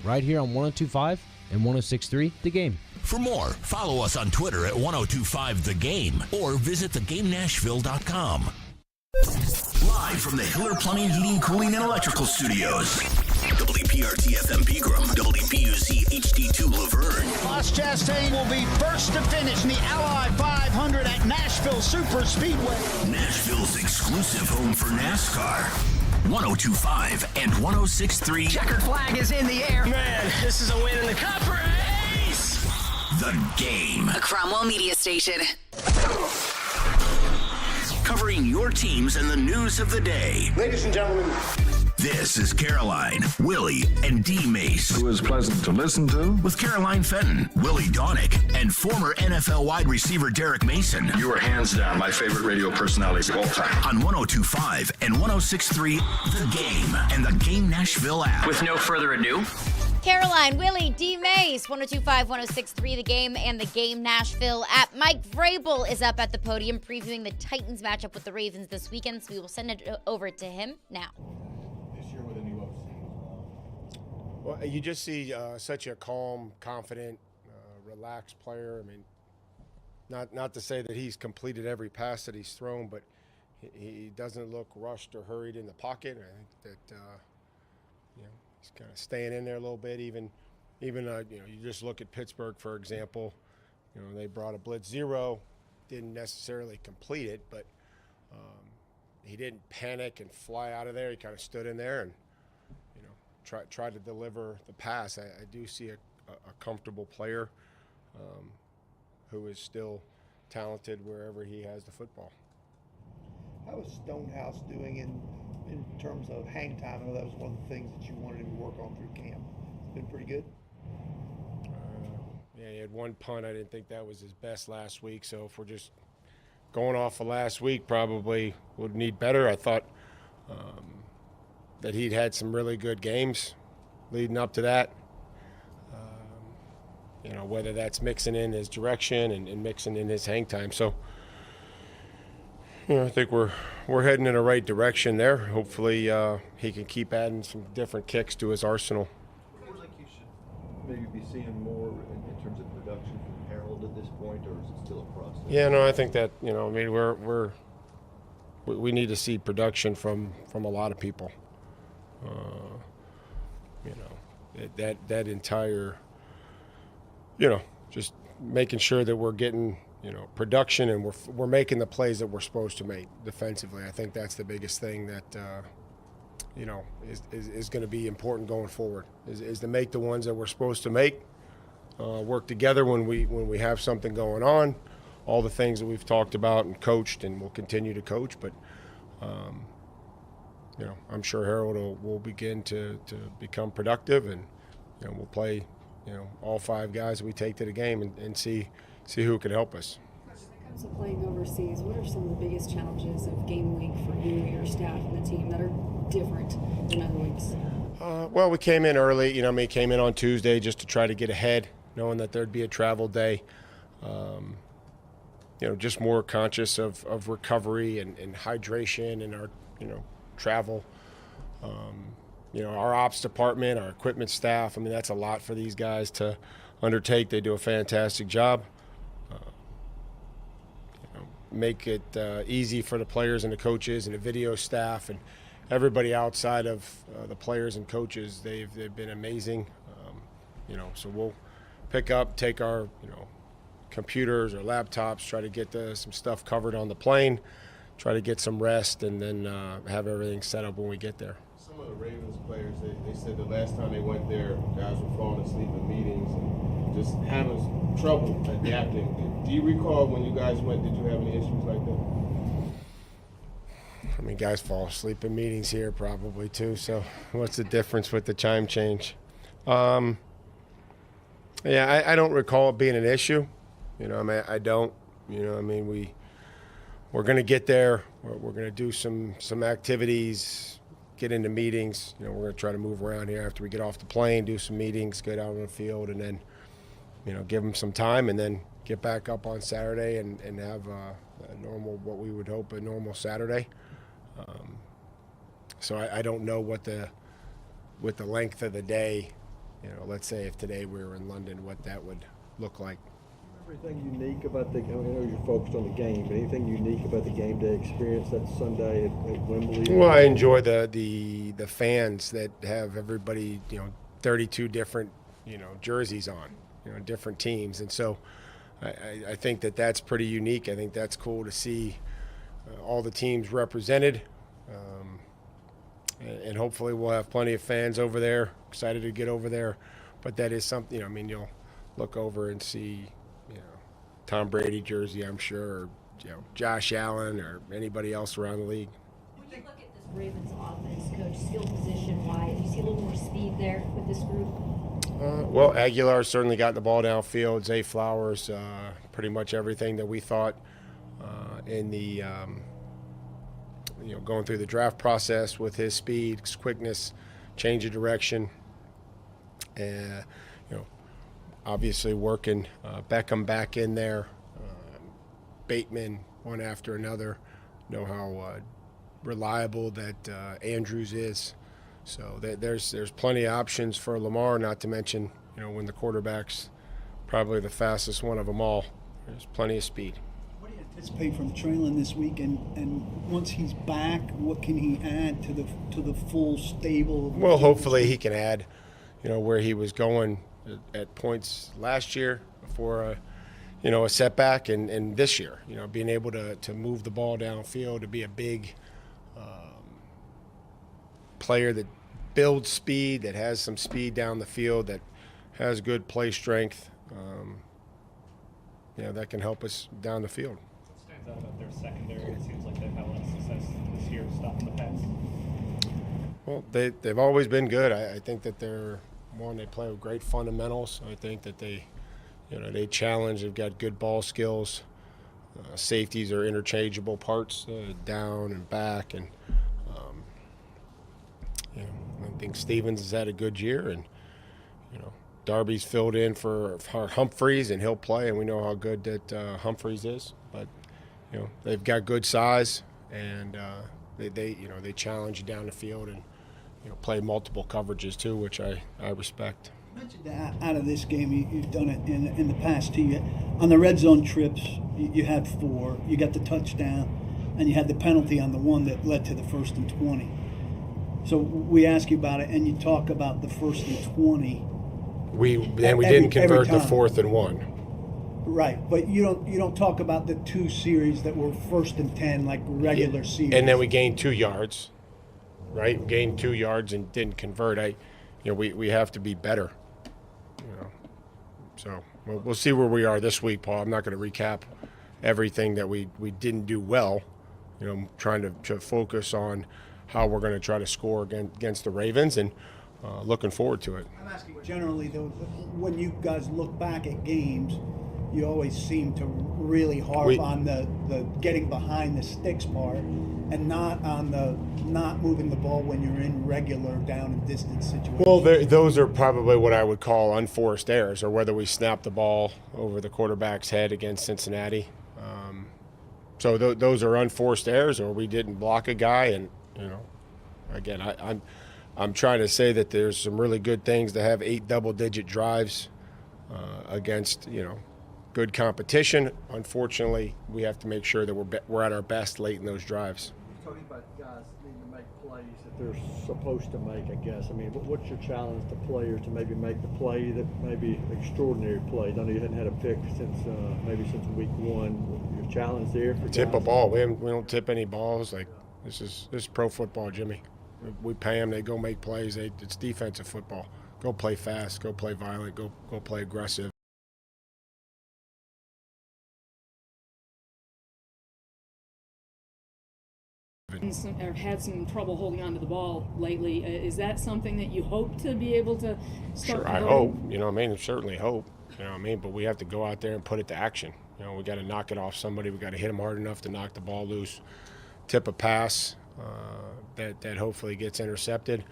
Right here on 102.5 and 106.3 The Game. For more, follow us on Twitter at 1025 The Game or visit thegamenashville.com. Live from the Hiller Plumbing, Heating, Cooling, and Electrical Studios. WPRT FM Pegram, WPUC HD2 Laverne. Ross Chastain will be first to finish in the Ally 500 at Nashville Super Speedway. Nashville's exclusive home for NASCAR. 1025 and 1063. Checkered flag is in the air. Man, this is a win in the cup race. The Game. A Cromwell media station. Covering your teams and the news of the day. Ladies and gentlemen. This is Caroline, Willy, and D-Mace. It was pleasant to listen to. With Caroline Fenton, Willy Donick, and former NFL wide receiver Derek Mason. You are hands down my favorite radio personality of all time. On 1025 and 1063 The Game and the Game Nashville app. With no further ado, Caroline, Willy, D-Mase, 1025, 1063 The Game and the Game Nashville app. Mike Vrabel is up at the podium previewing the Titans matchup with the Ravens this weekend, so we will send it over to him now. Well, you just see such a calm, confident, relaxed player. I mean, not to say that he's completed every pass that he's thrown, but he doesn't look rushed or hurried in the pocket. I think that he's kind of staying in there a little bit. Even you just look at Pittsburgh, for example. They brought a blitz zero, didn't necessarily complete it, but he didn't panic and fly out of there. He kind of stood in there and try to deliver the pass. I do see a comfortable player who is still talented wherever he has the football. How is Stonehouse doing in terms of hang time? I know that was one of the things that you wanted him to work on through camp. It's been pretty good. Yeah, he had one punt. I didn't think that was his best last week. So if we're just going off of last week, probably would need better. I thought that he'd had some really good games leading up to that. Whether that's mixing in his direction and mixing in his hang time. So, I think we're heading in the right direction there. Hopefully he can keep adding some different kicks to his arsenal. It feels like you should maybe be seeing more in terms of production from Harold at this point, or is it still a process? Yeah, no, I think that, we need to see production from a lot of people. That entire, just making sure that we're getting, production and we're making the plays that we're supposed to make defensively. I think that's the biggest thing that, is going to be important going forward is to make the ones that we're supposed to make, work together when we have something going on, all the things that we've talked about and coached and will continue to coach, but, I'm sure Harold will begin to become productive, and we'll play, all five guys that we take to the game and see who can help us. When it comes to playing overseas, what are some of the biggest challenges of game week for you, your staff, and the team that are different than other weeks? Well, we came in early. Came in on Tuesday just to try to get ahead, knowing that there'd be a travel day. Just more conscious of recovery and hydration and our, travel. Our ops department, our equipment staff, that's a lot for these guys to undertake. They do a fantastic job. Make it easy for the players and the coaches and the video staff and everybody outside of the players and coaches. They've been amazing. So we'll pick up, take our, computers or laptops, try to get some stuff covered on the plane, try to get some rest, and then have everything set up when we get there. Some of the Ravens players, they said the last time they went there, guys were falling asleep in meetings and just having trouble adapting. Do you recall when you guys went, did you have any issues like that? Guys fall asleep in meetings here probably too, so what's the difference with the chime change? I don't recall it being an issue. I don't. We're going to get there. We're going to do some activities, get into meetings. We're going to try to move around here after we get off the plane, do some meetings, get out on the field, and then, give them some time, and then get back up on Saturday and have a normal, what we would hope a normal Saturday. So I don't know what the length of the day let's say if today we were in London, what that would look like. Anything unique about I know you're focused on the game, but anything unique about the game day experience that Sunday at Wembley? Well, I enjoy the fans that have everybody, 32 different, jerseys on, different teams. And so I think that's pretty unique. I think that's cool to see all the teams represented. And hopefully we'll have plenty of fans over there, excited to get over there. But that is something, you'll look over and see, Tom Brady jersey, I'm sure, or, Josh Allen or anybody else around the league. When you look at this Ravens offense, Coach, skill position-wise, you see a little more speed there with this group? Well, Aguilar certainly got the ball downfield. Zay Flowers, pretty much everything that we thought in the, going through the draft process with his speed, his quickness, change of direction, and obviously working Beckham back in there, Bateman one after another. Know how reliable that Andrews is. So there's plenty of options for Lamar. Not to mention, when the quarterback's probably the fastest one of them all. There's plenty of speed. What do you anticipate from Traylon this week? And once he's back, what can he add to the full stable? Well, hopefully he can add, where he was going at points last year before a setback, and this year, being able to move the ball downfield, to be a big player that builds speed, that has some speed down the field, that has good play strength, that can help us down the field. What stands out about their secondary? It seems like they've had a lot of success this year stopping the pass. Well, they've always been good. I think that they play with great fundamentals. I think that they challenge. They've got good ball skills. Safeties are interchangeable parts, down and back, and I think Stevens has had a good year, and Darby's filled in for Humphreys, and he'll play, and we know how good that Humphreys is. But they've got good size, and they challenge you down the field and play multiple coverages too, which I respect. You mentioned that out of this game, you've done it in the past too. On the red zone trips, you had 4. You got the touchdown, and you had the penalty on the one that led to the 1st and 20. So we ask you about it, and you talk about the 1st and 20. We didn't convert the 4th and 1. Right, but you don't talk about the 2 series that were 1st and 10 like regular series. And then we gained 2 yards, right? We gained 2 yards and didn't convert. We have to be better. So we'll see where we are this week, Paul. I'm not going to recap everything that we didn't do well. Trying to focus on how we're going to try to score against the Ravens, and looking forward to it. I'm asking generally, though, when you guys look back at games, you always seem to really harp on the getting behind the sticks part, and not on the not moving the ball when you're in regular down and distance situations. Well, those are probably what I would call unforced errors, or whether we snapped the ball over the quarterback's head against Cincinnati. So those are unforced errors, or we didn't block a guy. And again, I'm trying to say that there's some really good things to have 8 double-digit drives against good competition. Unfortunately, we have to make sure that we're at our best late in those drives. You're talking about guys needing to make plays that they're supposed to make, I guess. I mean, what's your challenge to players to maybe make the play that maybe extraordinary play? I know you hadn't had a pick since week 1. Your challenge there for tip a ball. We don't tip any balls. Like this is pro football, Jimmy. We pay them. They go make plays. It's defensive football. Go play fast. Go play violent. Go play aggressive. Or had some trouble holding on to the ball lately. Is that something that you hope to be able to start? Sure, I hope. Certainly hope. But we have to go out there and put it to action. We got to knock it off somebody. We got to hit them hard enough to knock the ball loose, tip a pass that hopefully gets intercepted.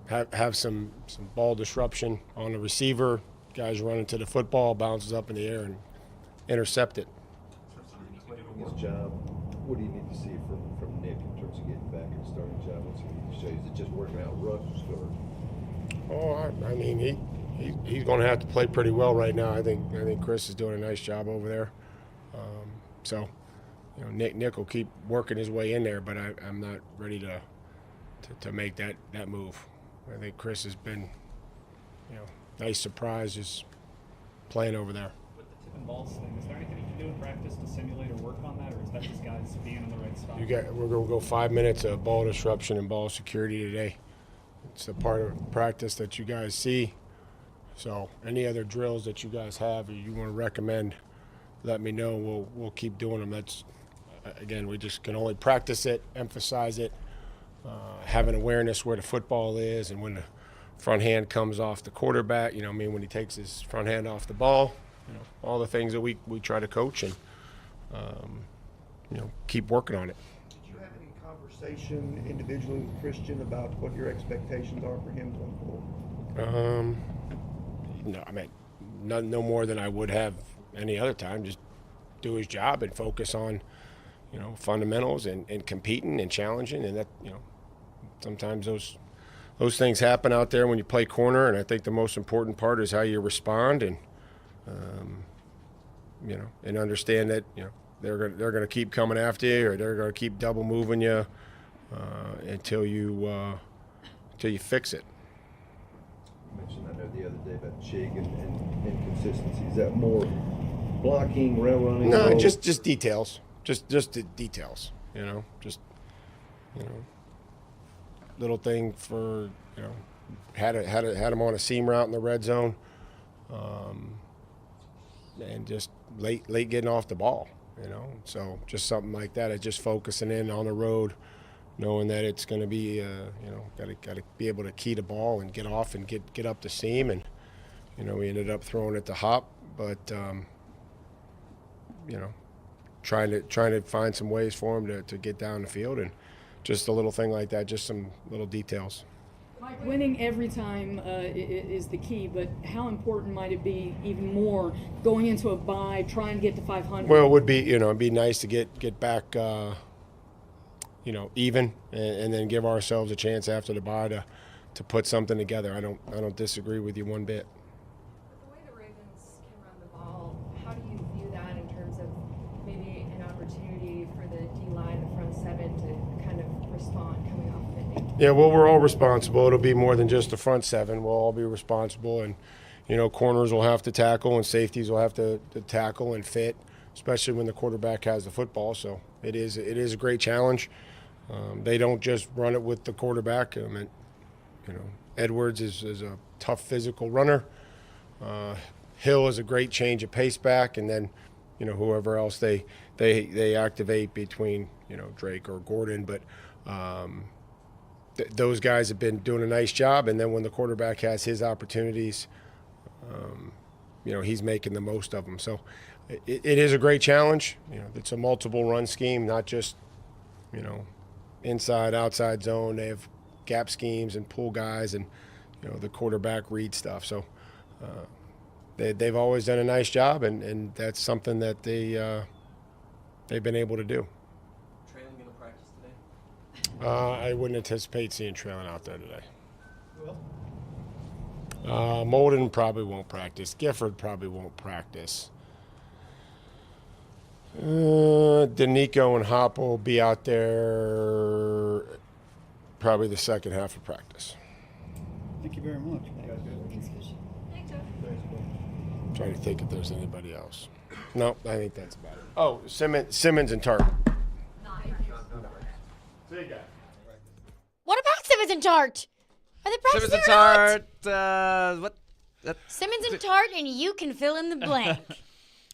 Have some ball disruption on the receiver. Guys running to the football, bounces up in the air and intercept it. His job. What do you need to see from Nick in terms of getting back in the starting job? What's he need to show you? Is it just working out rough or? Oh, I mean, he's going to have to play pretty well right now. I think Chris is doing a nice job over there. So, you know, Nick will keep working his way in there, but I'm not ready to make that move. I think Chris has been, you know, nice surprise just playing over there. With the tip and ball thing, is there anything you can do in practice to simulate or work on that, or is that just guys being in the right spot? We're going to go 5 minutes of ball disruption and ball security today. It's a part of practice that you guys see. So any other drills that you guys have or you want to recommend, let me know. We'll keep doing them. That's, again, we just can only practice it, emphasize it, have an awareness where the football is and when the front hand comes off the quarterback, you know, I mean, when he takes his front hand off the ball, you know, all the things that we try to coach and, you know, keep working on it. Did you have any conversation individually with Christian about what your expectations are for him going forward? No, I mean, no more than I would have any other time. Just do his job and focus on, you know, fundamentals and competing and challenging. And that, you know, sometimes those things happen out there when you play corner. And I think the most important part is how you respond and, you know, and understand that, you know, they're going to keep coming after you or they're going to keep double moving you until you fix it. You mentioned, I know the other day about Chig and inconsistency. Is that more blocking, rail running? No, just details. Just the details. You know, just, you know, little thing for, you know, had him on a seam route in the red zone, and just late getting off the ball. You know, so just something like that. Just focusing in on the road, knowing that it's going to be, you know, got to be able to key the ball and get off and get up the seam. And, you know, we ended up throwing it to Hop, but, you know, trying to find some ways for him to get down the field. And just a little thing like that, just some little details. Winning every time is the key, but how important might it be even more going into a bye, trying to get to 500? Well, it would be, you know, it'd be nice to get back, you know, even, and then give ourselves a chance after the bye to put something together. I don't disagree with you one bit. The way the Ravens can run the ball, how do you view that in terms of maybe an opportunity for the D-line, the front seven, to kind of respond coming off of it? Yeah, well, we're all responsible. It'll be more than just the front seven. We'll all be responsible, and, you know, corners will have to tackle and safeties will have to tackle and fit, especially when the quarterback has the football. So it is a great challenge. They don't just run it with the quarterback. I mean, you know, Edwards is a tough physical runner. Hill is a great change of pace back, and then, you know, whoever else they activate between, you know, Drake or Gordon. But those guys have been doing a nice job, and then when the quarterback has his opportunities, you know, he's making the most of them. So it is a great challenge. You know, it's a multiple run scheme, not just, you know, inside, outside zone. They have gap schemes and pull guys and, you know, the quarterback read stuff. So they've always done a nice job, and that's something that they've been able to do. Traylon going to practice today? I wouldn't anticipate seeing Traylon out there today. Molden probably won't practice. Gifford probably won't practice. Danico and Hop will be out there probably the second half of practice. Thank you very much. Thanks, Coach. I'm trying to think if there's anybody else. No, I think that's about it. Oh, Simmons and Tart. See you guys. What about Simmons and Tart? Are they practicing Simmons and or not? Tart. What? Simmons and Tart, and you can fill in the blank.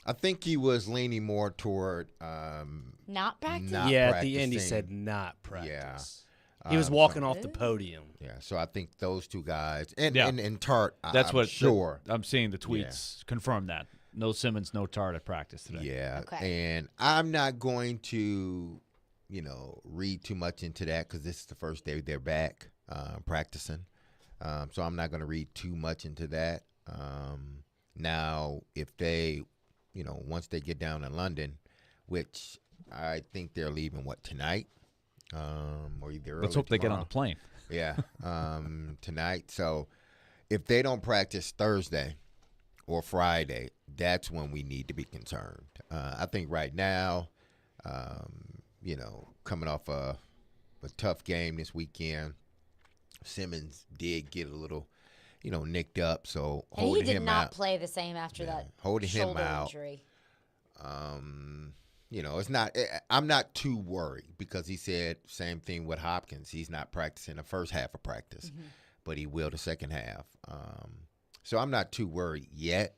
I think he was leaning more toward Not practice? Yeah, at the end he said not practice. Yeah. He was walking off the podium. Yeah, so I think those two guys and Tart. That's I'm sure. I'm seeing the tweets confirm that. No Simmons, no Tart at practice today. Yeah, and I'm not going to, you know, read too much into that because this is the first day they're back practicing. So I'm not going to read too much into that. Now, if they, you know, once they get down in London, which I think they're leaving, tonight? Or either early Let's hope they get on tomorrow. the plane. Yeah, tonight. So if they don't practice Thursday or Friday, that's when we need to be concerned. I think right now, coming off a tough game this weekend, Simmons did get a little, nicked up. So and holding he did him not out, play the same after that holding him shoulder out. injury. It's not. I'm not too worried because he said same thing with Hopkins. He's not practicing the first half of practice, but he will the second half. So I'm not too worried yet.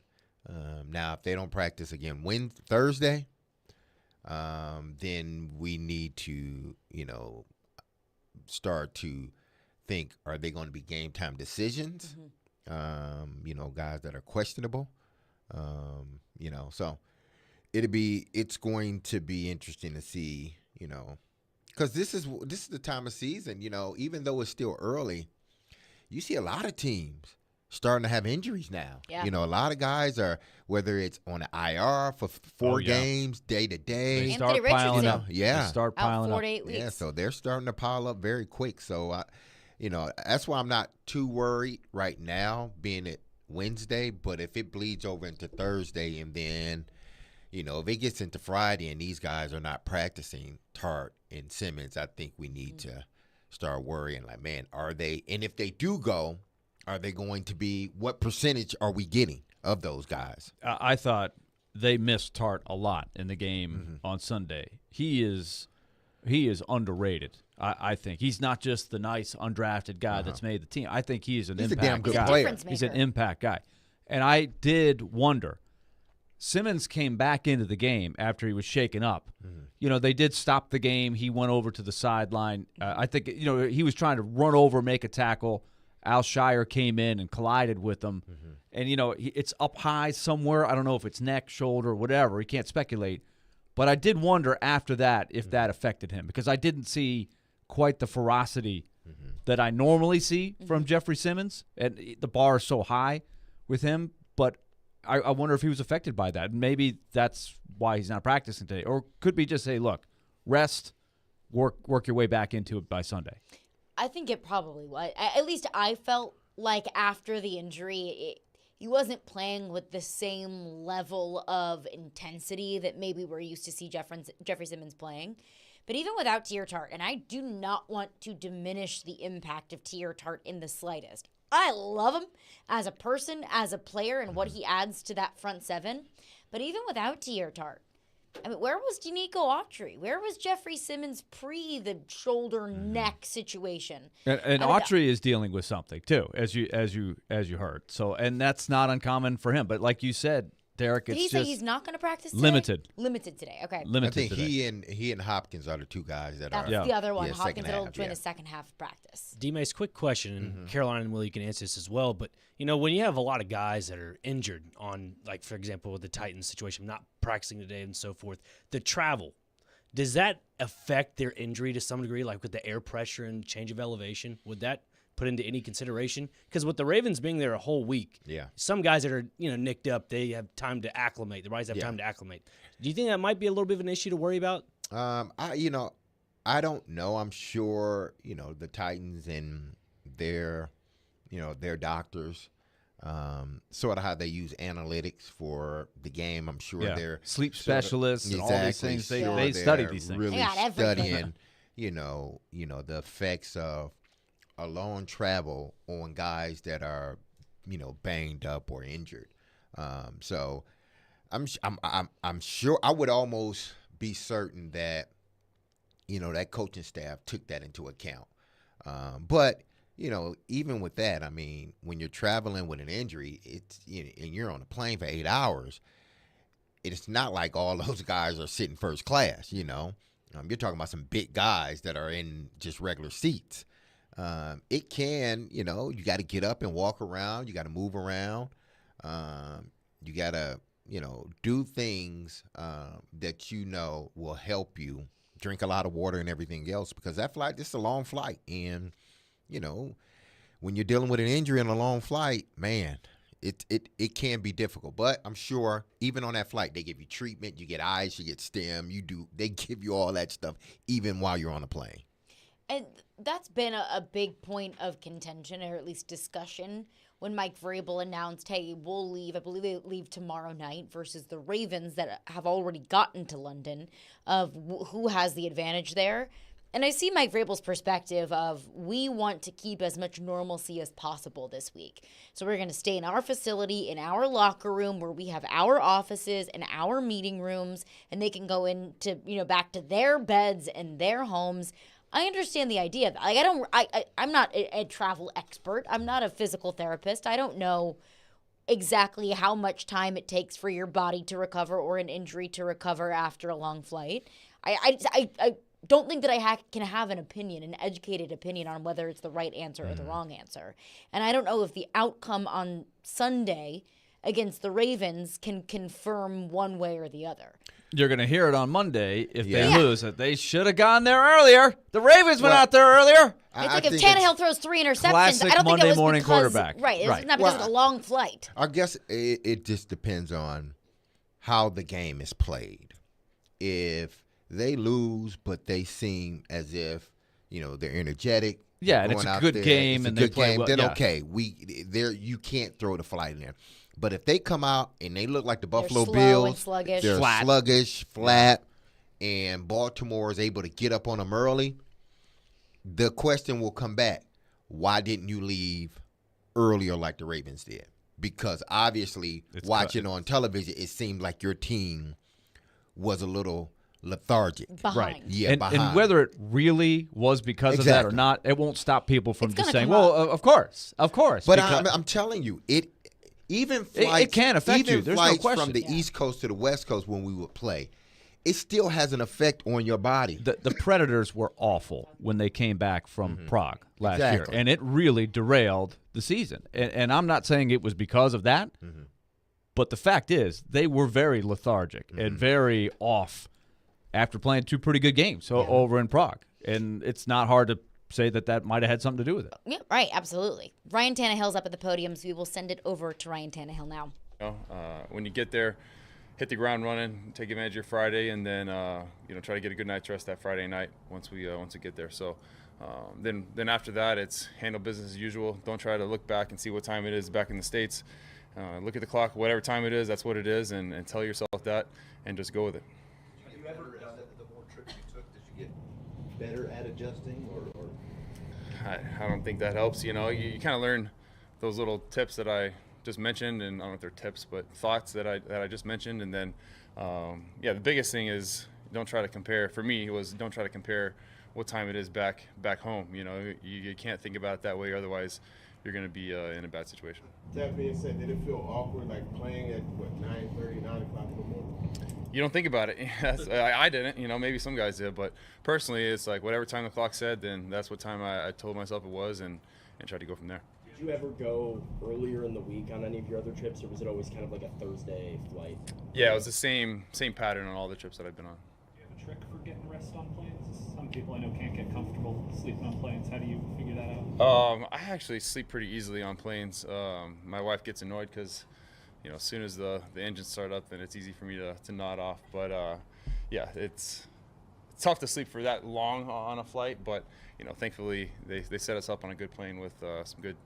Now, if they don't practice again Thursday, then we need to, start to think: are they going to be game time decisions? Guys that are questionable. So. It's going to be interesting to see, because this is the time of season, even though it's still early, you see a lot of teams starting to have injuries now. Yeah. A lot of guys are, whether it's on the IR for 4 games, day to day. They start piling up. Yeah. They start piling out 4 up. to 8 weeks. Yeah, so they're starting to pile up very quick. So, that's why I'm not too worried right now, being it Wednesday. But if it bleeds over into Thursday and then – if it gets into Friday and these guys are not practicing, Tart and Simmons, I think we need to start worrying, like, man, are they – and if they do go, are they going to be – what percentage are we getting of those guys? I thought they missed Tart a lot in the game on Sunday. He is underrated, I think. He's not just the nice undrafted guy that's made the team. I think he's an impact a damn good guy. player. He's an impact guy. And I did wonder – Simmons came back into the game after he was shaken up. They did stop the game. He went over to the sideline. I think, he was trying to run over, make a tackle. Al Shire came in and collided with him. And, it's up high somewhere. I don't know if it's neck, shoulder, whatever. He can't speculate. But I did wonder after that if that affected him because I didn't see quite the ferocity that I normally see from Jeffrey Simmons. And the bar is so high with him. But I wonder if he was affected by that. Maybe that's why he's not practicing today. Or could be just say, look, rest, work your way back into it by Sunday. I think it probably was. At least I felt like after the injury, he wasn't playing with the same level of intensity that maybe we're used to see Jeffrey Simmons playing. But even without Tear Tart, and I do not want to diminish the impact of Tear Tart in the slightest. I love him as a person, as a player, and what he adds to that front seven. But even without Tear Tart, where was Danico Autry? Where was Jeffrey Simmons pre the shoulder neck situation? And Autry is dealing with something too, as you heard. So, and that's not uncommon for him. But like you said, Derek, Did it's he say just he's not going to practice today? Limited today. Okay. Limited I think today. he and Hopkins are the two guys that That's are. the other one. Yeah, Hopkins will half, join the second half of practice. D-Mase, quick question, and Caroline and Willie, you can answer this as well. But, when you have a lot of guys that are injured on, like, for example, with the Titans situation, not practicing today and so forth, the travel, does that affect their injury to some degree, like with the air pressure and change of elevation? Would that put into any consideration? Because with the Ravens being there a whole week, some guys that are nicked up, they have time to acclimate. The Ravens have time to acclimate. Do you think that might be a little bit of an issue to worry about? I don't know. I'm sure the Titans and their doctors, sort of how they use analytics for the game. I'm sure they're sleep specialists and all these things. They study these things. Really studying, the effects of a long travel on guys that are, banged up or injured. So I'm sure I would almost be certain that, that coaching staff took that into account. But, even with that, when you're traveling with an injury, and you're on a plane for 8 hours, it's not like all those guys are sitting first class, You're talking about some big guys that are in just regular seats. It can, you got to get up and walk around. You got to move around. You got to, do things that will help you. Drink a lot of water and everything else because that flight, this is a long flight. And, when you're dealing with an injury on a long flight, man, it can be difficult. But I'm sure even on that flight, they give you treatment. You get ice, you get stim. They give you all that stuff even while you're on a plane. And that's been a big point of contention, or at least discussion, when Mike Vrabel announced, hey, we'll leave. I believe they leave tomorrow night versus the Ravens that have already gotten to London, of who has the advantage there. And I see Mike Vrabel's perspective of, we want to keep as much normalcy as possible this week. So we're going to stay in our facility, in our locker room, where we have our offices and our meeting rooms, and they can go into, back to their beds and their homes. I understand the idea of that. Like, I'm not a travel expert. I'm not a physical therapist. I don't know exactly how much time it takes for your body to recover or an injury to recover after a long flight. I don't think that I can have an educated opinion on whether it's the right answer or the wrong answer. And I don't know if the outcome on Sunday against the Ravens can confirm one way or the other. You're going to hear it on Monday if they lose, that they should have gone there earlier. The Ravens went out there earlier. It's like if Tannehill throws 3 interceptions, classic I don't think Monday it was morning because, quarterback. Right, it's not because of the long flight. I guess it just depends on how the game is played. If they lose, but they seem as if, they're energetic. Yeah, and it's a good game, and they play well. Then okay, you can't throw the flight in there. But if they come out and they look like the Buffalo Bills, they're sluggish, flat, and Baltimore is able to get up on them early, the question will come back: why didn't you leave earlier like the Ravens did? Because obviously, watching on television, it seemed like your team was a little lethargic. Behind. Right. Yeah, behind. And whether it really was because of that or not, it won't stop people from just saying, well, of course. But I'm telling you, even flights, it can affect you. There's no question. From the East Coast to the West Coast when we would play, it still has an effect on your body. The Predators were awful when they came back from Prague last year, and it really derailed the season. And I'm not saying it was because of that, but the fact is they were very lethargic and very off after playing 2 pretty good games over in Prague. And it's not hard to say that might have had something to do with it. Yeah, right, absolutely. Ryan Tannehill's up at the podium, so we will send it over to Ryan Tannehill now. When you get there, hit the ground running, take advantage of your Friday, and then try to get a good night's rest that Friday night once we get there. So then after that, it's handle business as usual. Don't try to look back and see what time it is back in the States. Look at the clock, whatever time it is, that's what it is, and tell yourself that, and just go with it. Have you ever done it? The more trips you took, did you get better at adjusting, or? I don't think that helps. You kind of learn those little tips that I just mentioned, and I don't know if they're tips, but thoughts that I just mentioned. And then, the biggest thing is don't try to compare. For me, it was don't try to compare what time it is back home. You can't think about it that way, otherwise you're going to be in a bad situation. That being said, did it feel awkward, like playing at 9:30, 9 o'clock in the morning? You don't think about it. I didn't. Maybe some guys did, but personally, it's like whatever time the clock said, then that's what time I told myself it was, and tried to go from there. Did you ever go earlier in the week on any of your other trips, or was it always kind of like a Thursday flight? Yeah, it was the same pattern on all the trips that I've been on. Do you have a trick for getting rest on planes? Some people I know can't get comfortable sleeping on planes. How do you figure that out? I actually sleep pretty easily on planes. My wife gets annoyed because, as soon as the engines start up, then it's easy for me to nod off. But it's tough to sleep for that long on a flight. But thankfully they set us up on a good plane with some good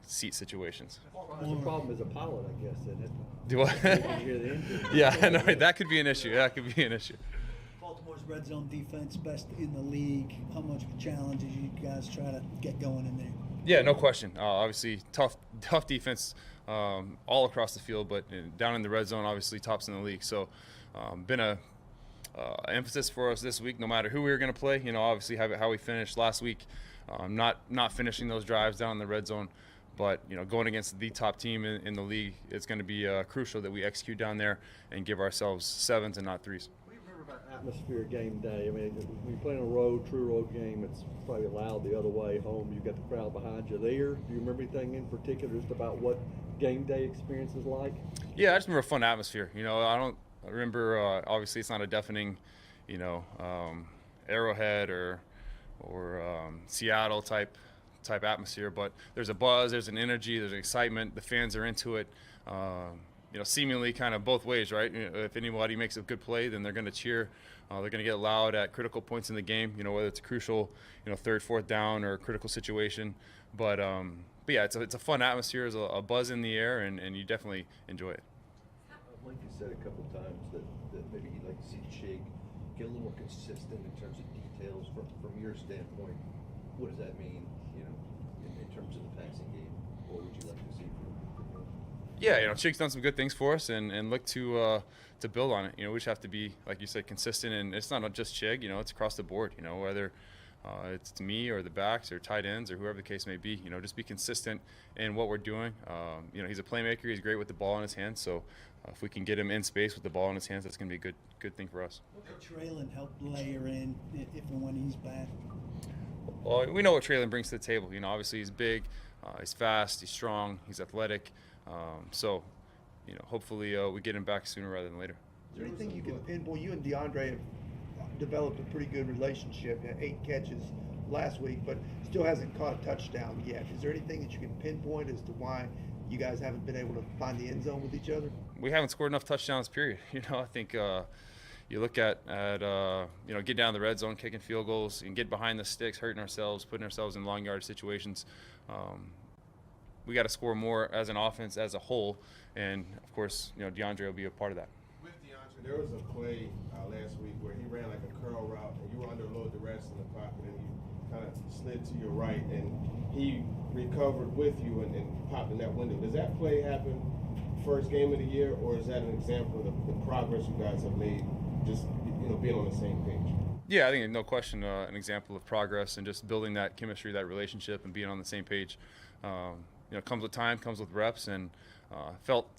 seat situations. That's the problem as a pilot, I guess, isn't it? Do what? Yeah, no, that could be an issue. Baltimore's red zone defense best in the league. How much of a challenge did you guys try to get going in there? Yeah, no question. Obviously, tough defense all across the field, but down in the red zone, obviously tops in the league. So, been a emphasis for us this week. No matter who we were going to play, obviously how we finished last week, not finishing those drives down in the red zone. But going against the top team in the league, it's going to be crucial that we execute down there and give ourselves 7s and not 3s. What do you remember about atmosphere game day? I mean, when you play on a true road game, it's probably loud the other way home. You've got the crowd behind you there. Do you remember anything in particular just about what game day experience is like? Yeah, I just remember a fun atmosphere. I remember. Obviously, it's not a deafening, Arrowhead or Seattle type atmosphere, but there's a buzz, there's an energy, there's an excitement. The fans are into it. Seemingly kind of both ways, right? If anybody makes a good play, then they're going to cheer. They're going to get loud at critical points in the game. Whether it's a crucial, 3rd, 4th down or a critical situation. But But yeah, it's a fun atmosphere. There's a buzz in the air, and you definitely enjoy it. Like you said a couple of times that maybe you'd like to see Chig get a little more consistent in terms of details from your standpoint. What does that mean, in terms of the passing game? What would you like to see from him? Yeah, Chig's done some good things for us, and look to build on it. We just have to be, like you said, consistent, and it's not just Chig. It's across the board. Whether it's me or the backs or tight ends or whoever the case may be. Just be consistent in what we're doing. He's a playmaker. He's great with the ball in his hands. So if we can get him in space with the ball in his hands, that's going to be a good thing for us. What could Traylon help layer in if and when he's back? Well, we know what Traylon brings to the table. Obviously he's big, he's fast, he's strong, he's athletic. So hopefully we get him back sooner rather than later. Is there anything you can pinpoint? You and DeAndre have developed a pretty good relationship. 8 catches last week, but still hasn't caught a touchdown yet. Is there anything that you can pinpoint as to why you guys haven't been able to find the end zone with each other? We haven't scored enough touchdowns, period. I think you look at get down the red zone, kicking field goals, and get behind the sticks, hurting ourselves, putting ourselves in long yard situations. We got to score more as an offense as a whole, and of course, DeAndre will be a part of that. With DeAndre, there was a play last week where he ran like a curl route, and you were under low duress in the pocket, and you kind of slid to your right, and he recovered with you and popped in that window. Does that play happen first game of the year, or is that an example of the progress you guys have made, just being on the same page? Yeah, I think no question an example of progress and just building that chemistry, that relationship, and being on the same page. Comes with time, comes with reps, and felt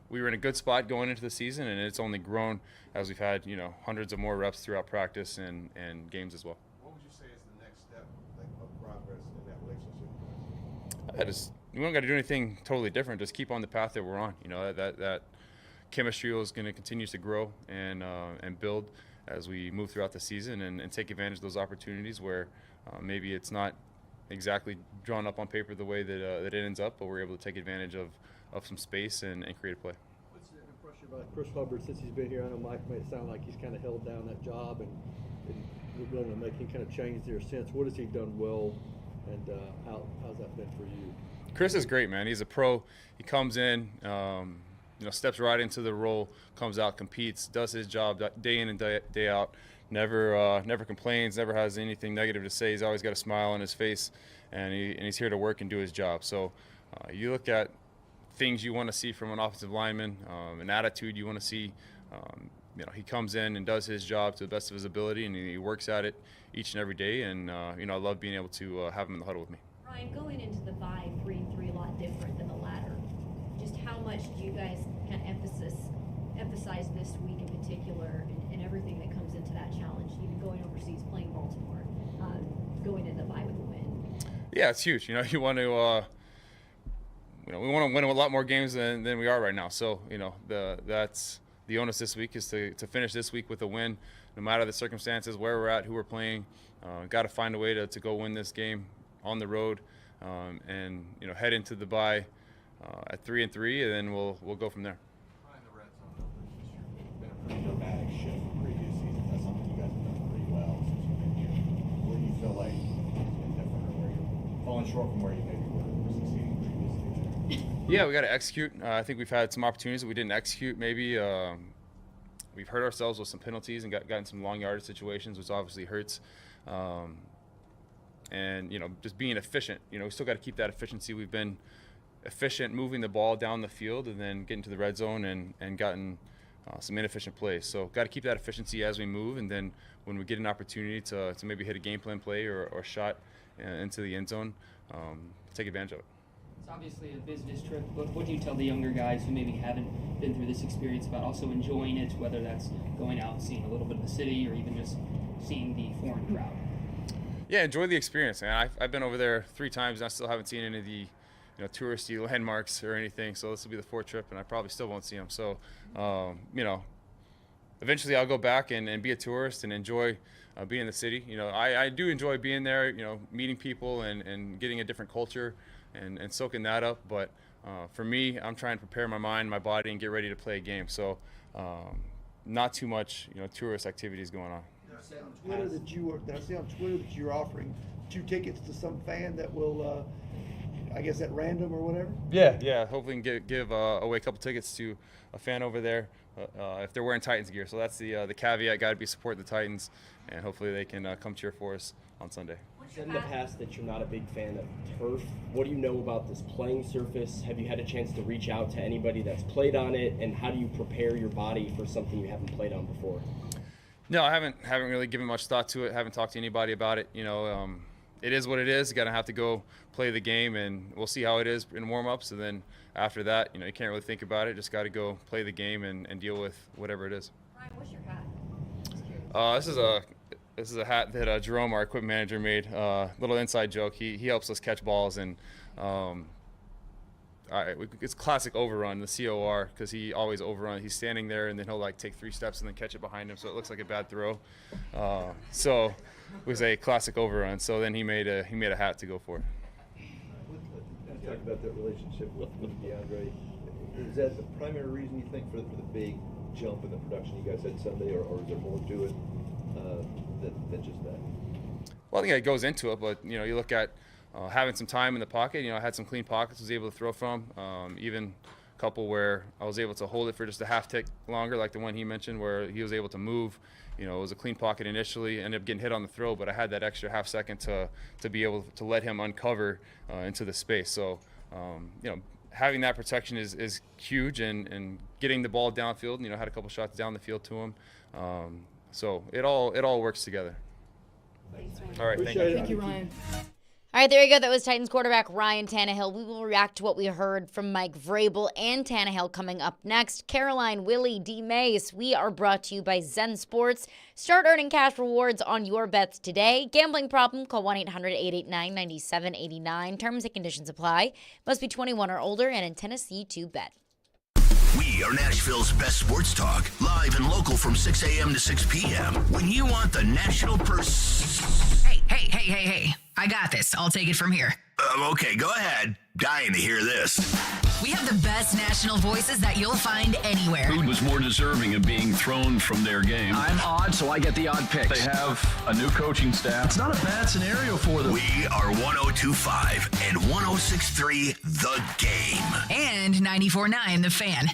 we were in a good spot going into the season, and it's only grown as we've had hundreds of more reps throughout practice and games as well. What would you say is the next step of progress in that relationship? We don't got to do anything totally different. Just keep on the path that we're on. That chemistry is going to continue to grow and build as we move throughout the season and take advantage of those opportunities where maybe it's not exactly drawn up on paper the way that it ends up, but we're able to take advantage of some space and create a play. What's the impression about Chris Hubbard since he's been here? I know Mike made it sound like he's kind of held down that job and we're going to make any kind of change there since. What has he done well, and how's that been for you? Chris is great, man. He's a pro. He comes in, steps right into the role, comes out, competes, does his job day in and day out. Never complains, never has anything negative to say. He's always got a smile on his face, and he's here to work and do his job. So you look at things you want to see from an offensive lineman, an attitude you want to see. He comes in and does his job to the best of his ability, and he works at it each and every day. And I love being able to have him in the huddle with me. Ryan, going into the bye, 3-3 a lot different than the latter. Just how much do you guys kind of emphasize this week in particular, and everything that comes into that challenge, even going overseas, playing Baltimore, going into the bye with a win? Yeah, it's huge. You want to. We want to win a lot more games than we are right now. So that's the onus this week is to finish this week with a win, no matter the circumstances, where we're at, who we're playing. Got to find a way to go win this game on the road, and head into the bye at 3-3, and then we'll go from there. The red zone numbers this year have been a pretty dramatic shift from previous seasons. That's something you guys have done pretty well since you've been here. Where do you feel like it's been different, or where you're falling short from where you maybe were succeeding previously? Yeah, we got to execute. I think we've had some opportunities that we didn't execute. Maybe we've hurt ourselves with some penalties and gotten some long yardage situations, which obviously hurts. And just being efficient. We still got to keep that efficiency. We've been efficient moving the ball down the field and then getting to the red zone and gotten some inefficient plays. So got to keep that efficiency as we move, and then when we get an opportunity to maybe hit a game plan play or shot into the end zone, take advantage of it. It's obviously a business trip, but what do you tell the younger guys who maybe haven't been through this experience about also enjoying it, whether that's going out and seeing a little bit of the city or even just seeing the foreign crowd? Yeah, enjoy the experience, man. I've been over there 3 times, and I still haven't seen any of the touristy landmarks or anything. So this will be the 4th trip, and I probably still won't see them. So, eventually I'll go back and be a tourist and enjoy being in the city. I do enjoy being there, meeting people and getting a different culture and soaking that up. But for me, I'm trying to prepare my mind, my body, and get ready to play a game. So not too much, tourist activities going on. Did I see on Twitter that you're offering 2 tickets to some fan that will I guess at random or whatever? Yeah. Hopefully we can give away a couple tickets to a fan over there if they're wearing Titans gear. So that's the caveat. Got to be supporting the Titans, and hopefully they can come cheer for us on Sunday. You said in the past that you're not a big fan of turf. What do you know about this playing surface? Have you had a chance to reach out to anybody that's played on it, and how do you prepare your body for something you haven't played on before? No, I haven't really given much thought to it. Haven't talked to anybody about it. It is what it is. You got to have to go play the game, and we'll see how it is in warm-ups. And then after that, you can't really think about it. Just got to go play the game and deal with whatever it is. Ryan, what's your hat? This is a hat that Jerome, our equipment manager, made. Little inside joke. He helps us catch balls, and it's classic overrun, the COR, because he always overrun. He's standing there, and then he'll take 3 steps and then catch it behind him, so it looks like a bad throw. So it was a classic overrun. So then he made a hat to go for it. Talk about that relationship with DeAndre. Is that the primary reason you think for the big jump in the production you guys had Sunday, or is there more to it than just that? Well, I think it goes into it, but you look at having some time in the pocket. I had some clean pockets, was able to throw from. Even a couple where I was able to hold it for just a half tick longer, like the one he mentioned, where he was able to move. It was a clean pocket initially, ended up getting hit on the throw, but I had that extra half second to be able to let him uncover into the space. So, having that protection is huge, and getting the ball downfield. Had a couple shots down the field to him. So it all works together. All right, thank you. Thank you, Ryan. All right, there you go. That was Titans quarterback Ryan Tannehill. We will react to what we heard from Mike Vrabel and Tannehill coming up next. Caroline, Willy, D-Mase, we are brought to you by Zen Sports. Start earning cash rewards on your bets today. Gambling problem? Call 1-800-889-9789. Terms and conditions apply. Must be 21 or older and in Tennessee to bet. We are Nashville's best sports talk, live and local from 6 a.m. to 6 p.m. When you want the national Hey, I got this. I'll take it from here. Okay, go ahead. Dying to hear this. We have the best national voices that you'll find anywhere. Who was more deserving of being thrown from their game? I'm odd, so I get the odd picks. They have a new coaching staff. It's not a bad scenario for them. We are 102.5 and 106.3 The Game. And 94.9 The Fan.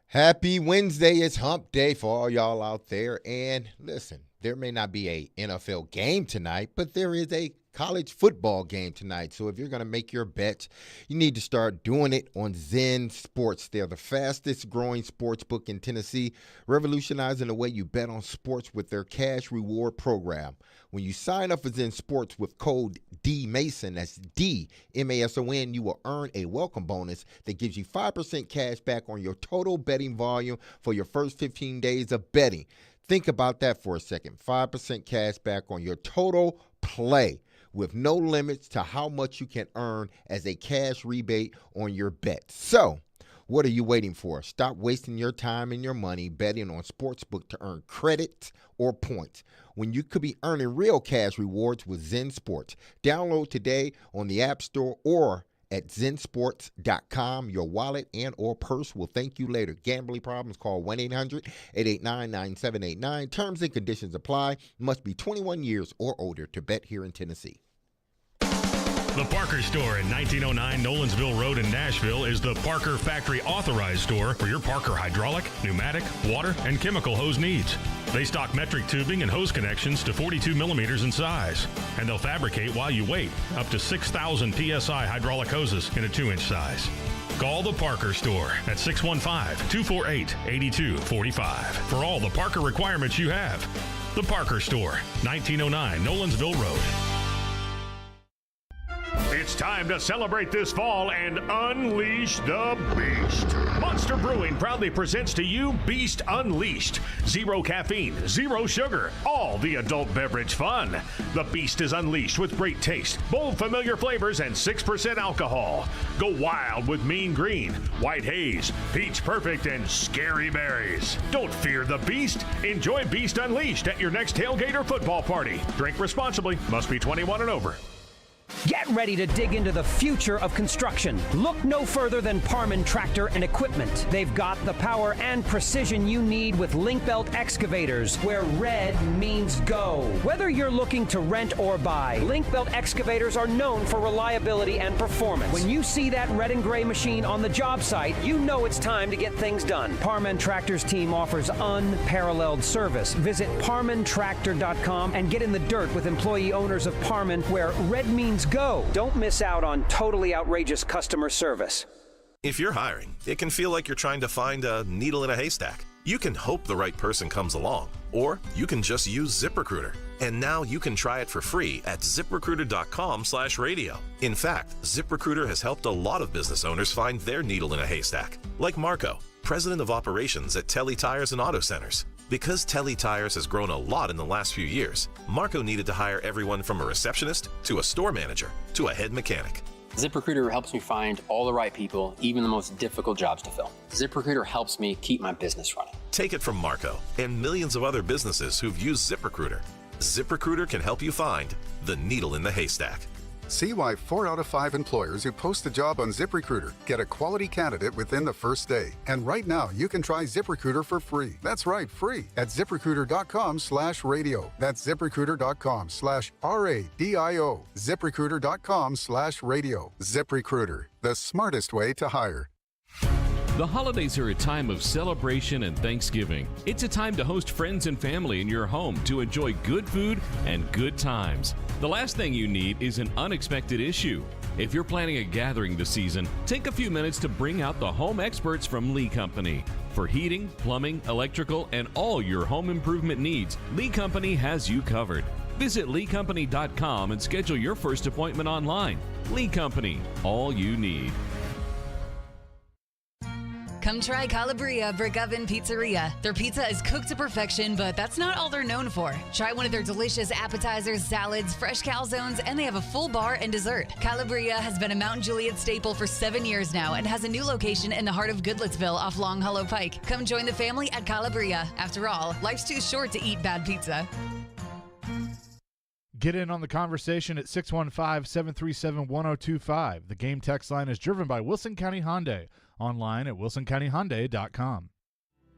Happy Wednesday. It's hump day for all y'all out there. And listen, there may not be a NFL game tonight, but there is a college football game tonight. So if you're going to make your bets, you need to start doing it on Zen Sports. They're the fastest growing sports book in Tennessee, revolutionizing the way you bet on sports with their cash reward program. When you sign up for Zen Sports with code D-Mason, that's D-M-A-S-O-N, you will earn a welcome bonus that gives you 5% cash back on your total betting volume for your first 15 days of betting. Think about that for a second. 5% cash back on your total play, with no limits to how much you can earn as a cash rebate on your bet. So, what are you waiting for? Stop wasting your time and your money betting on sportsbook to earn credit or points when you could be earning real cash rewards with Zen Sports. Download today on the App Store or at zensports.com. Your wallet and or purse will thank you later. Gambling problems? Call 1-800-889-9789. Terms and conditions apply. Must be 21 years or older to bet here in Tennessee. The Parker Store at 1909 Nolensville Road in Nashville is the Parker Factory Authorized Store for your Parker hydraulic, pneumatic, water, and chemical hose needs. They stock metric tubing and hose connections to 42 millimeters in size, and they'll fabricate while you wait up to 6,000 PSI hydraulic hoses in a 2-inch size. Call the Parker Store at 615-248-8245 for all the Parker requirements you have. The Parker Store, 1909 Nolensville Road. It's time to celebrate this fall and unleash the beast. Monster Brewing proudly presents to you Beast Unleashed. 0 caffeine, 0 sugar, all the adult beverage fun. The Beast is unleashed with great taste, bold familiar flavors, and 6% alcohol. Go wild with Mean Green, White Haze, Peach Perfect, and Scary Berries. Don't fear the Beast. Enjoy Beast Unleashed at your next tailgate or football party. Drink responsibly. Must be 21 and over. Get ready to dig into the future of construction. Look no further than Parman Tractor and Equipment. They've got the power and precision you need with link belt excavators, where red means go. Whether you're looking to rent or buy, link belt excavators are known for reliability and performance. When you see that red and gray machine on the job site, you know it's time to get things done. Parman Tractor's team offers unparalleled service. Visit parmantractor.com and get in the dirt with employee owners of Parman, where red means go. Don't miss out on totally outrageous customer service. If you're hiring, it can feel like you're trying to find a needle in a haystack. You can hope the right person comes along, or you can just use ZipRecruiter. And now you can try it for free at ZipRecruiter.com/radio. In fact, ZipRecruiter has helped a lot of business owners find their needle in a haystack, like Marco, president of operations at Telly Tires and Auto Centers. Because Telly Tires has grown a lot in the last few years, Marco needed to hire everyone from a receptionist to a store manager to a head mechanic. ZipRecruiter helps me find all the right people, even the most difficult jobs to fill. ZipRecruiter helps me keep my business running. Take it from Marco and millions of other businesses who've used ZipRecruiter. ZipRecruiter can help you find the needle in the haystack. See why 4 out of 5 employers who post a job on ZipRecruiter get a quality candidate within the first day. And right now, you can try ZipRecruiter for free. That's right, free at ZipRecruiter.com/radio. That's ZipRecruiter.com/RADIO. ZipRecruiter.com/radio. ZipRecruiter, the smartest way to hire. The holidays are a time of celebration and Thanksgiving. It's a time to host friends and family in your home to enjoy good food and good times. The last thing you need is an unexpected issue. If you're planning a gathering this season, take a few minutes to bring out the home experts from Lee Company. For heating, plumbing, electrical, and all your home improvement needs, Lee Company has you covered. Visit LeeCompany.com and schedule your first appointment online. Lee Company, all you need. Come try Calabria Brick Oven Pizzeria. Their pizza is cooked to perfection, but that's not all they're known for. Try one of their delicious appetizers, salads, fresh calzones, and they have a full bar and dessert. Calabria has been a Mount Juliet staple for 7 years now and has a new location in the heart of Goodlettsville off Long Hollow Pike. Come join the family at Calabria. After all, life's too short to eat bad pizza. Get in on the conversation at 615-737-1025. The game text line is driven by Wilson County Hyundai. Online at wilsoncountyhyundai.com.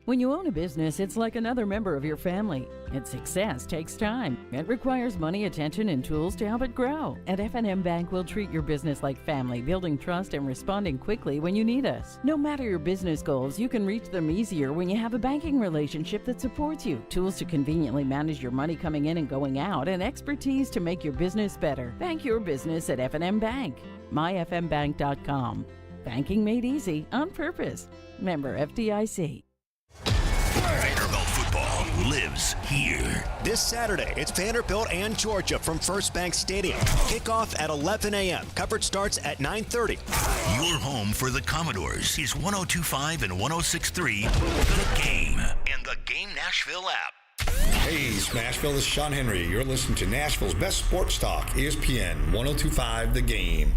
When you own a business, it's like another member of your family. Its success takes time. It requires money, attention, and tools to help it grow. At F&M Bank, we'll treat your business like family, building trust and responding quickly when you need us. No matter your business goals, you can reach them easier when you have a banking relationship that supports you, tools to conveniently manage your money coming in and going out, and expertise to make your business better. Bank your business at F&M Bank. myfmbank.com. Banking made easy on purpose. Member FDIC. Vanderbilt football lives here. This Saturday, it's Vanderbilt and Georgia from First Bank Stadium. Kickoff at 11 a.m. Coverage starts at 9:30. Your home for the Commodores is 102.5 and 106.3 The Game and the Game Nashville app. Hey, Smashville, this is Sean Henry. You're listening to Nashville's best sports talk, ESPN 102.5 The Game.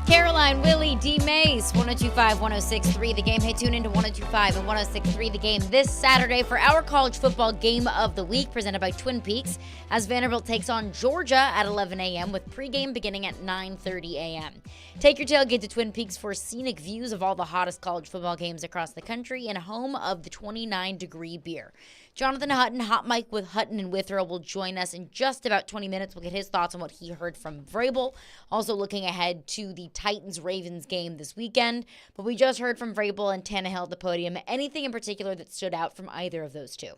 Caroline, Willy, D-Mase, 102.5, 106.3 The Game. Hey, tune into 102.5 and 106.3 The Game this Saturday for our college football game of the week, presented by Twin Peaks, as Vanderbilt takes on Georgia at 11 a.m. with pregame beginning at 9:30 a.m. Take your tailgate to Twin Peaks for scenic views of all the hottest college football games across the country and home of the 29-degree beer. Jonathan Hutton, Hot Mike with Hutton and Withrow, will join us in just about 20 minutes. We'll get his thoughts on what he heard from Vrabel. Also looking ahead to the Titans-Ravens game this weekend. But we just heard from Vrabel and Tannehill at the podium. Anything in particular that stood out from either of those two?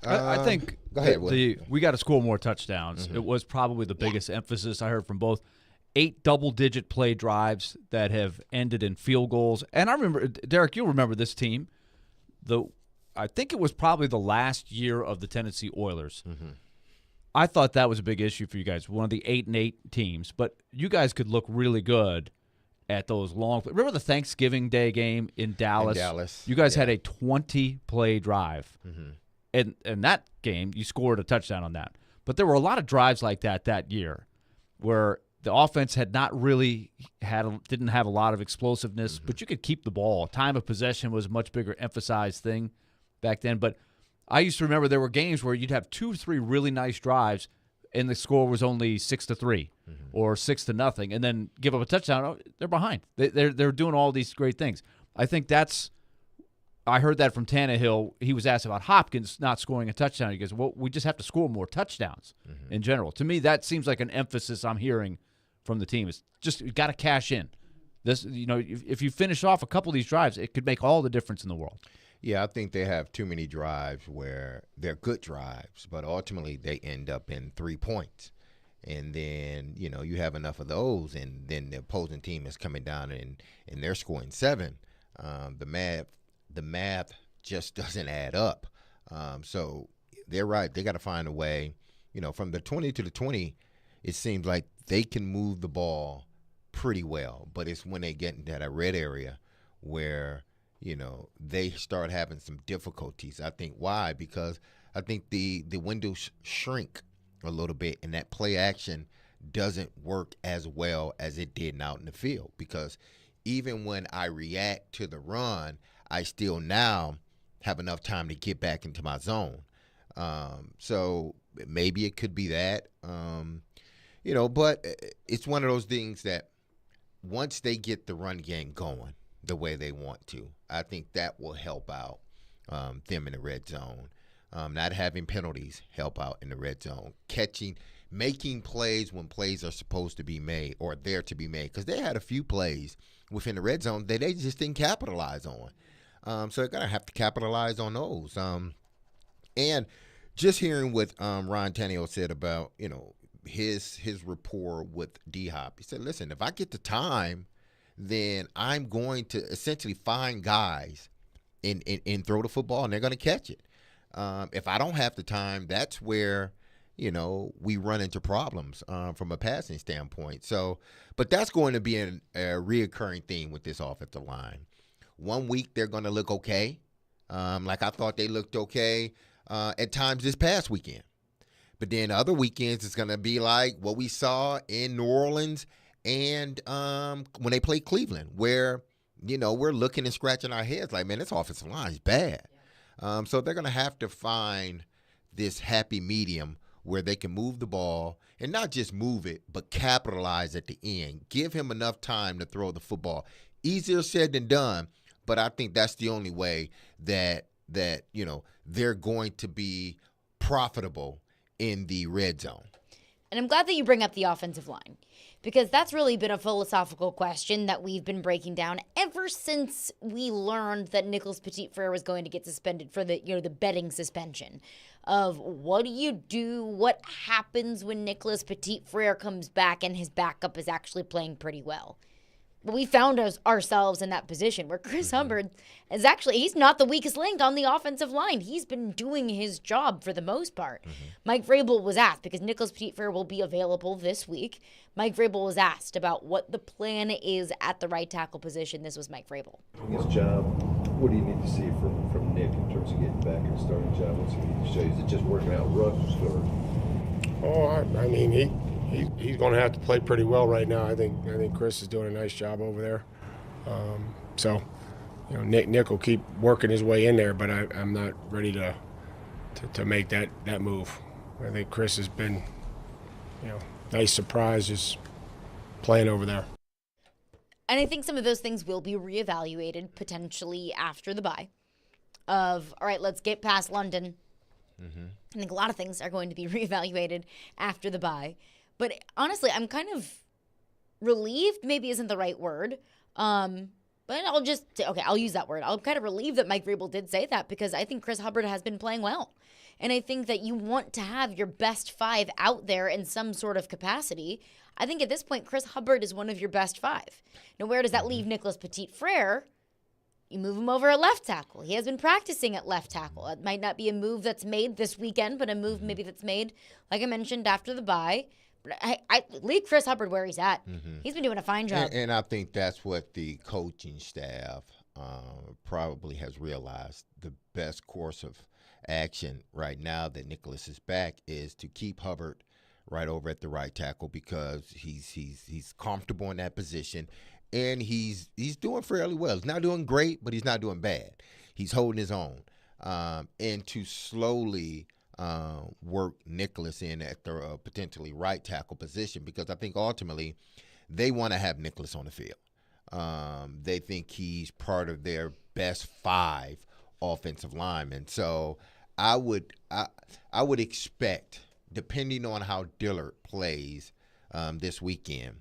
I think go ahead, we got to score more touchdowns. Mm-hmm. It was probably the biggest emphasis I heard from both. 8 double-digit play drives that have ended in field goals. And I remember, Derek, you'll remember this team. I think it was probably the last year of the Tennessee Oilers. Mm-hmm. I thought that was a big issue for you guys, one of the 8-8 teams. But you guys could look really good at those long. Remember the Thanksgiving Day game in Dallas? You guys had a 20-play drive. Mm-hmm. And in that game, you scored a touchdown on that. But there were a lot of drives like that year where The offense had not really didn't have a lot of explosiveness, but you could keep the ball. Time of possession was a much bigger emphasized thing back then. But I used to remember there were games where you'd have 2 or 3 really nice drives, and the score was only 6-3 or 6-0, and then give up a touchdown. Oh, they're behind. They're doing all these great things. I think I heard that from Tannehill. He was asked about Hopkins not scoring a touchdown. He goes, well, we just have to score more touchdowns in general. To me, that seems like an emphasis I'm hearing from the team. It's just you got to cash in. This, if you finish off a couple of these drives, it could make all the difference in the world. Yeah, I think they have too many drives where they're good drives, but ultimately they end up in 3 points. And then, you have enough of those, and then the opposing team is coming down and they're scoring 7. The math just doesn't add up. So they're right. They got to find a way. From the 20 to the 20, it seems like they can move the ball pretty well. But it's when they get into that red area where, they start having some difficulties. I think why? Because I think the windows shrink a little bit, and that play action doesn't work as well as it did out in the field. Because even when I react to the run, I still now have enough time to get back into my zone. So maybe it could be that, but it's one of those things that once they get the run game going the way they want to, I think that will help out them in the red zone. Not having penalties help out in the red zone. Making plays when plays are supposed to be made or there to be made. Because they had a few plays within the red zone that they just didn't capitalize on. So they're going to have to capitalize on those. And just hearing what Ryan Tannehill said about, his rapport with D-Hop. He said, listen, if I get the time, then I'm going to essentially find guys and throw the football, and they're going to catch it. If I don't have the time, that's where, we run into problems from a passing standpoint. So, but that's going to be a reoccurring theme with this offensive line. One week they're going to look okay, like I thought they looked okay at times this past weekend. But then other weekends it's going to be like what we saw in New Orleans and when they played Cleveland, where, we're looking and scratching our heads like, man, this offensive line is bad. So they're going to have to find this happy medium where they can move the ball and not just move it, but capitalize at the end. Give him enough time to throw the football. Easier said than done, but I think that's the only way that they're going to be profitable in the red zone. And I'm glad that you bring up the offensive line, because that's really been a philosophical question that we've been breaking down ever since we learned that Nicholas Petit-Frere was going to get suspended for the betting suspension. Of what do you do? What happens when Nicholas Petit-Frere comes back and his backup is actually playing pretty well? But we found ourselves in that position where Chris Hubbard is he's not the weakest link on the offensive line. He's been doing his job for the most part. Mike Vrabel was asked, because Nicholas Petit-Frere will be available this week. Mike Vrabel was asked about what the plan is at the right tackle position. This was Mike Vrabel. His job, what do you need to see from Nick in terms of getting back in the starting job? What's he need to show you? Is it just working out rough or? I mean, He's going to have to play pretty well right now. I think Chris is doing a nice job over there. So, Nick will keep working his way in there, but I'm not ready to make that move. I think Chris has been, nice surprise just playing over there. And I think some of those things will be reevaluated potentially after the bye. All right, let's get past London. I think a lot of things are going to be reevaluated after the bye. But honestly, I'm kind of relieved, maybe isn't the right word. But I'll just say, okay, I'll use that word. I'm kind of relieved that Mike Vrabel did say that, because I think Chris Hubbard has been playing well. And I think that you want to have your best 5 out there in some sort of capacity. I think at this point, Chris Hubbard is one of your best 5. Now, where does that leave Nicholas Petit-Frere? You move him over at left tackle. He has been practicing at left tackle. It might not be a move that's made this weekend, but a move maybe that's made, like I mentioned, after the bye. I leave Chris Hubbard where he's at. He's been doing a fine job. And I think that's what the coaching staff probably has realized. The best course of action right now that Nicholas is back is to keep Hubbard right over at the right tackle because he's comfortable in that position, and he's doing fairly well. He's not doing great, but he's not doing bad. He's holding his own. And to slowly work Nicholas in at the potentially right tackle position, because I think ultimately they want to have Nicholas on the field. They think he's part of their best 5 offensive linemen. So I would expect, depending on how Dillard plays this weekend,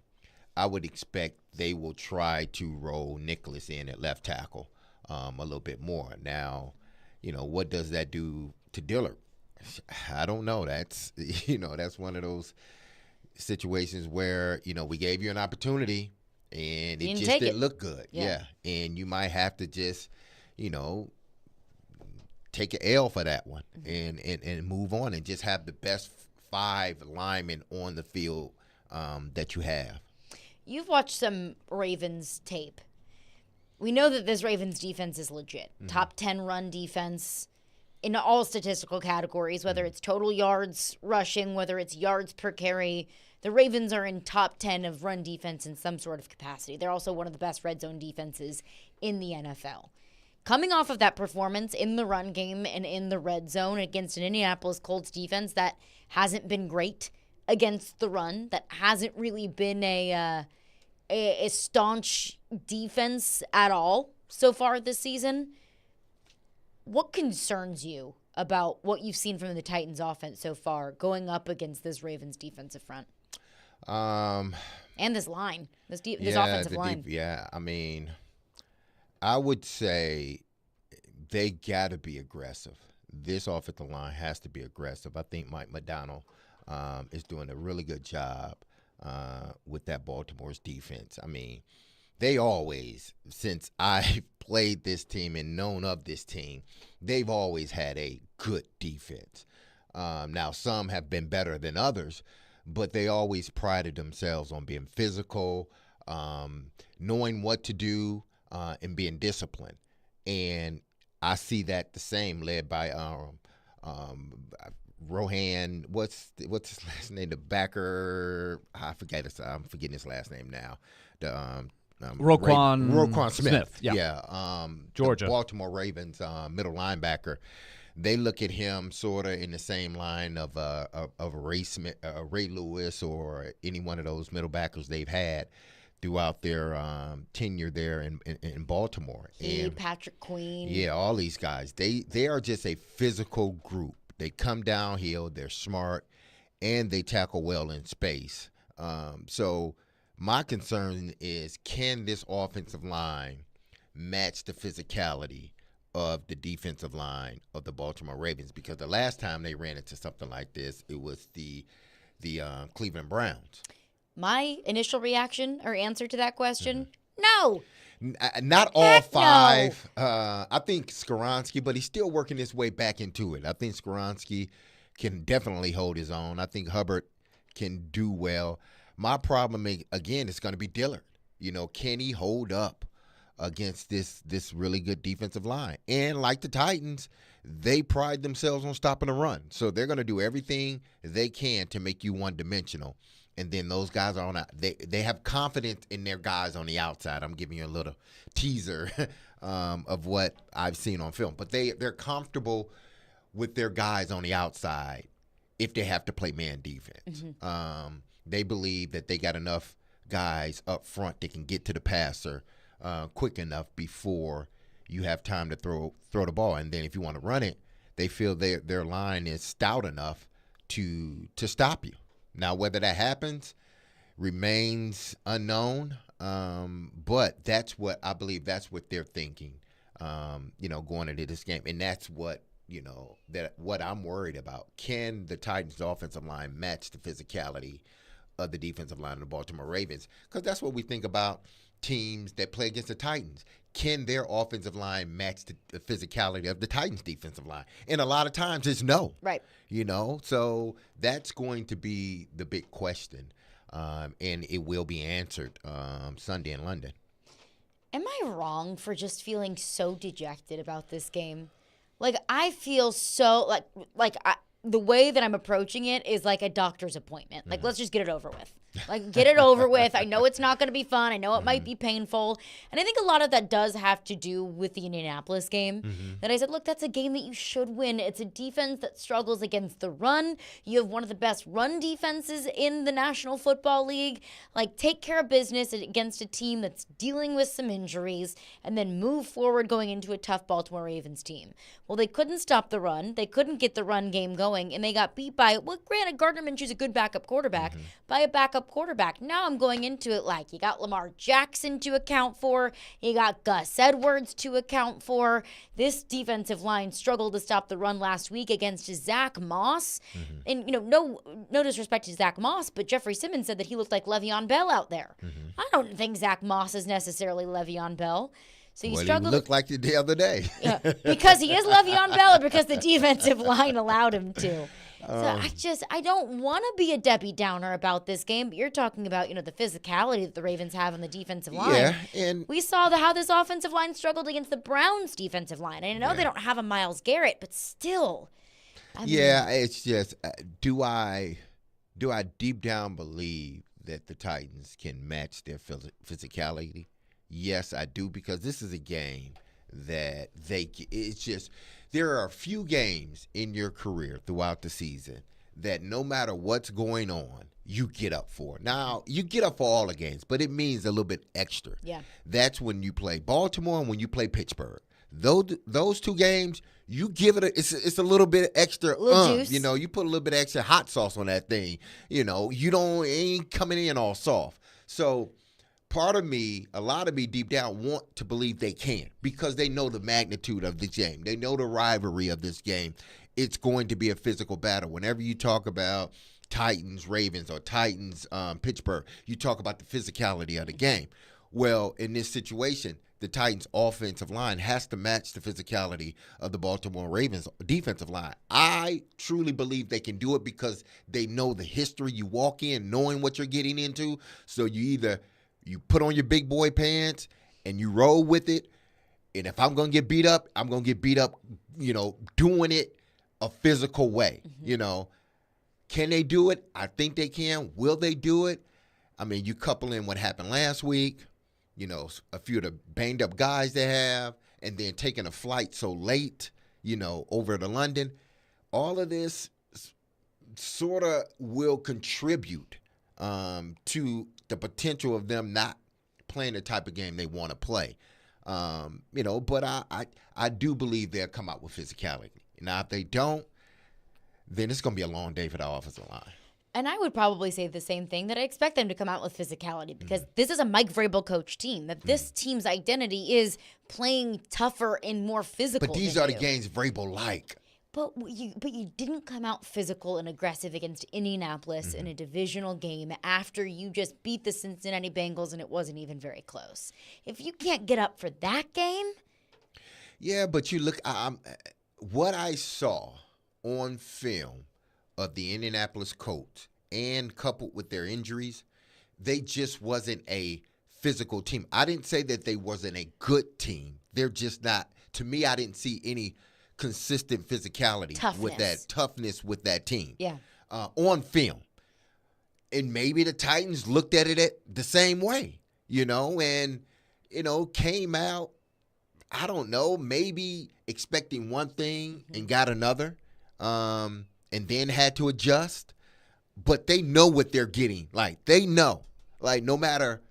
I would expect they will try to roll Nicholas in at left tackle a little bit more. Now, what does that do to Dillard? I don't know. That's that's one of those situations where we gave you an opportunity and it just didn't look good. Yeah, and you might have to just take an L for that one and move on and just have the best 5 linemen on the field that you have. You've watched some Ravens tape. We know that this Ravens defense is legit. Top 10 run defense in all statistical categories, whether it's total yards rushing, whether it's yards per carry. The Ravens are in top 10 of run defense in some sort of capacity. They're also one of the best red zone defenses in the NFL. Coming off of that performance in the run game and in the red zone against an Indianapolis Colts defense that hasn't been great against the run, that hasn't really been a staunch defense at all so far this season, what concerns you about what you've seen from the Titans offense so far going up against this Ravens defensive front? And this line, this offensive line. I mean, I would say they got to be aggressive. This offensive line has to be aggressive. I think Mike McDonald is doing a really good job with that Baltimore's defense. I mean, they always, since I've played this team and known of this team, they've always had a good defense. Now, some have been better than others, but they always prided themselves on being physical, knowing what to do, and being disciplined. And I see that the same, led by Rohan, what's his last name? The backer, I'm forgetting his last name now. The Roquan Smith. Georgia. The Baltimore Ravens middle linebacker. They look at him sort of in the same line of Ray Smith, Ray Lewis, or any one of those middle backers they've had throughout their tenure there in Baltimore. And Patrick Queen. Yeah, all these guys. They are just a physical group. They come downhill, they're smart, and they tackle well in space. So my concern is, can this offensive line match the physicality of the defensive line of the Baltimore Ravens? Because the last time they ran into something like this, it was the Cleveland Browns. My initial reaction or answer to that question, no. Not all 5. No. I think Skoronski, but he's still working his way back into it. I think Skoronski can definitely hold his own. I think Hubbard can do well. My problem, again, is going to be Dillard. Can he hold up against this really good defensive line? And like the Titans, they pride themselves on stopping the run. So they're going to do everything they can to make you one-dimensional. And then those guys are they have confidence in their guys on the outside. I'm giving you a little teaser of what I've seen on film. But they're comfortable with their guys on the outside if they have to play man defense. They believe that they got enough guys up front that can get to the passer quick enough before you have time to throw the ball. And then if you want to run it, they feel their line is stout enough to stop you. Now, whether that happens remains unknown, but that's what I believe. That's what they're thinking, going into this game, and that's what what I'm worried about. Can the Titans' offensive line match the physicality of the defensive line of the Baltimore Ravens? Because that's what we think about teams that play against the Titans. Can their offensive line match the physicality of the Titans' defensive line? And a lot of times it's no. Right. So that's going to be the big question, and it will be answered Sunday in London. Am I wrong for just feeling so dejected about this game? Like, I feel so the way that I'm approaching it is like a doctor's appointment. Like, let's just get it over with. Like, get it over with. I know it's not going to be fun. I know it might be painful. And I think a lot of that does have to do with the Indianapolis game. That I said, look, that's a game that you should win. It's a defense that struggles against the run. You have one of the best run defenses in the National Football League. Like, take care of business against a team that's dealing with some injuries and then move forward going into a tough Baltimore Ravens team. Well, they couldn't stop the run. They couldn't get the run game going, and they got beat by, well, granted, Gardner Minshew's a good backup quarterback, by a backup quarterback. Now I'm going into it like you got Lamar Jackson to account for. You got Gus Edwards to account for. This defensive line struggled to stop the run last week against Zach Moss. And, no disrespect to Zach Moss, but Jeffrey Simmons said that he looked like Le'Veon Bell out there. I don't think Zach Moss is necessarily Le'Veon Bell. So Well, struggled. he looked like it the other day. Yeah, because he is Le'Veon Bell or because the defensive line allowed him to. So I don't want to be a Debbie Downer about this game, but you're talking about, the physicality that the Ravens have on the defensive line. Yeah, and we saw how this offensive line struggled against the Browns' defensive line. And I know they don't have a Myles Garrett, but still. It's just, do I deep down believe that the Titans can match their physicality? Yes, I do, because this is a game that there are a few games in your career throughout the season that no matter what's going on, you get up for. Now, you get up for all the games, but it means a little bit extra. Yeah. That's when you play Baltimore and when you play Pittsburgh. Those two games, you give it it's a little bit extra juice. You put a little bit of extra hot sauce on that thing. You ain't coming in all soft. So a lot of me deep down want to believe they can, because they know the magnitude of this game. They know the rivalry of this game. It's going to be a physical battle. Whenever you talk about Titans, Ravens, or Titans, Pittsburgh, you talk about the physicality of the game. Well, in this situation, the Titans' offensive line has to match the physicality of the Baltimore Ravens' defensive line. I truly believe they can do it because they know the history. You walk in knowing what you're getting into, so you put on your big boy pants and you roll with it. And if I'm going to get beat up, I'm going to get beat up, doing it a physical way. Can they do it? I think they can. Will they do it? I mean, you couple in what happened last week, a few of the banged up guys they have, and then taking a flight so late, over to London. All of this sort of will contribute to the potential of them not playing the type of game they want to play. But I do believe they'll come out with physicality. Now, if they don't, then it's going to be a long day for the offensive line. And I would probably say the same thing, that I expect them to come out with physicality, because this is a Mike Vrabel coach team, that this team's identity is playing tougher and more physical. But these are the games Vrabel like. But you didn't come out physical and aggressive against Indianapolis in a divisional game after you just beat the Cincinnati Bengals and it wasn't even very close. If you can't get up for that game. Yeah, but you look, what I saw on film of the Indianapolis Colts, and coupled with their injuries, they just wasn't a physical team. I didn't say that they wasn't a good team. They're just not. To me, I didn't see any consistent physicality toughness with that team. Yeah. On film. And maybe the Titans looked at it the same way, and, came out, I don't know, maybe expecting one thing and got another, and then had to adjust. But they know what they're getting. Like, they know. Like, no matter,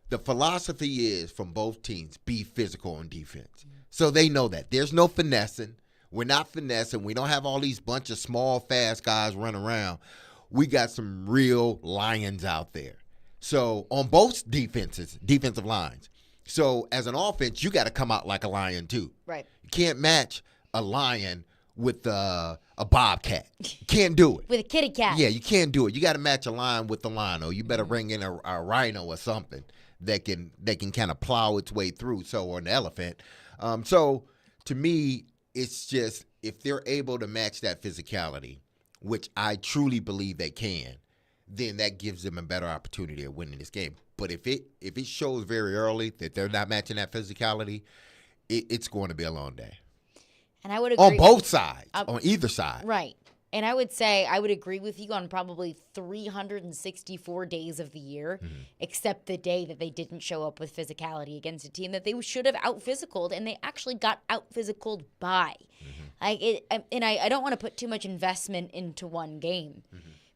the philosophy is from both teams, be physical on defense. So they know that. There's no finessing. We're not finessing. We don't have all these bunch of small, fast guys running around. We got some real lions out there. So on both defensive lines. So as an offense, you got to come out like a lion too. Right. You can't match a lion with a bobcat. You can't do it. With a kitty cat. Yeah, you can't do it. You got to match a lion with the lion, or you better bring in a rhino or something that can kind of plow its way through. Or an elephant. So to me, it's just, if they're able to match that physicality, which I truly believe they can, then that gives them a better opportunity of winning this game. But if it shows very early that they're not matching that physicality, it's going to be a long day. And I would agree. On both sides, on either side. Right. And I would say I would agree with you on probably 364 days of the year, except the day that they didn't show up with physicality against a team that they should have out-physicaled, and they actually got out-physicaled by. I don't want to put too much investment into one game.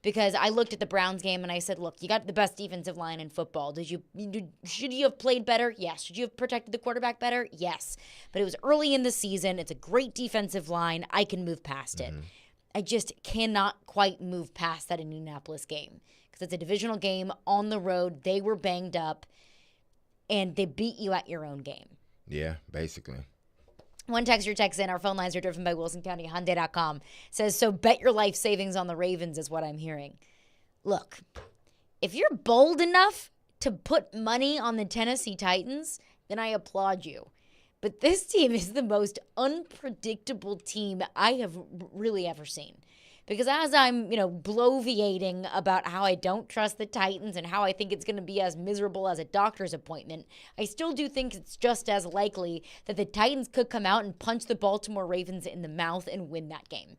Because I looked at the Browns game and I said, look, you got the best defensive line in football. Should you have played better? Yes. Should you have protected the quarterback better? Yes. But it was early in the season. It's a great defensive line. I can move past it. I just cannot quite move past that Indianapolis game because it's a divisional game on the road. They were banged up, and they beat you at your own game. Yeah, basically. One texter texts in, our phone lines are driven by WilsonCountyHyundai.com, says, so bet your life savings on the Ravens is what I'm hearing. Look, if you're bold enough to put money on the Tennessee Titans, then I applaud you. But this team is the most unpredictable team I have really ever seen. Because as I'm, bloviating about how I don't trust the Titans and how I think it's going to be as miserable as a doctor's appointment, I still do think it's just as likely that the Titans could come out and punch the Baltimore Ravens in the mouth and win that game.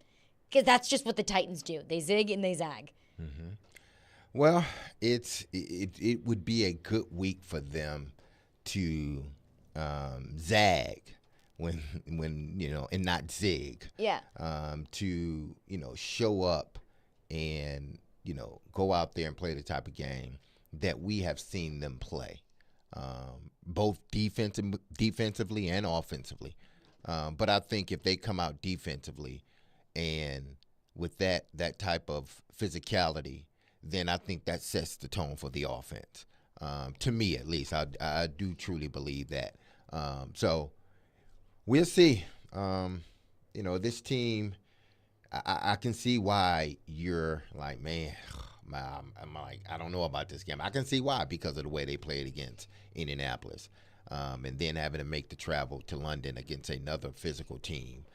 Because that's just what the Titans do. They zig and they zag. Well, it would be a good week for them to zag. When and not zig. Yeah. To show up and go out there and play the type of game that we have seen them play, both defensively and offensively. But I think if they come out defensively and with that type of physicality, then I think that sets the tone for the offense. To me, at least, I do truly believe that. So. We'll see. This team, I can see why you're like, man, I'm like, I don't know about this game. I can see why, because of the way they played against Indianapolis. And then having to make the travel to London against another physical team.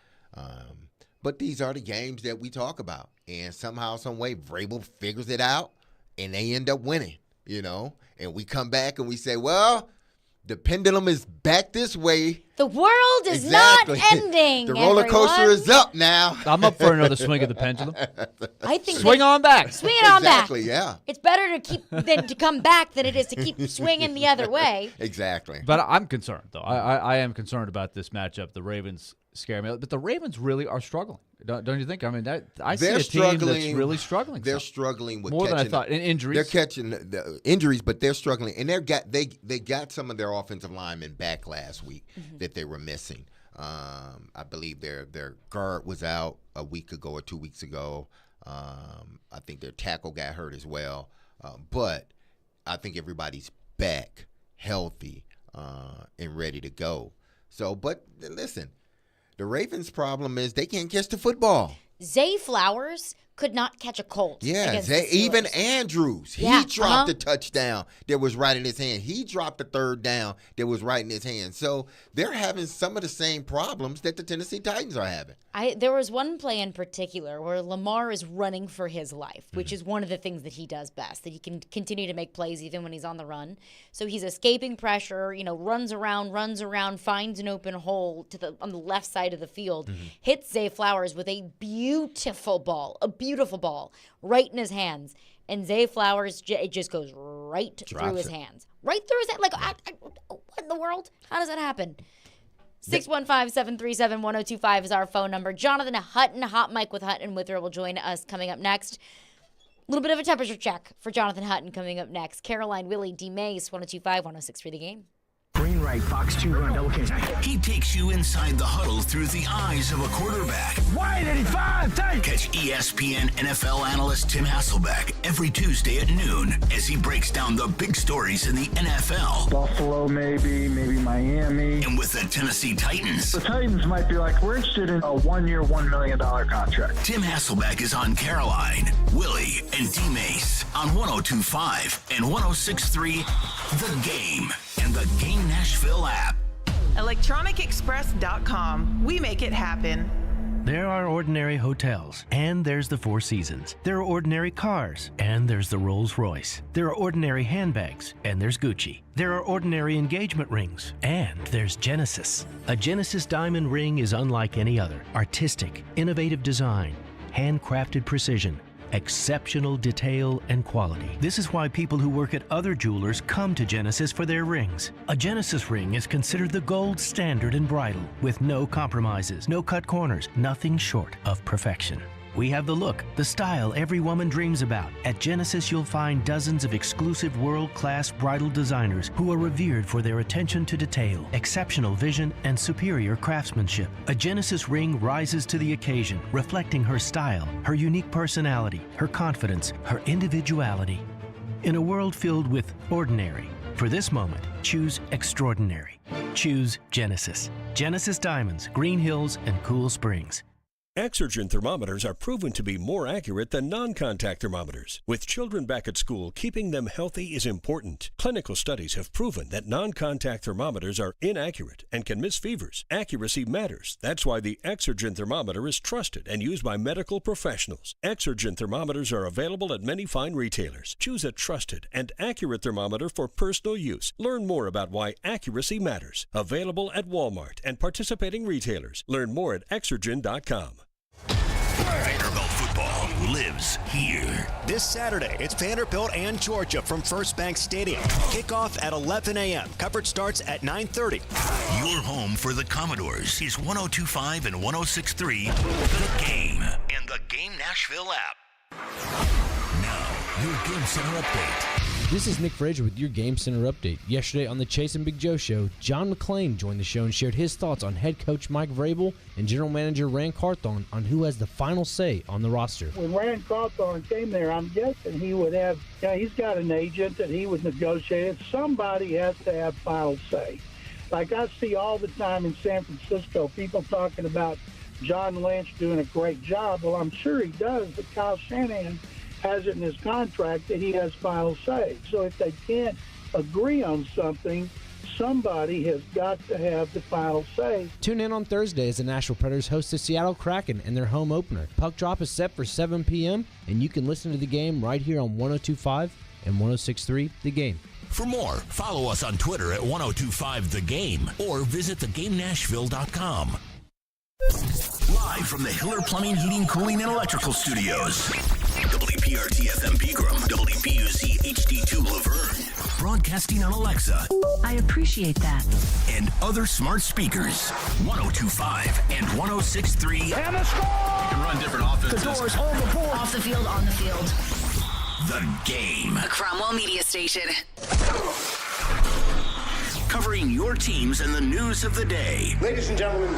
But these are the games that we talk about. And somehow, some way, Vrabel figures it out, and they end up winning, And we come back and we say, well, the pendulum is back this way. The world is not ending. The roller coaster is up now. I'm up for another swing of the pendulum. I think swing on back. Swing it on back. Exactly, yeah. It's better to come back than it is to keep swinging the other way. Exactly. But I'm concerned, though. I am concerned about this matchup. The Ravens scare me. But the Ravens really are struggling. Don't you think? I mean, I see a team that's really struggling. They're struggling with more than I thought. And injuries. They're catching the injuries, but they're struggling. And they got some of their offensive linemen back last week that they were missing. I believe their guard was out a week ago or 2 weeks ago. I think their tackle got hurt as well. But I think everybody's back, healthy, and ready to go. So, but listen. The Ravens' problem is they can't catch the football. Zay Flowers could not catch a Colt. Yeah, even Andrews. He dropped a touchdown that was right in his hand. He dropped a third down that was right in his hand. So they're having some of the same problems that the Tennessee Titans are having. There was one play in particular where Lamar is running for his life, which is one of the things that he does best, that he can continue to make plays even when he's on the run. So he's escaping pressure, runs around, finds an open hole on the left side of the field, hits Zay Flowers with a beautiful ball right in his hands. And Zay Flowers, it just goes right through his hands. Right through his hand. Like, what in the world? How does that happen? 615-737-1025 is our phone number. Jonathan Hutton, Hot Mike with Hutton Wither, will join us coming up next. A little bit of a temperature check for Jonathan Hutton coming up next. Caroline, Willy, D-Mase, 1025-1063 The Game. Green right, box 2, run, double catch. He takes you inside the huddle through the eyes of a quarterback. Wide 85, tight. Catch ESPN NFL analyst Tim Hasselbeck every Tuesday at noon as he breaks down the big stories in the NFL. Buffalo, maybe Miami. And with the Tennessee Titans. The Titans might be like, we're interested in a 1-year, $1 million contract. Tim Hasselbeck is on Caroline, Willy, and D-Mase on 102.5 and 106.3 The Game and the Game Nashville app. ElectronicExpress.com. We make it happen. There are ordinary hotels, and there's the Four Seasons. There are ordinary cars, and there's the Rolls-Royce. There are ordinary handbags, and there's Gucci. There are ordinary engagement rings, and there's Genesis. A Genesis diamond ring is unlike any other. Artistic, innovative design, handcrafted precision, exceptional detail and quality. This is why people who work at other jewelers come to Genesis for their rings. A Genesis ring is considered the gold standard in bridal, with no compromises, no cut corners, nothing short of perfection. We have the look, the style every woman dreams about. At Genesis, you'll find dozens of exclusive world-class bridal designers who are revered for their attention to detail, exceptional vision, and superior craftsmanship. A Genesis ring rises to the occasion, reflecting her style, her unique personality, her confidence, her individuality. In a world filled with ordinary, for this moment, choose extraordinary. Choose Genesis. Genesis Diamonds, Green Hills, and Cool Springs. Exergen thermometers are proven to be more accurate than non-contact thermometers. With children back at school, keeping them healthy is important. Clinical studies have proven that non-contact thermometers are inaccurate and can miss fevers. Accuracy matters. That's why the Exergen thermometer is trusted and used by medical professionals. Exergen thermometers are available at many fine retailers. Choose a trusted and accurate thermometer for personal use. Learn more about why accuracy matters. Available at Walmart and participating retailers. Learn more at Exergen.com. Vanderbilt football lives here. This Saturday, it's Vanderbilt and Georgia from First Bank Stadium. Kickoff at 11 a.m. Coverage starts at 9:30. Your home for the Commodores is 102.5 and 106.3 The Game and the Game Nashville app. Now, your Game Center update. This is Nick Frazier with your Game Center update. Yesterday on the Chase and Big Joe show, John McClain joined the show and shared his thoughts on head coach Mike Vrabel and general manager Rand Carthon on who has the final say on the roster. When Rand Carthon came there, I'm guessing he would have, he's got an agent that he would negotiate. Somebody has to have final say. Like I see all the time in San Francisco, people talking about John Lynch doing a great job. Well, I'm sure he does, but Kyle Shanahan has it in his contract that he has final say. So if they can't agree on something, somebody has got to have the final say. Tune in on Thursday as the Nashville Predators host the Seattle Kraken in their home opener. Puck drop is set for 7 p.m., and you can listen to the game right here on 102.5 and 106.3 The Game. For more, follow us on Twitter at 1025 The Game or visit theGameNashville.com. Live from the Hiller Plumbing, Heating, Cooling, and Electrical Studios. WPRT FM Pegram, WPUC HD2 Laverne. Broadcasting on Alexa. I appreciate that. And other smart speakers. 1025 and 1063. And the score! You can run different offenses. The doors on the board. Off the field, on the field. The Game. A Cromwell media station. Covering your teams and the news of the day. Ladies and gentlemen.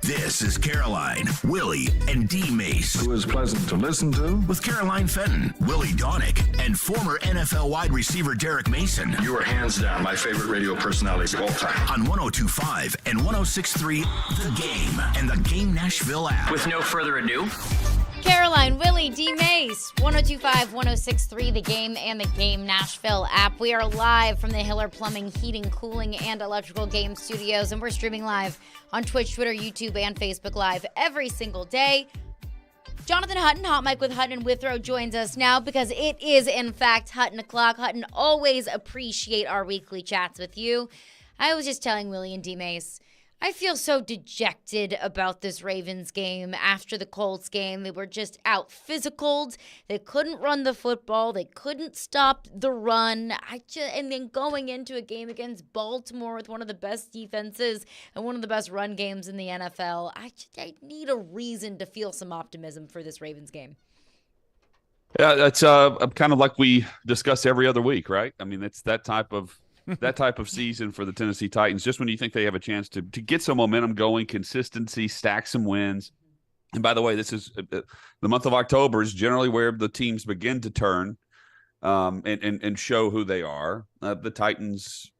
This is Caroline, Willy, and D-Mase. Who is pleasant to listen to. With Caroline Fenton, Willie Donick, and former NFL wide receiver Derek Mason. You are hands down my favorite radio personalities of all time. On 102.5 and 106.3 The Game and the Game Nashville app. With no further ado, Caroline, Willy, D-Mase, 102.5, 106.3 The Game and the Game Nashville app. We are live from the Hiller Plumbing, Heating, Cooling, and Electrical Game Studios, and we're streaming live on Twitch, Twitter, YouTube, and Facebook Live every single day. Jonathan Hutton, Hot Mike with Hutton and Withrow, joins us now because it is, in fact, Hutton o'clock. Hutton, always appreciate our weekly chats with you. I was just telling Willy and D-Mase, I feel so dejected about this Ravens game after the Colts game. They were just out physicaled. They couldn't run the football. They couldn't stop the run. And then going into a game against Baltimore with one of the best defenses and one of the best run games in the NFL, I need a reason to feel some optimism for this Ravens game. Yeah, that's kind of like we discuss every other week, right? I mean, it's that type of season for the Tennessee Titans, just when you think they have a chance to get some momentum going, consistency, stack some wins. And by the way, this is the month of October is generally where the teams begin to turn and show who they are. The Titans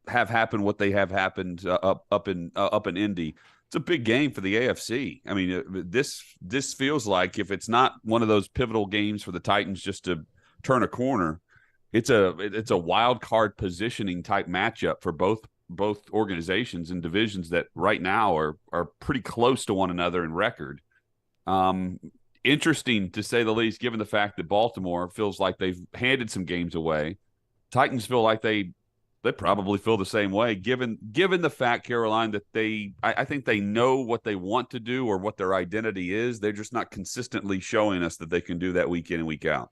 have happened what they have happened up in Indy. It's a big game for the AFC. I mean, this feels like if it's not one of those pivotal games for the Titans just to turn a corner, it's a wild card positioning type matchup for both organizations and divisions that right now are pretty close to one another in record. Interesting to say the least, given the fact that Baltimore feels like they've handed some games away. Titans feel like they They probably feel the same way, given the fact, Caroline, that I think they know what they want to do or what their identity is. They're just not consistently showing us that they can do that week in and week out.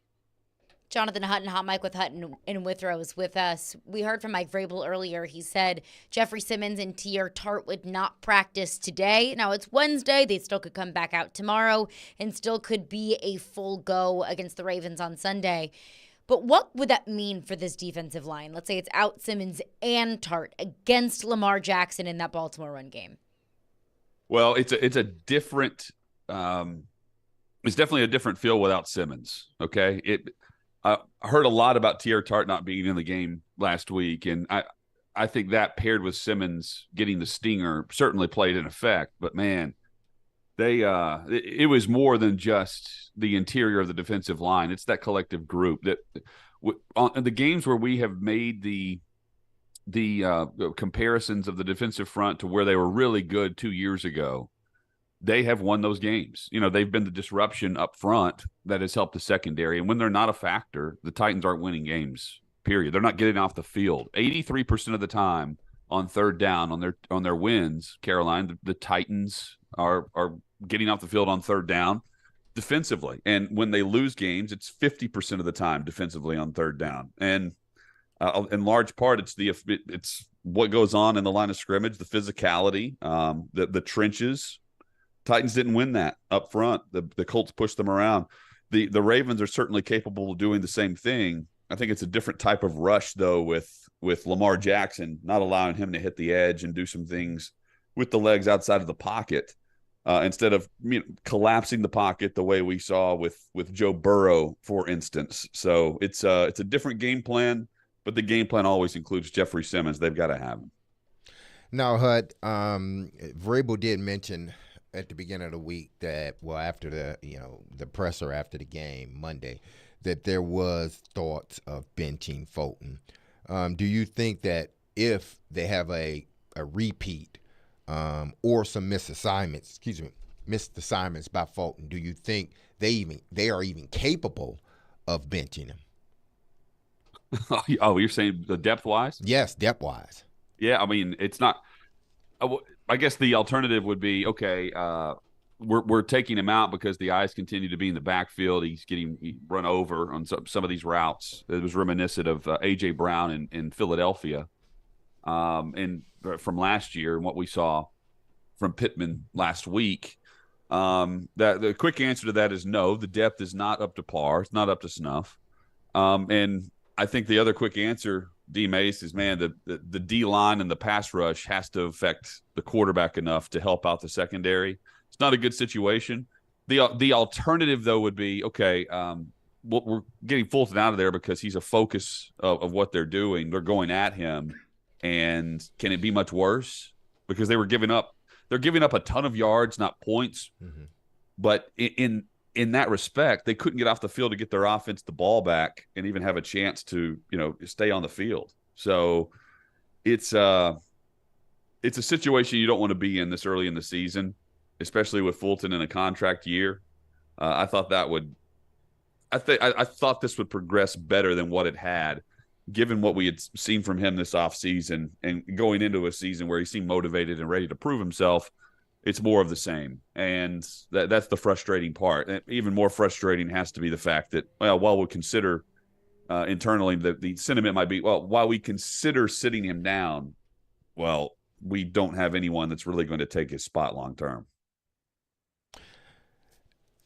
Jonathan Hutton, Hot Mike with Hutton and Withrow is with us. We heard from Mike Vrabel earlier. He said Jeffrey Simmons and Teair Tart would not practice today. Now, it's Wednesday. They still could come back out tomorrow and still could be a full go against the Ravens on Sunday. But what would that mean for this defensive line? Let's say it's out Simmons and Tart against Lamar Jackson in that Baltimore run game. Well, it's a different it's definitely a different feel without Simmons. Okay. I heard a lot about Teair Tart not being in the game last week, and I think that paired with Simmons getting the stinger certainly played an effect. But man, it was more than just the interior of the defensive line. It's that collective group that on the games where we have made the comparisons of the defensive front to where they were really good 2 years ago, they have won those games. You know, they've been the disruption up front that has helped the secondary. And when they're not a factor, the Titans aren't winning games, period. They're not getting off the field. 83% of the time on third down on their wins, Caroline, the Titans are getting off the field on third down defensively. And when they lose games, it's 50% of the time defensively on third down. And in large part, it's what goes on in the line of scrimmage, the physicality, the trenches. Titans didn't win that up front. The Colts pushed them around. The Ravens are certainly capable of doing the same thing. I think it's a different type of rush, though, with Lamar Jackson, not allowing him to hit the edge and do some things with the legs outside of the pocket instead of collapsing the pocket the way we saw with Joe Burrow, for instance. So it's a different game plan, but the game plan always includes Jeffrey Simmons. They've got to have him. Now, Hud, Vrabel did mention at the beginning of the week that, well, after the presser after the game Monday, that there was thoughts of benching Fulton. Do you think that if they have a repeat or some missed assignments by Fulton, do you think they are even capable of benching him? Oh, you're saying the depth-wise? Yes, depth-wise. Yeah, I mean, it's not I guess the alternative would be, okay, we're taking him out because the eyes continue to be in the backfield. He's getting run over on some of these routes. It was reminiscent of A.J. Brown in Philadelphia and from last year and what we saw from Pittman last week. The quick answer to that is no. The depth is not up to par. It's not up to snuff. And I think the other quick answer, D-Mase, is, man, the D-line and the pass rush has to affect the quarterback enough to help out the secondary. It's not a good situation. The alternative, though, would be, okay, we're getting Fulton out of there because he's a focus of what they're doing. They're going at him. And can it be much worse? Because they're giving up a ton of yards, not points. Mm-hmm. But in that respect, they couldn't get off the field to get their offense the ball back and even have a chance to, stay on the field. So it's a situation you don't want to be in this early in the season, especially with Fulton in a contract year. I thought this would progress better than what it had, given what we had seen from him this offseason and going into a season where he seemed motivated and ready to prove himself. It's more of the same, and that's the frustrating part. And even more frustrating has to be the fact that, well, while we consider internally the sentiment might be, well, while we consider sitting him down, well, we don't have anyone that's really going to take his spot long term.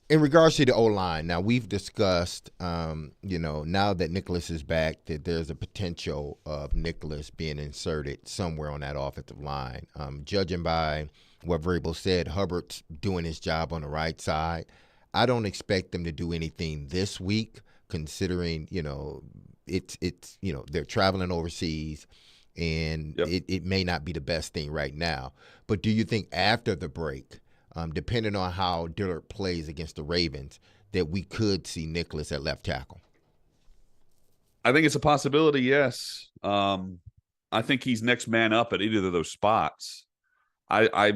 In regards to the O-line, now we've discussed, now that Nicholas is back, that there's a potential of Nicholas being inserted somewhere on that offensive line. Judging by what Vrabel said, Hubbard's doing his job on the right side. I don't expect them to do anything this week, considering, it's they're traveling overseas, and it may not be the best thing right now. But do you think after the break, depending on how Dillard plays against the Ravens, that we could see Nicholas at left tackle? I think it's a possibility, yes. I think he's next man up at either of those spots. I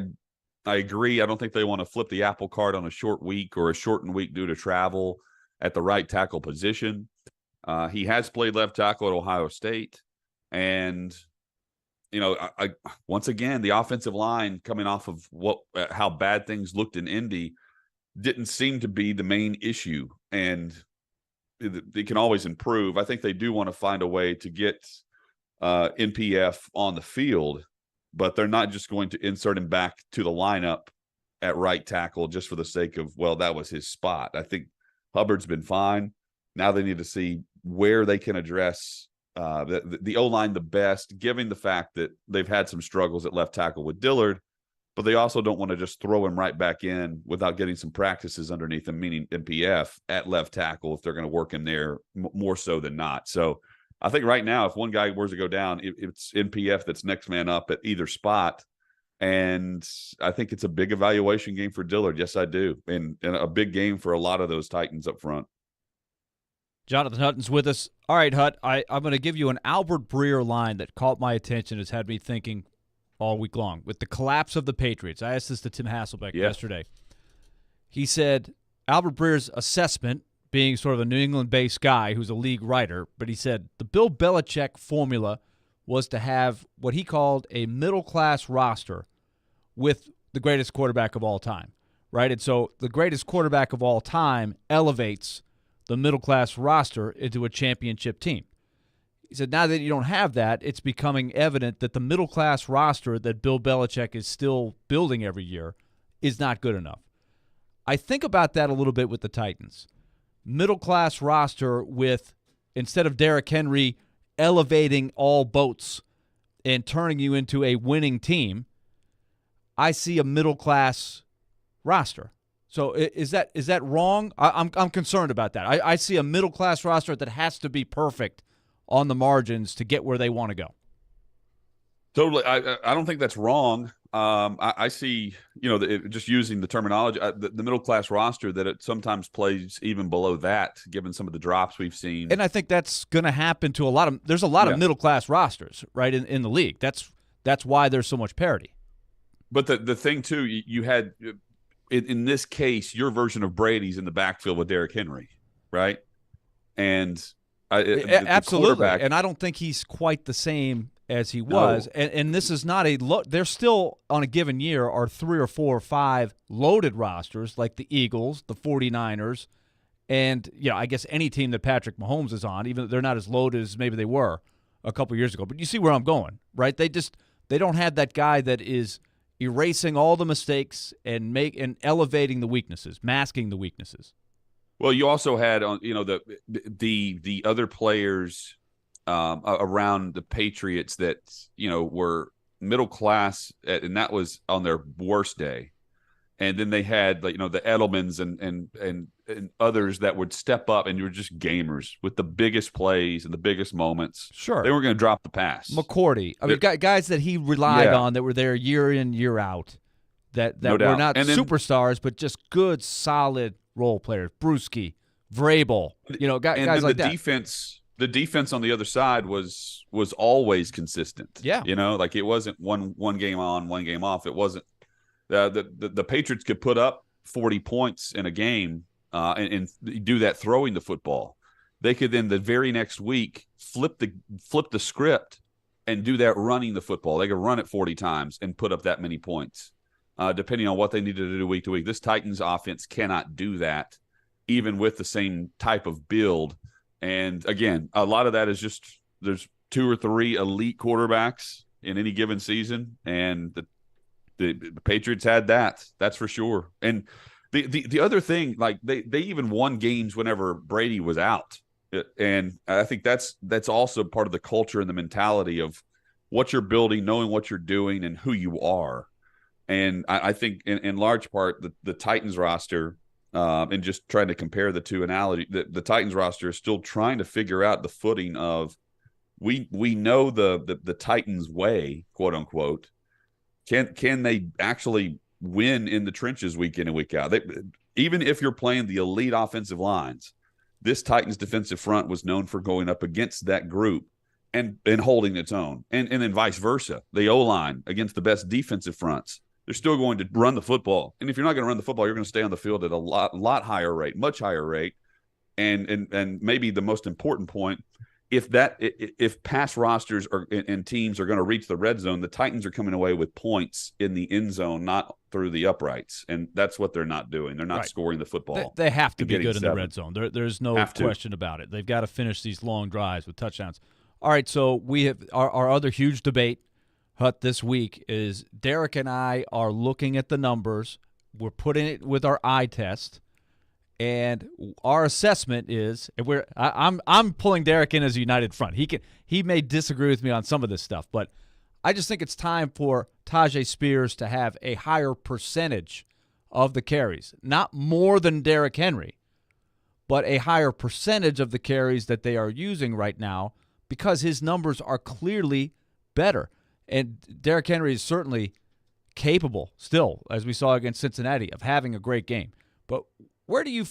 agree. I don't think they want to flip the apple cart on a short week or a shortened week due to travel at the right tackle position. He has played left tackle at Ohio State, And, I once again, the offensive line coming off of how bad things looked in Indy didn't seem to be the main issue. And they can always improve. I think they do want to find a way to get NPF on the field, but they're not just going to insert him back to the lineup at right tackle just for the sake of, well, that was his spot. I think Hubbard's been fine. Now they need to see where they can address the O-line the best, given the fact that they've had some struggles at left tackle with Dillard, but they also don't want to just throw him right back in without getting some practices underneath him, meaning NPF at left tackle, if they're going to work him there more so than not. So I think right now, if one guy were to go down, it's NPF that's next man up at either spot. And I think it's a big evaluation game for Dillard. Yes, I do. And a big game for a lot of those Titans up front. Jonathan Hutton's with us. All right, Hut, I'm going to give you an Albert Breer line that caught my attention, has had me thinking all week long. With the collapse of the Patriots, I asked this to Tim Hasselbeck yesterday. He said Albert Breer's assessment, being sort of a New England-based guy who's a league writer, but he said the Bill Belichick formula was to have what he called a middle-class roster with the greatest quarterback of all time, right? And so the greatest quarterback of all time elevates the middle-class roster into a championship team. He said now that you don't have that, it's becoming evident that the middle-class roster that Bill Belichick is still building every year is not good enough. I think about that a little bit with the Titans. Middle-class roster with, instead of Derrick Henry elevating all boats and turning you into a winning team, I see a middle-class roster. So is that wrong? I'm concerned about that. I see a middle-class roster that has to be perfect on the margins to get where they want to go. Totally. I don't think that's wrong. I see, just using the terminology, the middle-class roster that it sometimes plays even below that, given some of the drops we've seen. And I think that's going to happen to there's a lot of middle-class rosters, right, in the league. That's why there's so much parity. But the thing, too, you had – in this case, your version of Brady's in the backfield with Derrick Henry, right? And absolutely. And I don't think he's quite the same as he was. No. And this is not there's still, on a given year, are 3 or 4 or 5 loaded rosters like the Eagles, the 49ers, and I guess any team that Patrick Mahomes is on, even though they're not as loaded as maybe they were a couple years ago. But you see where I'm going, right? They don't have that guy that is erasing all the mistakes and elevating the weaknesses, masking the weaknesses. Well, you also had the other players around the Patriots that were middle class, and that was on their worst day. And then they had the Edelmans and others that would step up, and you were just gamers with the biggest plays and the biggest moments. Sure, they were going to drop the pass. McCourty, guys that he relied on that were there year in, year out, that were not superstars, but just good, solid role players. Bruschi, Vrabel, guys like that. The defense on the other side was always consistent. Yeah, it wasn't one game on, one game off. It wasn't. The Patriots could put up 40 points in a game and do that throwing the football. They could then the very next week flip the script and do that running the football. They could run it 40 times and put up that many points, depending on what they needed to do week to week. This Titans offense cannot do that, even with the same type of build. And again, a lot of that is just there's 2 or 3 elite quarterbacks in any given season, and the Patriots had that. That's for sure. And the other thing, they even won games whenever Brady was out, and I think that's also part of the culture and the mentality of what you're building, knowing what you're doing, and who you are. And I think in large part the Titans roster, and just trying to compare the two analogy, the Titans roster is still trying to figure out the footing of we know the Titans way, quote unquote. Can they actually win in the trenches week in and week out? Even if you're playing the elite offensive lines, this Titans defensive front was known for going up against that group and holding its own. And then vice versa. The O-line against the best defensive fronts, they're still going to run the football. And if you're not going to run the football, you're going to stay on the field at a lot higher rate, much higher rate. And maybe the most important point, if pass rosters and teams are going to reach the red zone, the Titans are coming away with points in the end zone, not through the uprights, and that's what they're not doing. They're not scoring the football. They have to be good in the 7. red zone. There's no question about it. They've got to finish these long drives with touchdowns. All right, so we have our other huge debate, Hut, this week is Derek and I are looking at the numbers. We're putting it with our eye test. And our assessment is, I'm pulling Derek in as a united front. He may disagree with me on some of this stuff, but I just think it's time for Tajay Spears to have a higher percentage of the carries, not more than Derrick Henry, but a higher percentage of the carries that they are using right now because his numbers are clearly better. And Derrick Henry is certainly capable still, as we saw against Cincinnati, of having a great game. But where do you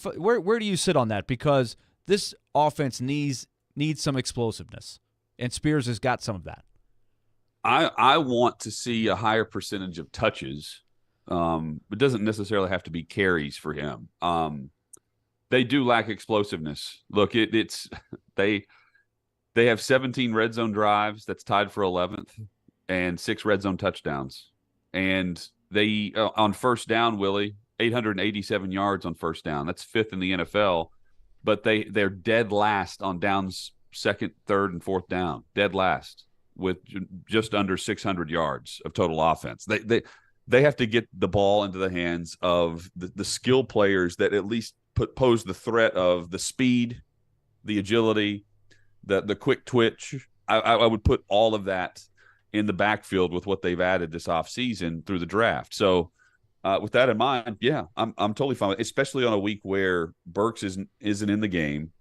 sit on that? Because this offense needs some explosiveness, and Spears has got some of that. I want to see a higher percentage of touches. It doesn't necessarily have to be carries for him. They do lack explosiveness. Look, they have 17 red zone drives. That's tied for 11th, and 6 red zone touchdowns. And they on first down, Willie, 887 yards on first down. That's 5th in the NFL, but they're dead last on downs, 2nd, 3rd, and 4th down. Dead last with just under 600 yards of total offense. They have to get the ball into the hands of the skill players that at least pose the threat of the speed, the agility, the quick twitch. I would put all of that in the backfield with what they've added this offseason through the draft. So with that in mind, yeah, I'm totally fine with it, especially on a week where Burks isn't in the game,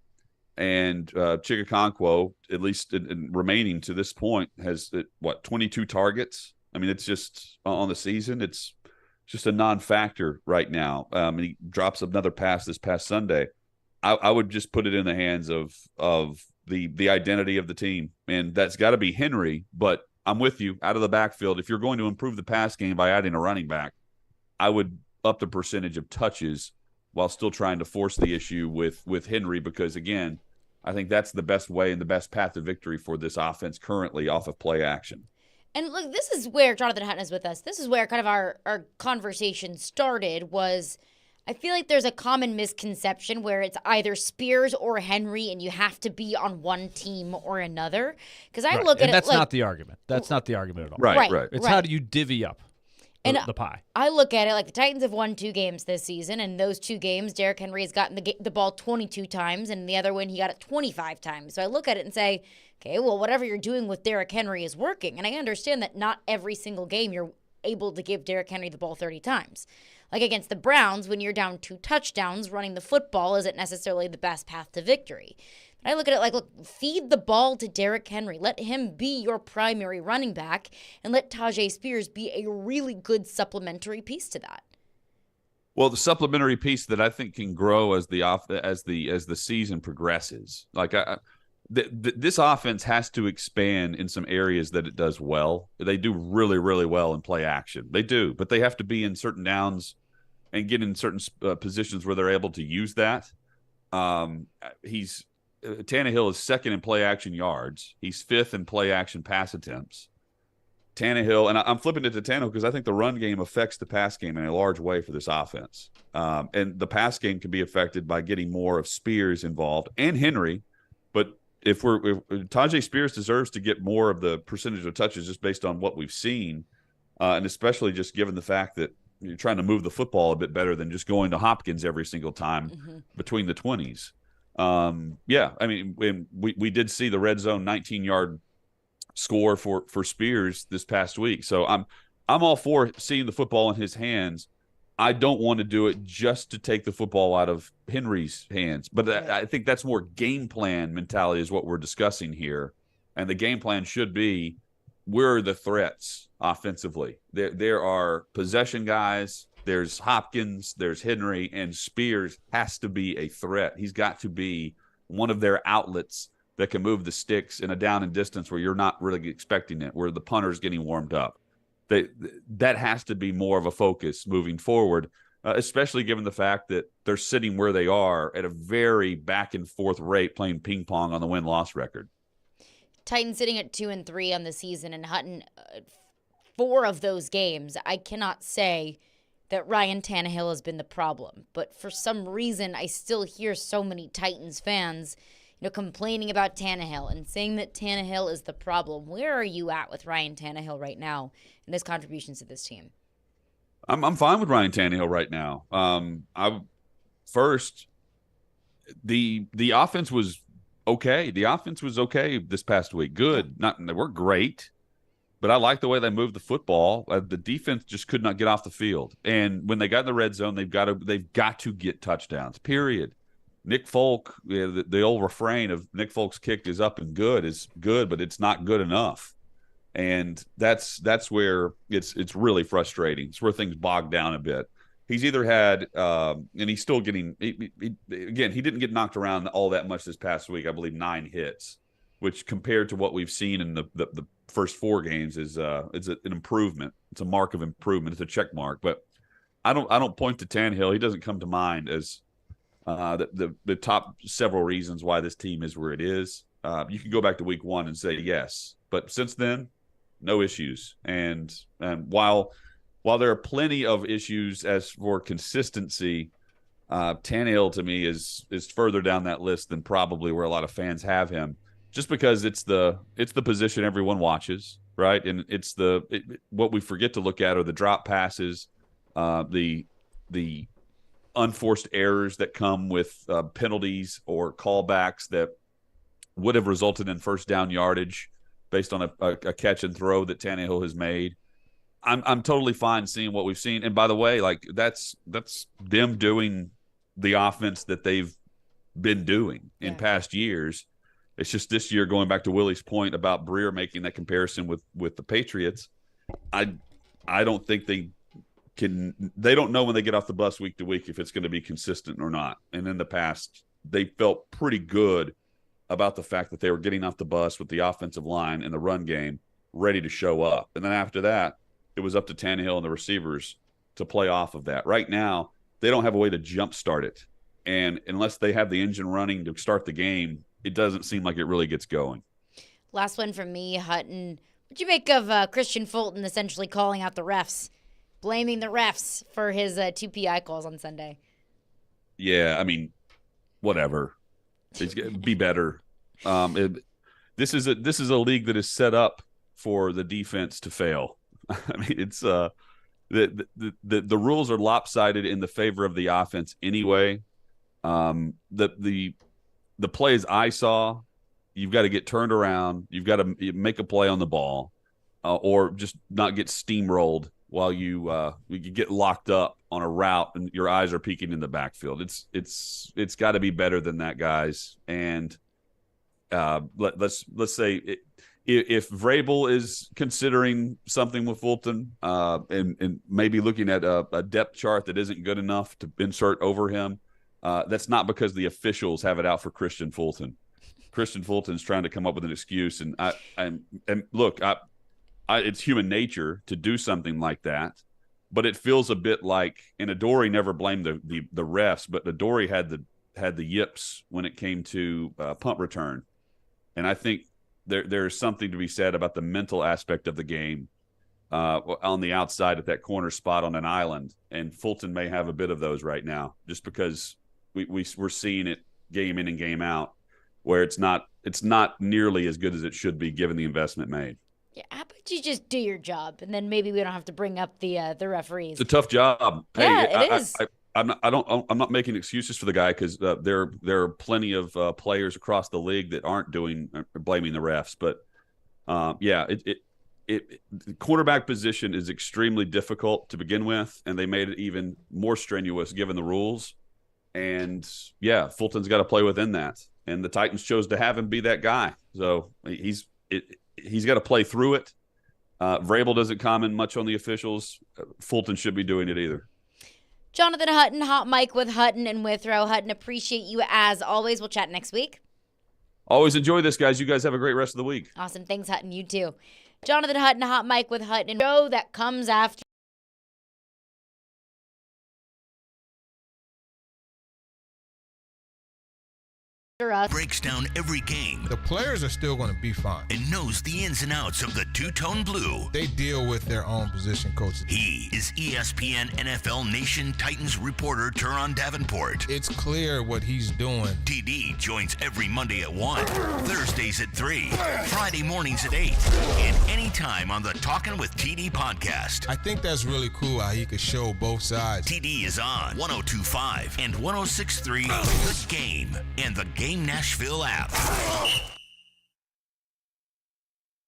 and Chigakonkwo, at least in remaining to this point, has 22 targets. I mean, it's just on the season, it's just a non-factor right now. And he drops another pass this past Sunday. I would just put it in the hands of the identity of the team, and that's got to be Henry. But I'm with you out of the backfield. If you're going to improve the pass game by adding a running back, I would up the percentage of touches while still trying to force the issue with Henry, because, again, I think that's the best way and the best path to victory for this offense currently off of play action. And look, this is where Jonathan Hutton is with us. This is where kind of our conversation started was I feel like there's a common misconception where it's either Spears or Henry and you have to be on one team or another. Because I look at it that's like, not the argument. That's not the argument at all. Right. It's how do you divvy up the pie. I look at it like the Titans have won 2 games this season, and those 2 games, Derrick Henry has gotten the ball 22 times, and the other one he got it 25 times. So I look at it and say, okay, well, whatever you're doing with Derrick Henry is working. And I understand that not every single game you're able to give Derrick Henry the ball 30 times. Like against the Browns, when you're down 2 touchdowns, running the football isn't necessarily the best path to victory. I look at it like, look, feed the ball to Derrick Henry. Let him be your primary running back, and let Tajay Spears be a really good supplementary piece to that. Well, the supplementary piece that I think can grow as the season progresses. Like this offense has to expand in some areas that it does well. They do really, really well in play action. They do, but they have to be in certain downs and get in certain positions where they're able to use that. Tannehill is 2nd in play action yards. He's 5th in play action pass attempts. Tannehill, and I'm flipping it to Tannehill because I think the run game affects the pass game in a large way for this offense. And the pass game can be affected by getting more of Spears involved and Henry. But if Tajay Spears deserves to get more of the percentage of touches just based on what we've seen, and especially just given the fact that you're trying to move the football a bit better than just going to Hopkins every single time between the 20s. Yeah, I mean, we did see the red zone 19-yard score for Spears this past week. So I'm all for seeing the football in his hands. I don't want to do it just to take the football out of Henry's hands. But I think that's more game plan mentality is what we're discussing here. And the game plan should be, where are the threats offensively? There are possession guys. There's Hopkins, there's Henry, and Spears has to be a threat. He's got to be one of their outlets that can move the sticks in a down and distance where you're not really expecting it, where the punter's getting warmed up. That has to be more of a focus moving forward, especially given the fact that they're sitting where they are at a very back-and-forth rate playing ping-pong on the win-loss record. Titans sitting at 2-3 on the season, and Hutton 4 of those games. I cannot say that Ryan Tannehill has been the problem, but for some reason, I still hear so many Titans fans, complaining about Tannehill and saying that Tannehill is the problem. Where are you at with Ryan Tannehill right now and his contributions to this team? I'm fine with Ryan Tannehill right now. The offense was okay. The offense was okay this past week. Good. They weren't great, but I like the way they moved the football. The defense just could not get off the field. And when they got in the red zone, they've got to get touchdowns, period. Nick Folk, the old refrain of Nick Folk's kick is up and good is good, but it's not good enough. And that's where it's really frustrating. It's where things bog down a bit. He's either had and he's still getting again, he didn't get knocked around all that much this past week. I believe 9 hits, which compared to what we've seen in the first 4 games is an improvement. It's a mark of improvement. It's a check mark. But I don't point to Tannehill. He doesn't come to mind as the top several reasons why this team is where it is. You can go back to week 1 and say yes, but since then, no issues. And while there are plenty of issues as for consistency, Tannehill to me is further down that list than probably where a lot of fans have him, just because it's the position everyone watches, right? And it's what we forget to look at are the drop passes, the unforced errors that come with penalties or callbacks that would have resulted in first down yardage based on a catch and throw that Tannehill has made. I'm totally fine seeing what we've seen. And by the way, like that's them doing the offense that they've been doing in past years. It's just this year, going back to Willy's point about Breer making that comparison with the Patriots, I don't think they don't know when they get off the bus week to week if it's going to be consistent or not. And in the past, they felt pretty good about the fact that they were getting off the bus with the offensive line and the run game ready to show up. And then after that, it was up to Tannehill and the receivers to play off of that. Right now, they don't have a way to jumpstart it. And unless they have the engine running to start the game, it doesn't seem like it really gets going. Last one from me, Hutton. What'd you make of Christian Fulton essentially calling out the refs, blaming the refs for his 2 PI calls on Sunday? Yeah, I mean, whatever. Be better. This is a league that is set up for the defense to fail. I mean, it's the rules are lopsided in the favor of the offense anyway. The plays I saw, you've got to get turned around, you've got to make a play on the ball, or just not get steamrolled while you get locked up on a route and your eyes are peeking in the backfield. It's got to be better than that, guys. And let's say if Vrabel is considering something with Fulton and maybe looking at a depth chart that isn't good enough to insert over him, that's not because the officials have it out for Christian Fulton. Christian Fulton's trying to come up with an excuse, and look, it's human nature to do something like that, but it feels a bit like, and Adoree never blamed the refs, but Adoree had the yips when it came to punt return, and I think there's something to be said about the mental aspect of the game on the outside at that corner spot on an island, and Fulton may have a bit of those right now, just because we're seeing it game in and game out, where it's not nearly as good as it should be given the investment made. Yeah, how about you just do your job, and then maybe we don't have to bring up the referees. It's a tough job. Yeah, hey, it is. I'm not making excuses for the guy, because there are plenty of players across the league that aren't blaming the refs. But the quarterback position is extremely difficult to begin with, and they made it even more strenuous given the rules. And yeah, Fulton's got to play within that, and the Titans chose to have him be that guy. So he's got to play through it. Vrabel doesn't comment much on the officials. Fulton should be doing it either. Jonathan Hutton, Hot Mic with Hutton and Withrow. Hutton, appreciate you as always. We'll chat next week. Always enjoy this, guys. You guys have a great rest of the week. Awesome. Thanks, Hutton. You too. Jonathan Hutton, Hot Mic with Hutton, and show that comes after. after us. Breaks down every game. The players are still going to be fine. And knows the ins and outs of the two-tone blue. They deal with their own position coaches. He is ESPN NFL Nation Titans reporter Teron Davenport. It's clear what he's doing. TD joins every Monday at 1, Thursdays at 3, Friday mornings at 8, and anytime on the Talkin' with TD podcast. I think that's really cool how he could show both sides. TD is on 102.5 and 106.3 The Game and the Game Nashville app.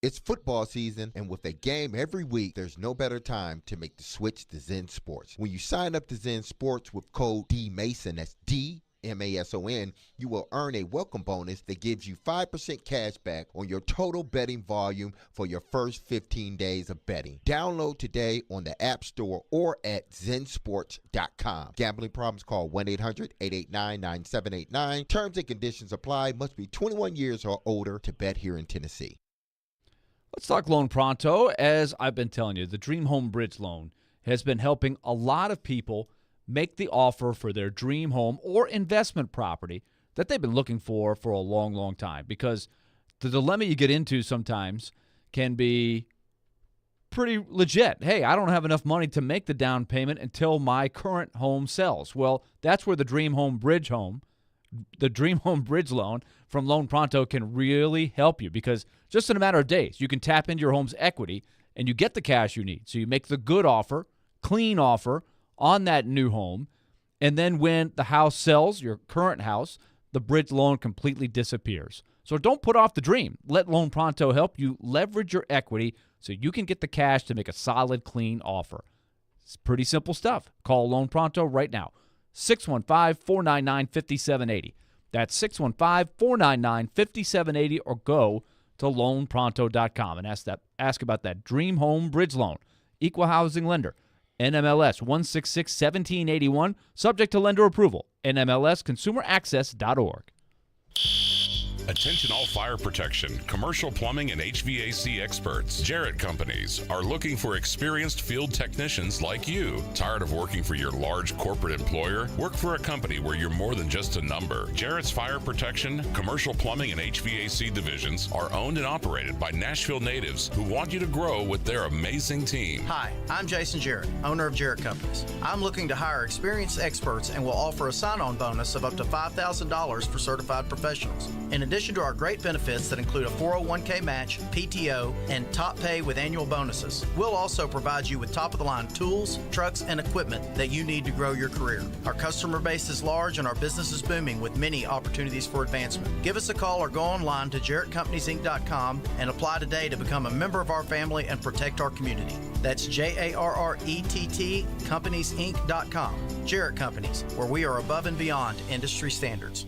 It's football season, and with a game every week, there's no better time to make the switch to Zen Sports. When you sign up to Zen Sports with code D-Mason, that's D-M-A-S-O-N, you will earn a welcome bonus that gives you 5% cash back on your total betting volume for your first 15 days of betting. Download today on the App Store or at zensports.com. Gambling problems, call 1-800-889-9789. Terms and conditions apply. Must be 21 years or older to bet here in Tennessee. Let's talk Loan Pronto. As I've been telling you, the Dream Home Bridge Loan has been helping a lot of people make the offer for their dream home or investment property that they've been looking for a long, long time. Because the dilemma you get into sometimes can be pretty legit. Hey, I don't have enough money to make the down payment until my current home sells. Well, that's where the Dream Home Bridge Loan from Loan Pronto can really help you, because just in a matter of days, you can tap into your home's equity and you get the cash you need. So you make the good offer, clean offer on that new home, and then when the house sells, your current house, the bridge loan completely disappears. So don't put off the dream. Let Loan Pronto help you leverage your equity so you can get the cash to make a solid, clean offer. It's pretty simple stuff. Call Loan Pronto right now. 615-499-5780. That's 615-499-5780, or go to loanpronto.com and ask about that Dream Home Bridge Loan. Equal housing lender. NMLS 166-1781. Subject to lender approval. NMLSconsumeraccess.org. Attention all fire protection, commercial plumbing, and HVAC experts. Jarrett Companies are looking for experienced field technicians like you. Tired of working for your large corporate employer? Work for a company where you're more than just a number. Jarrett's Fire Protection, commercial plumbing, and HVAC divisions are owned and operated by Nashville natives who want you to grow with their amazing team. Hi, I'm Jason Jarrett, owner of Jarrett Companies. I'm looking to hire experienced experts and will offer a sign-on bonus of up to $5,000 for certified professionals. In addition to our great benefits that include a 401k match, PTO, and top pay with annual bonuses, we'll also provide you with top-of-the-line tools, trucks, and equipment that you need to grow your career. Our customer base is large and our business is booming with many opportunities for advancement. Give us a call or go online to JarrettCompaniesInc.com and apply today to become a member of our family and protect our community. That's JARRETT CompaniesInc.com. Jarrett Companies, where we are above and beyond industry standards.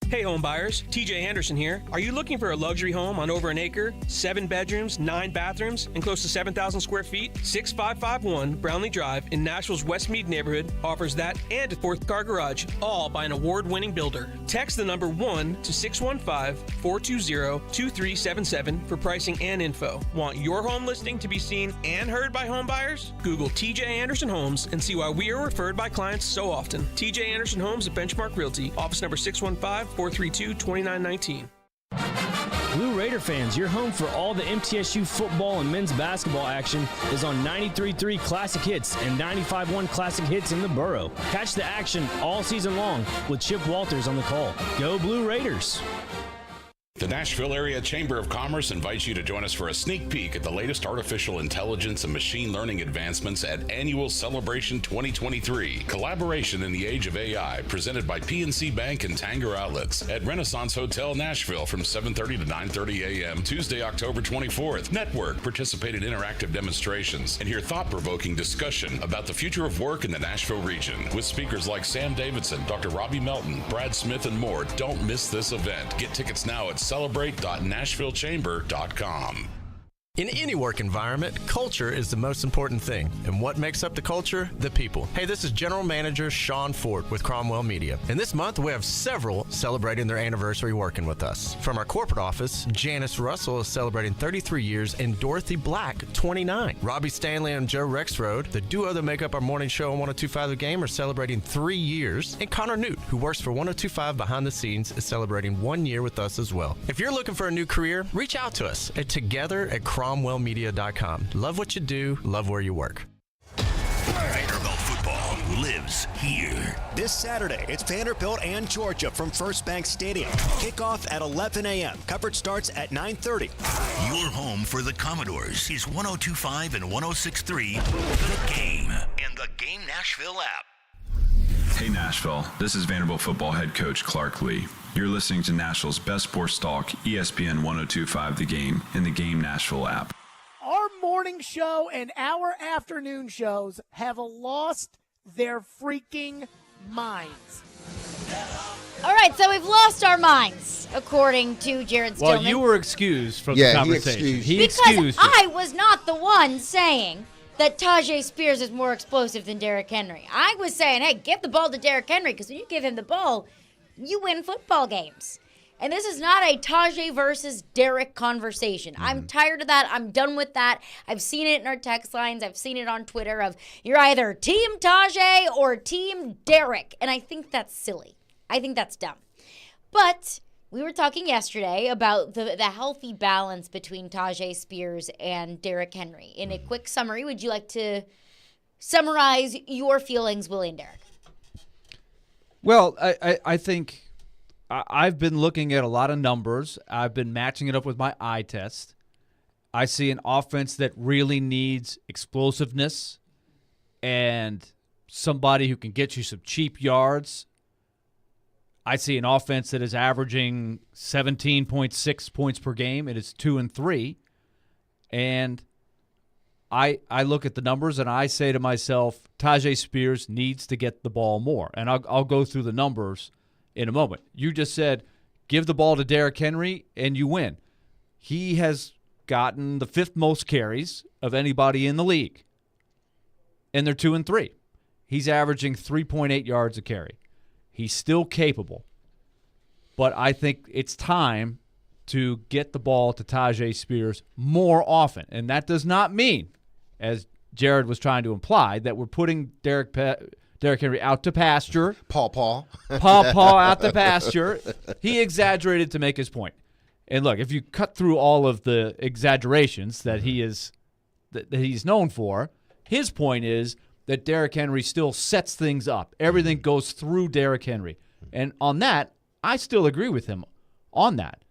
Hey home buyers, TJ Anderson here. Are you looking for a luxury home on over an acre, 7 bedrooms, 9 bathrooms, and close to 7,000 square feet? 6551 Brownlee Drive in Nashville's Westmead neighborhood offers that and a 4th car garage, all by an award-winning builder. Text the number 1 to 615-420-2377 for pricing and info. Want your home listing to be seen and heard by home buyers? Google TJ Anderson Homes and see why we are referred by clients so often. TJ Anderson Homes at Benchmark Realty, office number 615-432-2919. Blue Raider fans, your home for all the MTSU football and men's basketball action is on 93.3 Classic Hits and 95.1 Classic Hits in the borough. Catch the action all season long with Chip Walters on the call. Go Blue Raiders! The Nashville Area Chamber of Commerce invites you to join us for a sneak peek at the latest artificial intelligence and machine learning advancements at Annual Celebration 2023. Collaboration in the Age of AI, presented by PNC Bank and Tanger Outlets at Renaissance Hotel, Nashville from 7:30 to 9:30 a.m. Tuesday, October 24th. Network, participate in interactive demonstrations, and hear thought-provoking discussion about the future of work in the Nashville region with speakers like Sam Davidson, Dr. Robbie Melton, Brad Smith, and more. Don't miss this event. Get tickets now at celebrate.nashvillechamber.com. In any work environment, culture is the most important thing. And what makes up the culture? The people. Hey, this is General Manager Sean Ford with Cromwell Media. And this month, we have several celebrating their anniversary working with us. From our corporate office, Janice Russell is celebrating 33 years and Dorothy Black, 29. Robbie Stanley and Joe Rexroad, the duo that make up our morning show on 102.5 The Game, are celebrating 3 years. And Connor Newt, who works for 102.5 behind the scenes, is celebrating 1 year with us as well. If you're looking for a new career, reach out to us at together@cromwellmedia.com. Love what you do, love where you work. Vanderbilt football lives here. This Saturday, it's Vanderbilt and Georgia from First Bank Stadium. Kickoff at 11 a.m. Coverage starts at 9:30. Your home for the Commodores is 102.5 and 106.3 The Game and the Game Nashville app. Hey Nashville, this is Vanderbilt football head coach Clark Lee. You're listening to Nashville's best sports talk, ESPN 102.5 The Game and the Game Nashville app. Our morning show and our afternoon shows have lost their freaking minds. All right, so we've lost our minds, according to Jared Stillman. Well, you were excused from the conversation. He excused you. I was not the one saying that Tajay Spears is more explosive than Derrick Henry. I was saying, hey, give the ball to Derrick Henry, because when you give him the ball, you win football games. And this is not a Tajay versus Derrick conversation. I'm tired of that. I'm done with that. I've seen it in our text lines. I've seen it on Twitter of you're either Team Tajay or Team Derrick. And I think that's silly. I think that's dumb. But we were talking yesterday about the healthy balance between Tajay Spears and Derrick Henry. In a quick summary, would you like to summarize your feelings, Willy and Derrick? Well, I think I've been looking at a lot of numbers. I've been matching it up with my eye test. I see an offense that really needs explosiveness and somebody who can get you some cheap yards. I see an offense that is averaging 17.6 points per game. It is 2-3. And I look at the numbers and I say to myself, Tajay Spears needs to get the ball more. And I'll go through the numbers in a moment. You just said, give the ball to Derrick Henry and you win. He has gotten the 5th most carries of anybody in the league. And they're 2-3. He's averaging 3.8 yards a carry. He's still capable. But I think it's time to get the ball to Tajay Spears more often. And that does not mean, as Jared was trying to imply, that we're putting Derrick Henry out to pasture. Paw out to pasture. He exaggerated to make his point. And look, if you cut through all of the exaggerations that he's known for, his point is that Derrick Henry still sets things up. Everything goes through Derrick Henry. And on that, I still agree with him on that.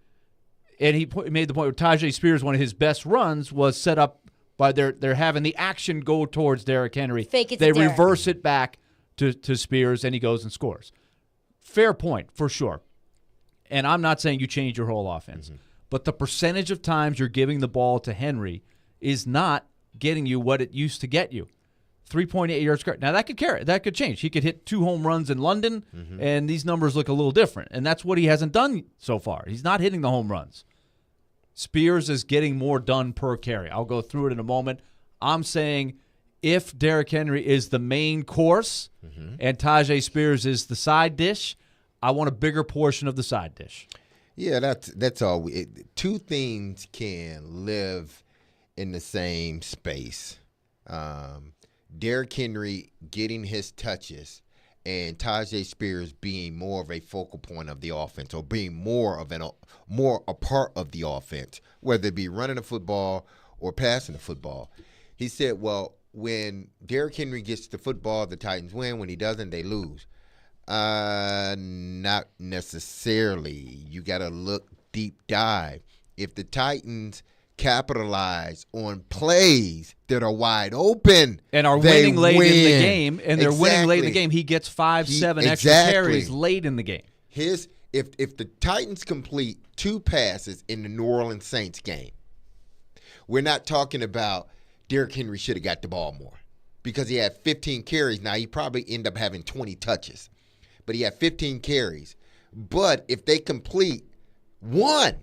And he made the point where Tajay Spears, one of his best runs, was set up by they're having the action go towards Derrick Henry. Fake it to They Derrick. reverse it back to Spears, and he goes and scores. Fair point, for sure. And I'm not saying you change your whole offense. But the percentage of times you're giving the ball to Henry is not getting you what it used to get you. 3.8 yards. Now, that could change. He could hit 2 home runs in London, and these numbers look a little different. And that's what he hasn't done so far. He's not hitting the home runs. Spears is getting more done per carry. I'll go through it in a moment. I'm saying if Derrick Henry is the main course and Tajay Spears is the side dish, I want a bigger portion of the side dish. Yeah, that's all. Two things can live in the same space. Derrick Henry getting his touches and Tajay Spears being more of a focal point of the offense or being more a part of the offense, whether it be running the football or passing the football. He said, well, when Derrick Henry gets the football, the Titans win. When he doesn't, they lose. Not necessarily. You got to look deep dive. If the Titans capitalize on plays that are wide open and are winning late in the game, and they're winning late in the game, he gets 5-7 extra carries late in the game. If the Titans complete 2 passes in the New Orleans Saints game, we're not talking about Derrick Henry should have got the ball more because he had 15 carries. Now, he probably end up having 20 touches, but he had 15 carries. But if they complete one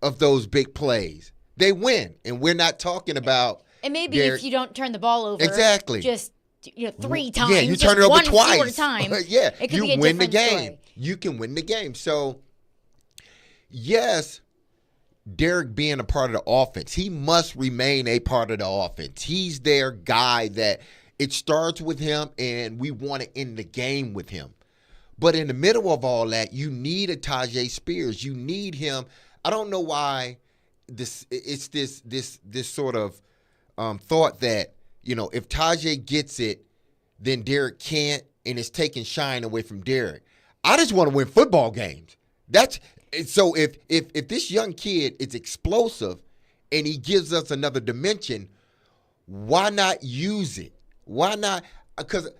of those big plays, they win. And we're not talking about And maybe if you don't turn the ball over, exactly, just 3 times, yeah, you turn it over one twice. fewer time, yeah, it could you be a win the different game. story. You can win the game. So, yes, Derek being a part of the offense, he must remain a part of the offense. He's their guy that it starts with him, and we want to end the game with him. But in the middle of all that, you need a Tajay Spears. You need him. I don't know why this sort of thought that, if Tajay gets it, then Derek can't, and it's taking shine away from Derek. I just want to win football games. So if this young kid is explosive and he gives us another dimension, why not use it? Why not? Because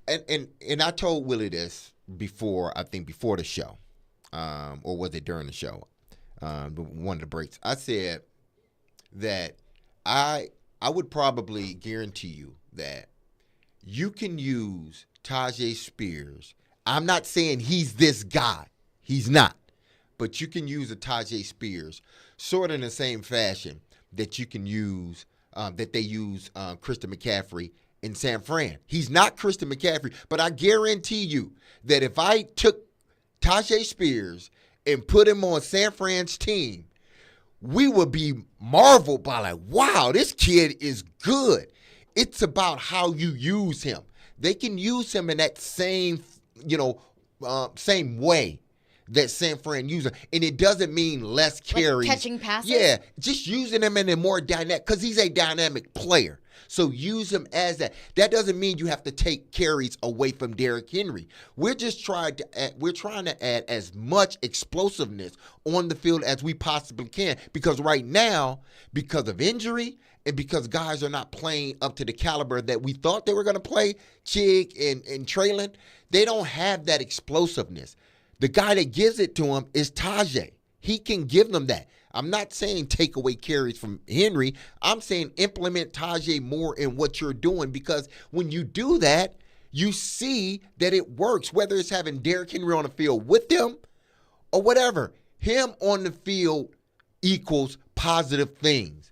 and I told Willie this before the show, or was it during the show? One of the breaks. I said that I would probably guarantee you that you can use Tajay Spears. I'm not saying he's this guy. He's not. But you can use a Tajay Spears sort of in the same fashion that you can use, that they use Christian McCaffrey in San Fran. He's not Christian McCaffrey, but I guarantee you that if I took Tajay Spears and put him on San Fran's team, we would be marveled by like, wow, this kid is good. It's about how you use him. They can use him in that same, same way that San Fran uses him. And it doesn't mean less carries. Like catching passes? Yeah, just using him in a more dynamic, because he's a dynamic player. So use him as that. That doesn't mean you have to take carries away from Derrick Henry. We're trying to add as much explosiveness on the field as we possibly can, because right now, because of injury and because guys are not playing up to the caliber that we thought they were going to play, Chig and Traylon, they don't have that explosiveness. The guy that gives it to him is Tajay. He can give them that. I'm not saying take away carries from Henry. I'm saying implement Tajay more in what you're doing, because when you do that, you see that it works, whether it's having Derrick Henry on the field with them or whatever. Him on the field equals positive things.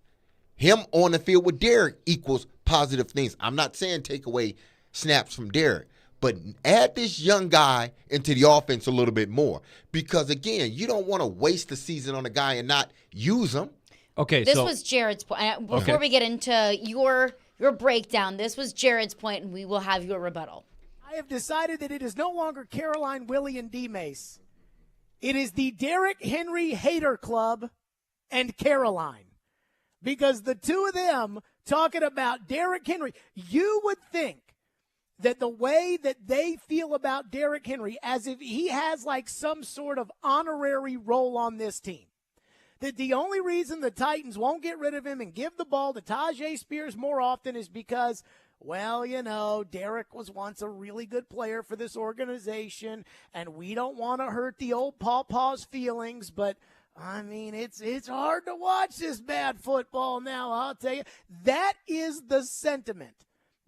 Him on the field with Derrick equals positive things. I'm not saying take away snaps from Derrick, but add this young guy into the offense a little bit more, because, again, you don't want to waste the season on a guy and not use him. Okay, this was Jared's point. Before we get into your breakdown, this was Jared's point, and we will have your rebuttal. I have decided that it is no longer Caroline, Willy, and D-Mase. It is the Derrick Henry Hater Club and Caroline, because the two of them talking about Derrick Henry, you would think that the way that they feel about Derrick Henry, as if he has like some sort of honorary role on this team, that the only reason the Titans won't get rid of him and give the ball to Tajay Spears more often is because, well, Derrick was once a really good player for this organization, and we don't want to hurt the old pawpaw's feelings, but I mean, it's hard to watch this bad football now, I'll tell you. That is the sentiment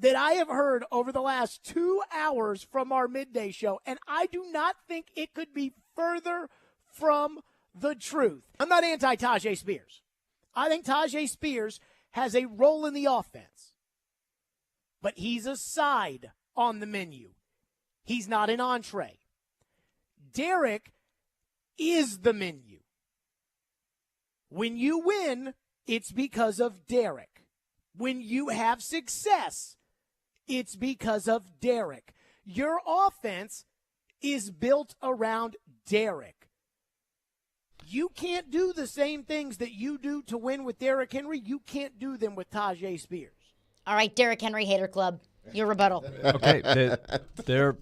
that I have heard over the last 2 hours from our midday show, and I do not think it could be further from the truth. I'm not anti-Tajay Spears. I think Tajay Spears has a role in the offense, but he's a side on the menu. He's not an entree. Derrick is the menu. When you win, it's because of Derrick. When you have success, it's because of Derrick. Your offense is built around Derrick. You can't do the same things that you do to win with Derrick Henry. You can't do them with Tajay Spears. All right, Derrick Henry Hater Club, your rebuttal. Okay, they're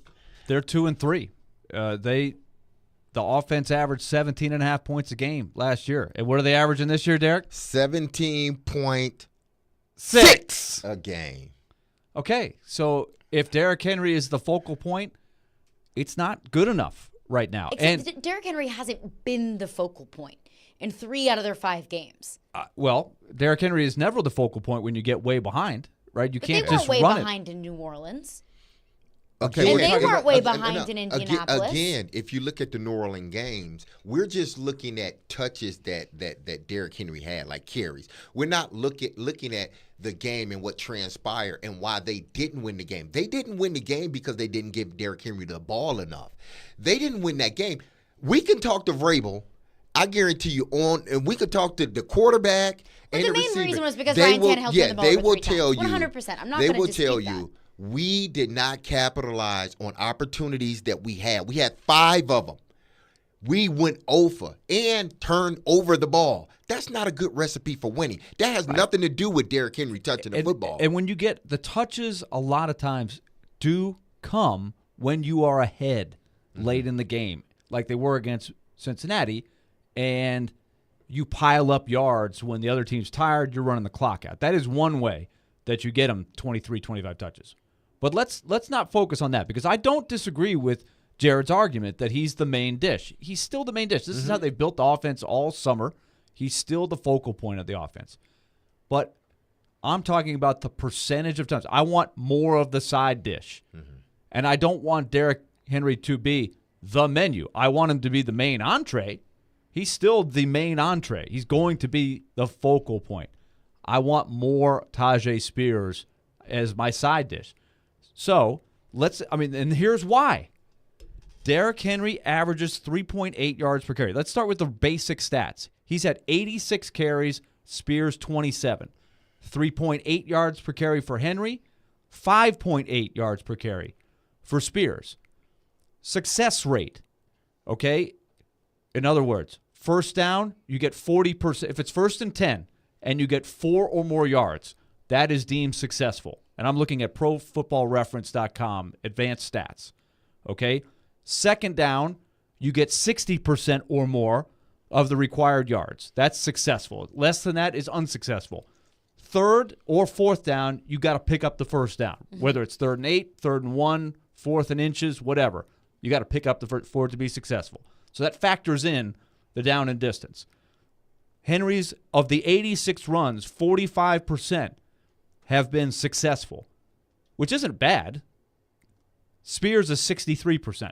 2-3. The offense averaged 17.5 points a game last year. And what are they averaging this year, Derek? 17.6 a game. Okay, so if Derrick Henry is the focal point, it's not good enough right now. Except Derrick Henry hasn't been the focal point in 3 out of their 5 games. Well, Derrick Henry is never the focal point when you get way behind, right? You can't they weren't just way run behind in New Orleans. Okay, and they weren't way behind in Indianapolis. Again, if you look at the New Orleans games, we're just looking at touches that Derrick Henry had, like carries. We're not looking at the game and what transpired and why they didn't win the game. They didn't win the game because they didn't give Derrick Henry the ball enough. They didn't win that game. We can talk to Vrabel. I guarantee you and we could talk to the quarterback and the receiver. The main reason was because Ryan Tannehill threw the ball they will three tell times. you 100%. I'm not they going will to tell dispute you we did not capitalize on opportunities that we had. We had 5 of them. We went over and turned over the ball. That's not a good recipe for winning. That has nothing to do with Derrick Henry touching the football. And when you get the touches, a lot of times do come when you are ahead late in the game, like they were against Cincinnati, and you pile up yards when the other team's tired, you're running the clock out. That is one way that you get them 23, 25 touches. But let's not focus on that, because I don't disagree with Jared's argument that he's the main dish. He's still the main dish. This is how they've built the offense all summer. He's still the focal point of the offense. But I'm talking about the percentage of times. I want more of the side dish. And I don't want Derrick Henry to be the menu. I want him to be the main entree. He's still the main entree. He's going to be the focal point. I want more Tajay Spears as my side dish. So, and here's why. Derrick Henry averages 3.8 yards per carry. Let's start with the basic stats. He's had 86 carries, Spears 27. 3.8 yards per carry for Henry, 5.8 yards per carry for Spears. Success rate, okay? In other words, first down, you get 40%. If it's 1st and 10 and you get 4 or more yards, that is deemed successful. And I'm looking at ProFootballReference.com, advanced stats, okay? Second down, you get 60% or more of the required yards. That's successful. Less than that is unsuccessful. Third or fourth down, you got to pick up the first down, whether it's 3rd and 8, 3rd and 1, 4th and inches, whatever. You got to pick up the first for it to be successful. So that factors in the down and distance. Henry's, of the 86 runs, 45% have been successful, which isn't bad. Spears is 63%.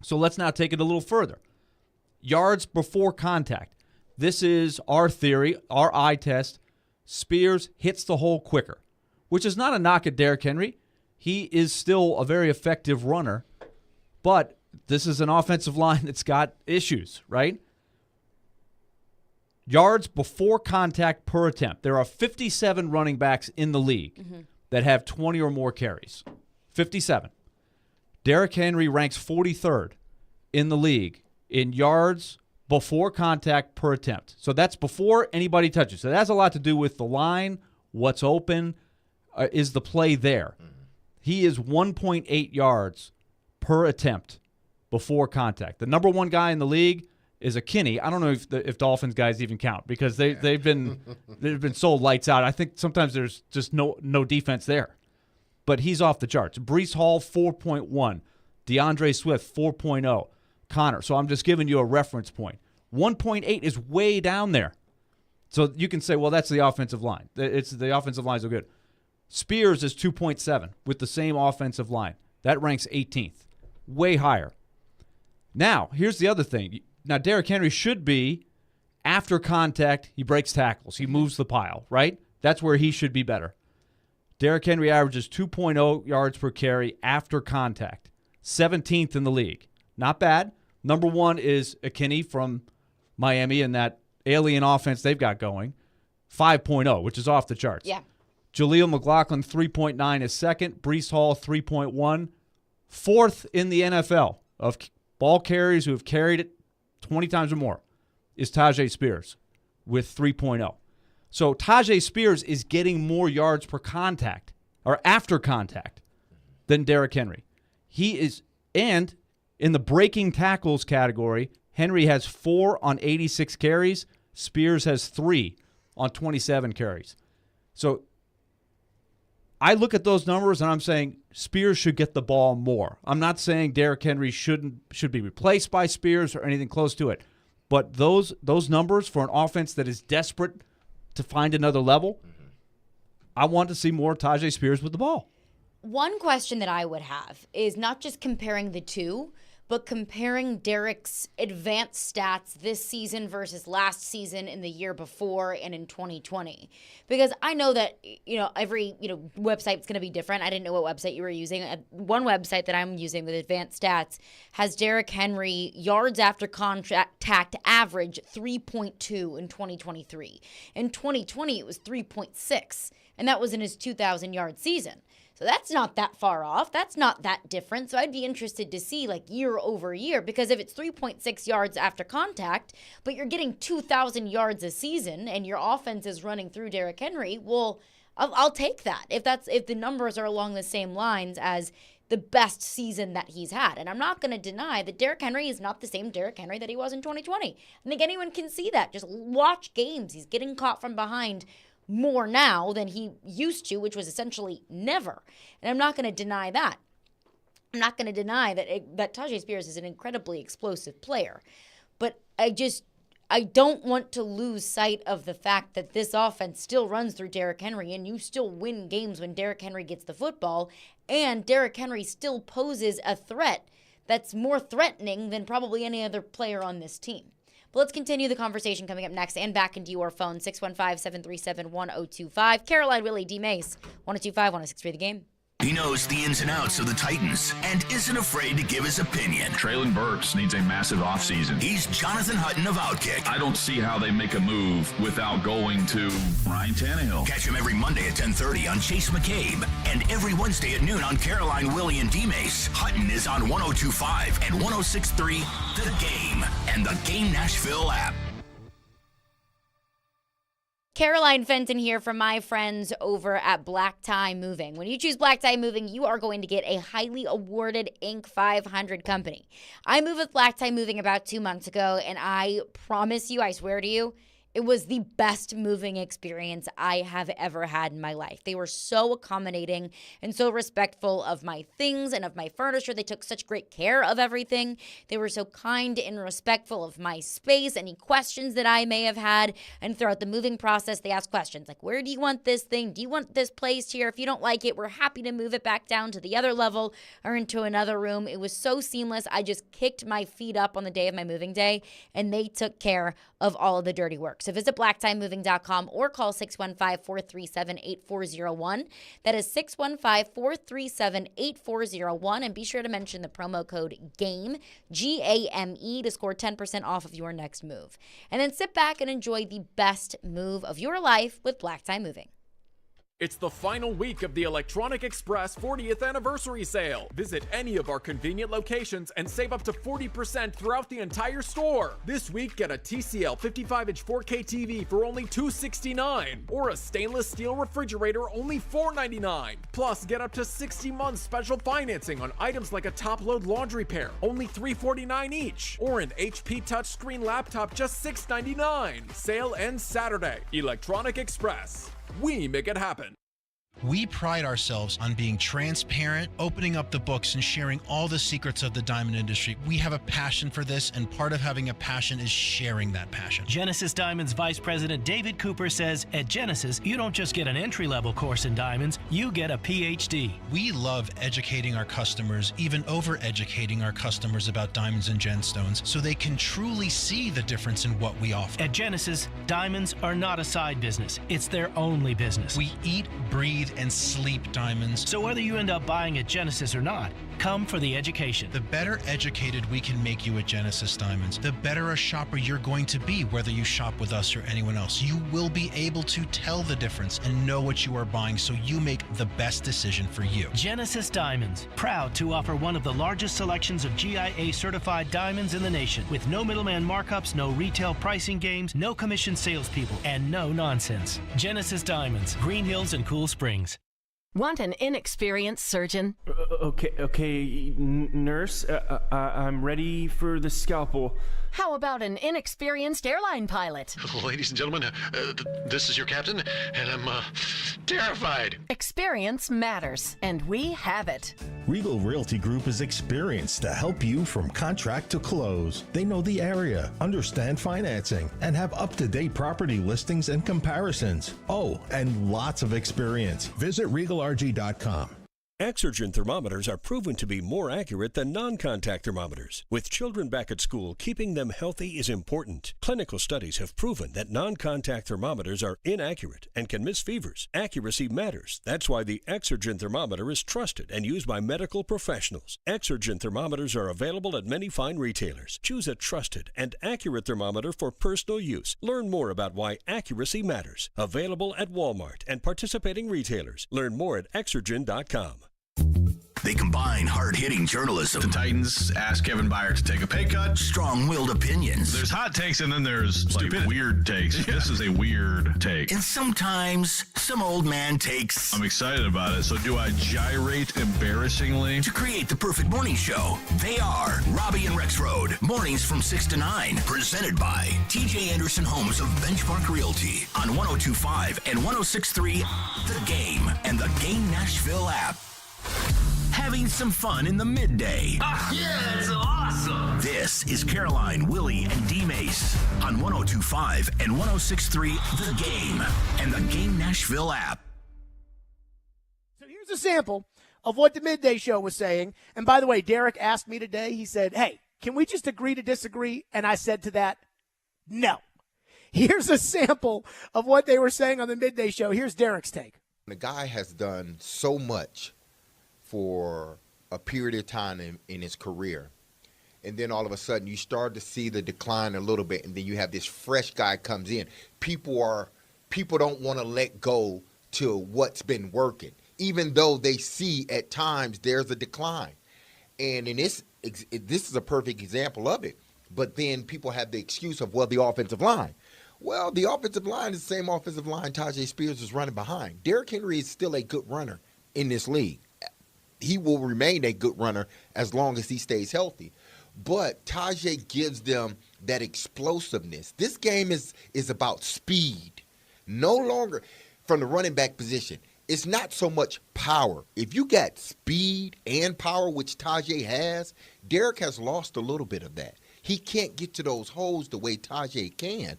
So let's now take it a little further. Yards before contact. This is our theory, our eye test. Spears hits the hole quicker, which is not a knock at Derrick Henry. He is still a very effective runner, but this is an offensive line that's got issues, right? Yards before contact per attempt. There are 57 running backs in the league that have 20 or more carries. 57. Derrick Henry ranks 43rd in the league in yards before contact per attempt. So that's before anybody touches. So that has a lot to do with the line, what's open, is the play there. He is 1.8 yards per attempt before contact. The number one guy in the league is a Kinney. I don't know if Dolphins guys even count, because they've been so lights out. I think sometimes there's just no defense there. But he's off the charts. Breece Hall, 4.1. DeAndre Swift, 4.0. Connor. So I'm just giving you a reference point. 1.8 is way down there. So you can say, well, that's the offensive line. The offensive lines are good. Spears is 2.7 with the same offensive line. That ranks 18th. Way higher. Now, here's the other thing. Now, Derrick Henry should be, after contact, he breaks tackles. He moves the pile, right? That's where he should be better. Derrick Henry averages 2.0 yards per carry after contact. 17th in the league. Not bad. Number one is Kinney from Miami and that alien offense they've got going. 5.0, which is off the charts. Yeah. Jaleel McLaughlin, 3.9 is second. Breece Hall, 3.1. Fourth in the NFL of ball carriers who have carried it 20 times or more is Tajay Spears with 3.0. So Tajay Spears is getting more yards per contact or after contact than Derrick Henry. He is, and in the breaking tackles category, Henry has 4 on 86 carries. Spears has 3 on 27 carries. So I look at those numbers and I'm saying Spears should get the ball more. I'm not saying Derrick Henry should be replaced by Spears or anything close to it. But those numbers for an offense that is desperate to find another level, I want to see more Tajay Spears with the ball. one question that I would have is not just comparing the two, but comparing Derek's advanced stats this season versus last season and the year before and in 2020. Because I know that, every, website's going to be different. I didn't know what website you were using. One website that I'm using with advanced stats has Derrick Henry yards after contact average 3.2 in 2023. In 2020, it was 3.6, and that was in his 2,000-yard season. So that's not that far off. That's not that different. So I'd be interested to see year over year, because if it's 3.6 yards after contact, but you're getting 2,000 yards a season and your offense is running through Derrick Henry, well, I'll take that if the numbers are along the same lines as the best season that he's had. And I'm not going to deny that Derrick Henry is not the same Derrick Henry that he was in 2020. I think anyone can see that. Just watch games. He's getting caught from behind more now than he used to, which was essentially never. And I'm not going to deny that. I'm not going to deny that Tajay Spears is an incredibly explosive player. But I don't want to lose sight of the fact that this offense still runs through Derrick Henry, and you still win games when Derrick Henry gets the football, and Derrick Henry still poses a threat that's more threatening than probably any other player on this team. But let's continue the conversation coming up next and back into your phone, 615-737-1025. Caroline, Willy, D-Mase, 1025, 1063 The Game. He knows the ins and outs of the Titans and isn't afraid to give his opinion. Traylon Burks needs a massive offseason. He's Jonathan Hutton of Outkick. I don't see how they make a move without going to Ryan Tannehill. Catch him every Monday at 10:30 on Chase McCabe and every Wednesday at noon on Caroline, Willy, and D-Mase. Hutton is on 102.5 and 106.3 The Game and the Game Nashville app. Caroline Fenton here from my friends over at Black Tie Moving. When you choose Black Tie Moving, you are going to get a highly awarded Inc. 500 company. I moved with Black Tie Moving about 2 months ago, and I promise you, I swear to you, it was the best moving experience I have ever had in my life. They were so accommodating and so respectful of my things and of my furniture. They took such great care of everything. They were so kind and respectful of my space, any questions that I may have had. And throughout the moving process, they asked questions like, where do you want this thing? Do you want this placed here? If you don't like it, we're happy to move it back down to the other level or into another room. It was so seamless. I just kicked my feet up on the day of my moving day, and they took care of all of the dirty work. So visit blacktiemoving.com or call 615-437-8401. That is 615-437-8401. And be sure to mention the promo code GAME, G-A-M-E, to score 10% off of your next move. And then sit back and enjoy the best move of your life with Black Tie Moving. It's the final week of the Electronic Express 40th anniversary sale. Visit any of our convenient locations and save up to 40% throughout the entire store. This week, get a TCL 55-inch 4K TV for only $269, or a stainless steel refrigerator only $499. Plus, get up to 60 months special financing on items like a top-load laundry pair, only $349 each, or an HP touchscreen laptop just $699. Sale ends Saturday. Electronic Express. We make it happen. We pride ourselves on being transparent, opening up the books, and sharing all the secrets of the diamond industry. We have a passion for this, and part of having a passion is sharing that passion. Genesis Diamonds Vice President David Cooper says, at Genesis, you don't just get an entry-level course in diamonds, you get a PhD. We love educating our customers, even over-educating our customers about diamonds and gemstones, so they can truly see the difference in what we offer. At Genesis, diamonds are not a side business. It's their only business. We eat, breathe, and sleep diamonds. So whether you end up buying at Genesis or not, come for the education. The better educated we can make you at Genesis Diamonds, the better a shopper you're going to be, whether you shop with us or anyone else. You will be able to tell the difference and know what you are buying, so you make the best decision for you. Genesis Diamonds, proud to offer one of the largest selections of GIA certified diamonds in the nation, with no middleman markups, no retail pricing games, no commission salespeople, and no nonsense. Genesis Diamonds, Green Hills and Cool Springs. Want an inexperienced surgeon? Okay, nurse, I'm ready for the scalpel. How about an inexperienced airline pilot? Ladies and gentlemen, this is your captain, and I'm terrified. Experience matters, and we have it. Regal Realty Group is experienced to help you from contract to close. They know the area, understand financing, and have up-to-date property listings and comparisons. Oh, and lots of experience. Visit regalrg.com. Exergen thermometers are proven to be more accurate than non-contact thermometers. With children back at school, keeping them healthy is important. Clinical studies have proven that non-contact thermometers are inaccurate and can miss fevers. Accuracy matters. That's why the Exergen thermometer is trusted and used by medical professionals. Exergen thermometers are available at many fine retailers. Choose a trusted and accurate thermometer for personal use. Learn more about why accuracy matters. Available at Walmart and participating retailers. Learn more at Exergen.com. They combine hard-hitting journalism. The Titans asked Kevin Byard to take a pay cut. Strong-willed opinions. There's hot takes and then there's like weird takes. Yeah. This is a weird take. And sometimes some old man takes. I'm excited about it. So do I gyrate embarrassingly? To create the perfect morning show, they are Robbie and Rex Road. Mornings from 6 to 9. Presented by TJ Anderson Homes of Benchmark Realty on 102.5 and 106.3 The Game and the Game Nashville app. Having some fun in the midday. Yeah, that's awesome. This is Caroline, Willy, and D-Mase on 102.5 and 106.3 The Game and the Game Nashville app. So here's a sample of what the midday show was saying. And by the way, Derek asked me today, he said, hey, can we just agree to disagree? And I said to that, no. Here's a sample of what they were saying on the midday show. Here's Derek's take. The guy has done so much for a period of time in his career. And then all of a sudden you start to see the decline a little bit, and then you have this fresh guy comes in. People don't want to let go to what's been working, even though they see at times there's a decline. And in this is a perfect example of it. But then people have the excuse of, well, the offensive line. Well, the offensive line is the same offensive line Tajay Spears is running behind. Derrick Henry is still a good runner in this league. He will remain a good runner as long as he stays healthy. But Tajay gives them that explosiveness. This game is about speed. No longer from the running back position. It's not so much power. If you got speed and power, which Tajay has, Derrick has lost a little bit of that. He can't get to those holes the way Tajay can.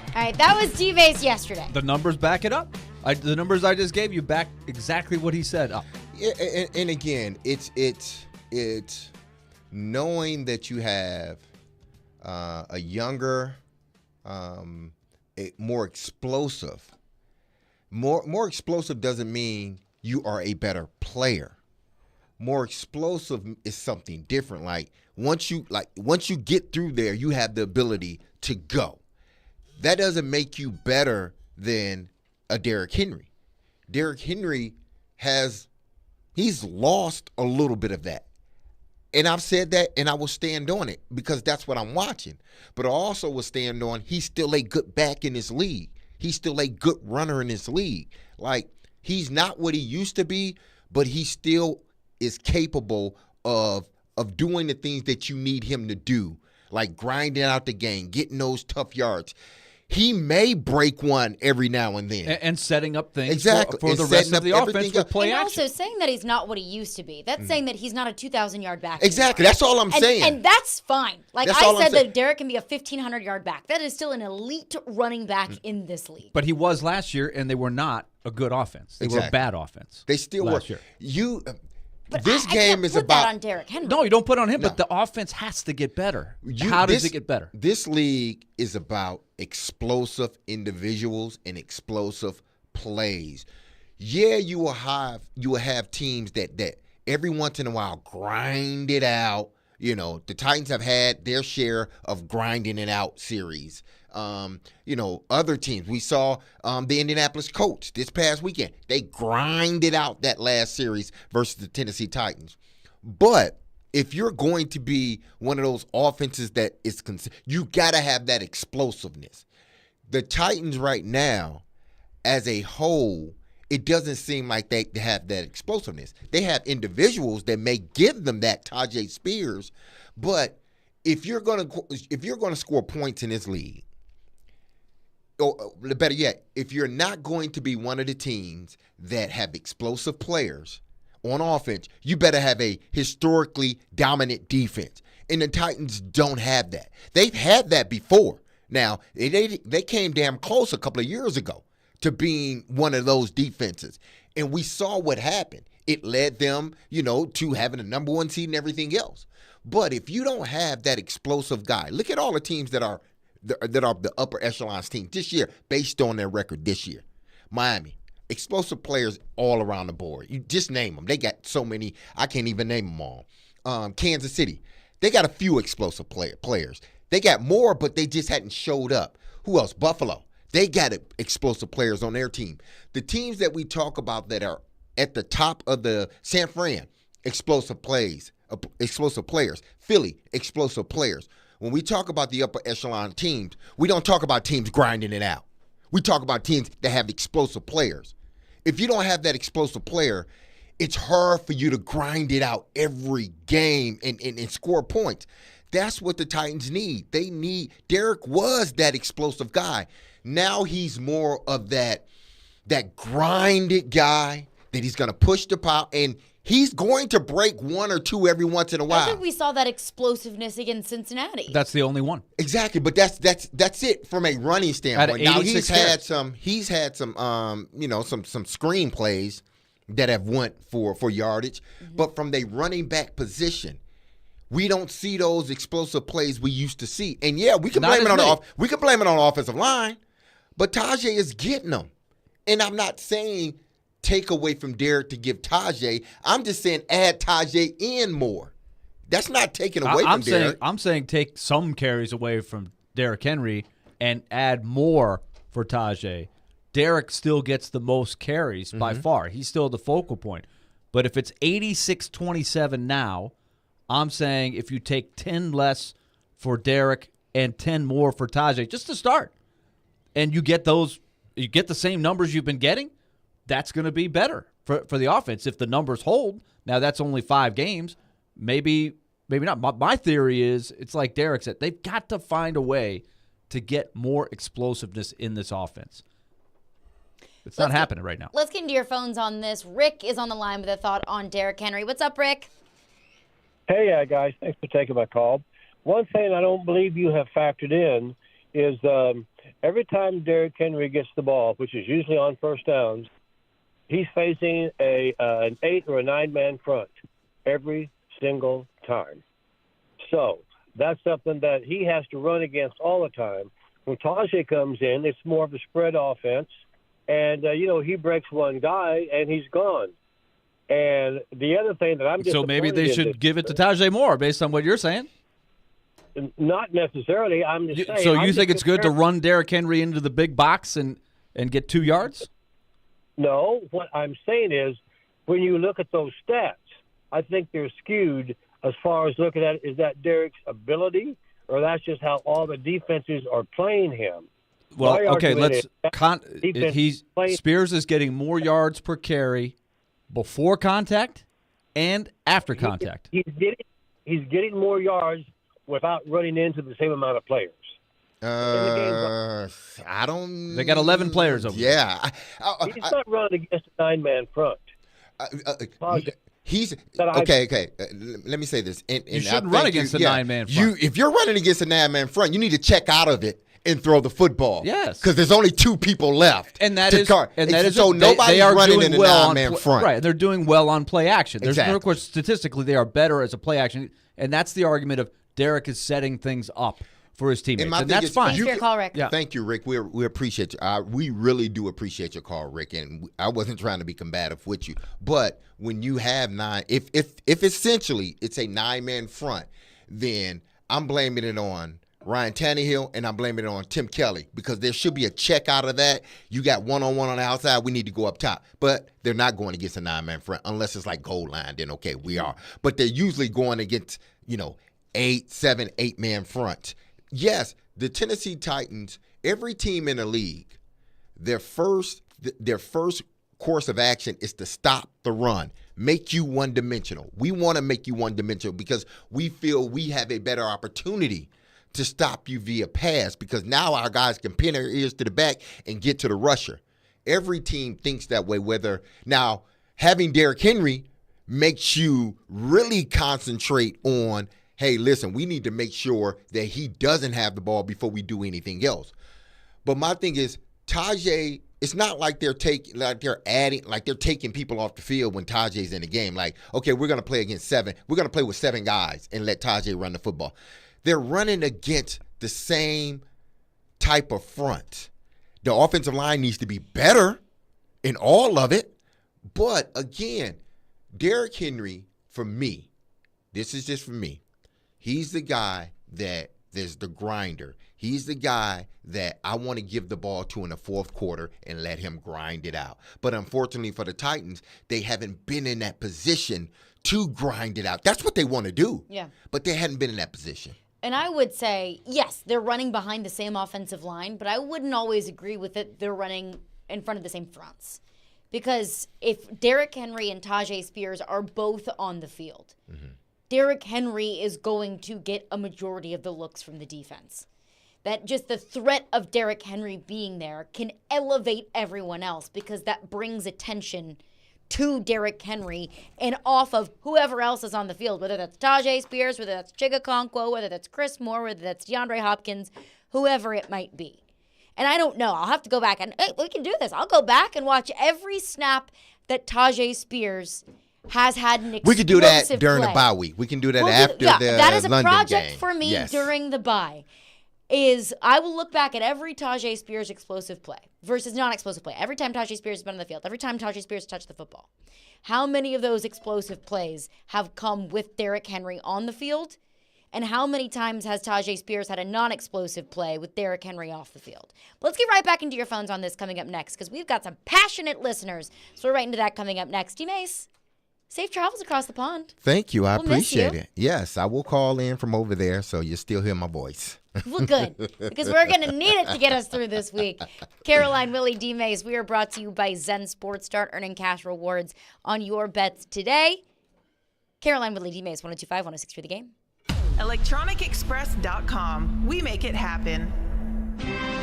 All right, that was D-Mase yesterday. The numbers back it up. The numbers I just gave you back exactly what he said up. Yeah, and again, it's knowing that you have a younger, more explosive. More explosive doesn't mean you are a better player. More explosive is something different. Once you get through there, you have the ability to go. That doesn't make you better than a Derrick Henry. Derrick Henry he's lost a little bit of that. And I've said that, and I will stand on it because that's what I'm watching. But I also will stand on he's still a good back in this league. He's still a good runner in this league. He's not what he used to be, but he still is capable of doing the things that you need him to do, like grinding out the game, getting those tough yards. He may break one every now and then. And setting up things for the rest of the offense with play and action. Also saying that he's not what he used to be. That's saying that he's not a 2,000-yard back. Exactly. That's all I'm saying. And that's fine. That's I all I'm said saying. that Derrick can be a 1,500-yard back. That is still an elite running back in this league. But he was last year, and they were not a good offense. They were a bad offense. They still last were. year. But this I game can't is put about. that on Derrick Henry. No, you don't put it on him, No. but the offense has to get better. How does it get better? This league is about explosive individuals and explosive plays. Yeah, you will have teams that every once in a while grind it out. You know, the Titans have had their share of grinding it out series. Other teams. We saw the Indianapolis Colts this past weekend. They grinded out that last series versus the Tennessee Titans. But if you're going to be one of those offenses that is you got to have that explosiveness. The Titans right now, as a whole, it doesn't seem like they have that explosiveness. They have individuals that may give them that, Tajay Spears, but if you're going to score points in this league, or better yet, if you're not going to be one of the teams that have explosive players on offense, you better have a historically dominant defense. And the Titans don't have that. They've had that before. Now, they came damn close a couple of years ago to being one of those defenses. And we saw what happened. It led them, to having a number 1 seed and everything else. But if you don't have that explosive guy, look at all the teams that are the upper echelons team this year based on their record this year. Miami, explosive players all around the board. You just name them. They got so many, I can't even name them all. Kansas City, they got a few explosive players. They got more, but they just hadn't showed up. Who else? Buffalo. They got explosive players on their team. The teams that we talk about that are at the top of the San Fran, explosive players. Philly, explosive players. When we talk about the upper echelon teams, we don't talk about teams grinding it out. We talk about teams that have explosive players. If you don't have that explosive player, it's hard for you to grind it out every game and score points. That's what the Titans need. Derek was that explosive guy. Now he's more of that grinded guy that he's going to push the pile, and he's going to break 1 or 2 every once in a while. I think we saw that explosive-ness against Cincinnati. That's the only one. Exactly, but that's it from a running standpoint. Now he's had some screen plays that have went for yardage, but from the running back position, we don't see those explosive plays we used to see. And yeah, we can blame it on the offensive line, but Tajay is getting them. And I'm not saying take away from Derek to give Tajay. I'm just saying add Tajay in more. That's not taking away from Derek. I'm saying take some carries away from Derrick Henry and add more for Tajay. Derek still gets the most carries by far. He's still the focal point. But if it's 86-27 now, I'm saying if you take 10 less for Derek and 10 more for Tajay, just to start, and you get the same numbers you've been getting, that's going to be better for the offense. If the numbers hold, now that's only 5 games, maybe not. My theory is it's like Derek said, they've got to find a way to get more explosiveness in this offense. It's not happening right now. Let's get into your phones on this. Rick is on the line with a thought on Derrick Henry. What's up, Rick? Hey, guys. Thanks for taking my call. One thing I don't believe you have factored in is every time Derrick Henry gets the ball, which is usually on first downs, he's facing an 8 or a 9-man front every single time. So that's something that he has to run against all the time. When Tajay comes in, it's more of a spread offense. And, he breaks one guy, and he's gone. And the other thing that I'm so maybe they should give it to Tajay Moore based on what you're saying? Not necessarily. I'm just saying. So you think it's good to run Derrick Henry into the big box and get 2 yards? No. What I'm saying is when you look at those stats, I think they're skewed as far as looking at is that Derrick's ability or that's just how all the defenses are playing him. Well, okay, Spears is getting more yards per carry before contact and after contact. He's getting more yards without running into the same amount of players. I don't. They got 11 players over there. Yeah, he's not running against a 9-man front. He's okay. Let me say this. You shouldn't run against a 9-man front. If you're running against a 9-man front, you need to check out of it and throw the football. Yes, because there's only 2 people left. And that is so nobody's running in a 9-man front. Right, and they're doing well on play action. Of course, statistically, they are better as a play action, and that's the argument of Derek is setting things up for his teammates, and that's fine. Thanks for your call, Rick. Yeah. Thank you, Rick. We appreciate you. We really do appreciate your call, Rick. And I wasn't trying to be combative with you, but when you have 9, if essentially it's a 9-man front, then I'm blaming it on Ryan Tannehill and I'm blaming it on Tim Kelly because there should be a check out of that. You got one-on-one on the outside. We need to go up top, but they're not going against a 9-man front unless it's like goal line. Then okay, we are. But they're usually going against 8-man fronts. Yes, the Tennessee Titans, every team in the league, their first course of action is to stop the run, make you one-dimensional. We want to make you one-dimensional because we feel we have a better opportunity to stop you via pass because now our guys can pin their ears to the back and get to the rusher. Every team thinks that way, now having Derrick Henry makes you really concentrate on, hey, listen, we need to make sure that he doesn't have the ball before we do anything else. But my thing is, Tajay it's not like they're taking people off the field when Tajay's in the game. Like, okay, we're gonna play against 7. We're gonna play with 7 guys and let Tajay run the football. They're running against the same type of front. The offensive line needs to be better in all of it. But again, Derrick Henry, for me, this is just for me, he's the guy that there's the grinder. He's the guy that I want to give the ball to in the fourth quarter and let him grind it out. But unfortunately for the Titans, they haven't been in that position to grind it out. That's what they want to do. Yeah. But they hadn't been in that position. And I would say, yes, they're running behind the same offensive line, but I wouldn't always agree with it. They're running in front of the same fronts. Because if Derrick Henry and Tajay Spears are both on the field, Derrick Henry is going to get a majority of the looks from the defense. That just the threat of Derrick Henry being there can elevate everyone else because that brings attention to Derrick Henry and off of whoever else is on the field, whether that's Tajay Spears, whether that's Chigakonkwo, whether that's Chris Moore, whether that's DeAndre Hopkins, whoever it might be. And I don't know. I'll have to go back and we can do this. I'll go back and watch every snap that Tajay Spears has had an explosive We can do that during play. the bye week. We can do that after the that is a London project game. for me Yes. during the bye. Is I will look back at every Tajay Spears explosive play versus non-explosive play. Every time Tajay Spears has been on the field, every time Tajay Spears touched the football. How many of those explosive plays have come with Derrick Henry on the field? And how many times has Tajay Spears had a non-explosive play with Derrick Henry off the field? But let's get right back into your phones on this coming up next because we've got some passionate listeners. So we're right into that coming up next. D-Mase, safe travels across the pond. Thank you. I We'll miss appreciate you. it. Yes, I will call in from over there so you still hear my voice. Well, good, because we're going to need it to get us through this week. Caroline, Willy, D-Mase, we are brought to you by Zen Sports. Start earning cash rewards on your bets today. Caroline, Willy, D-Mase, 102.5, 106 The Game. ElectronicExpress.com. We make it happen.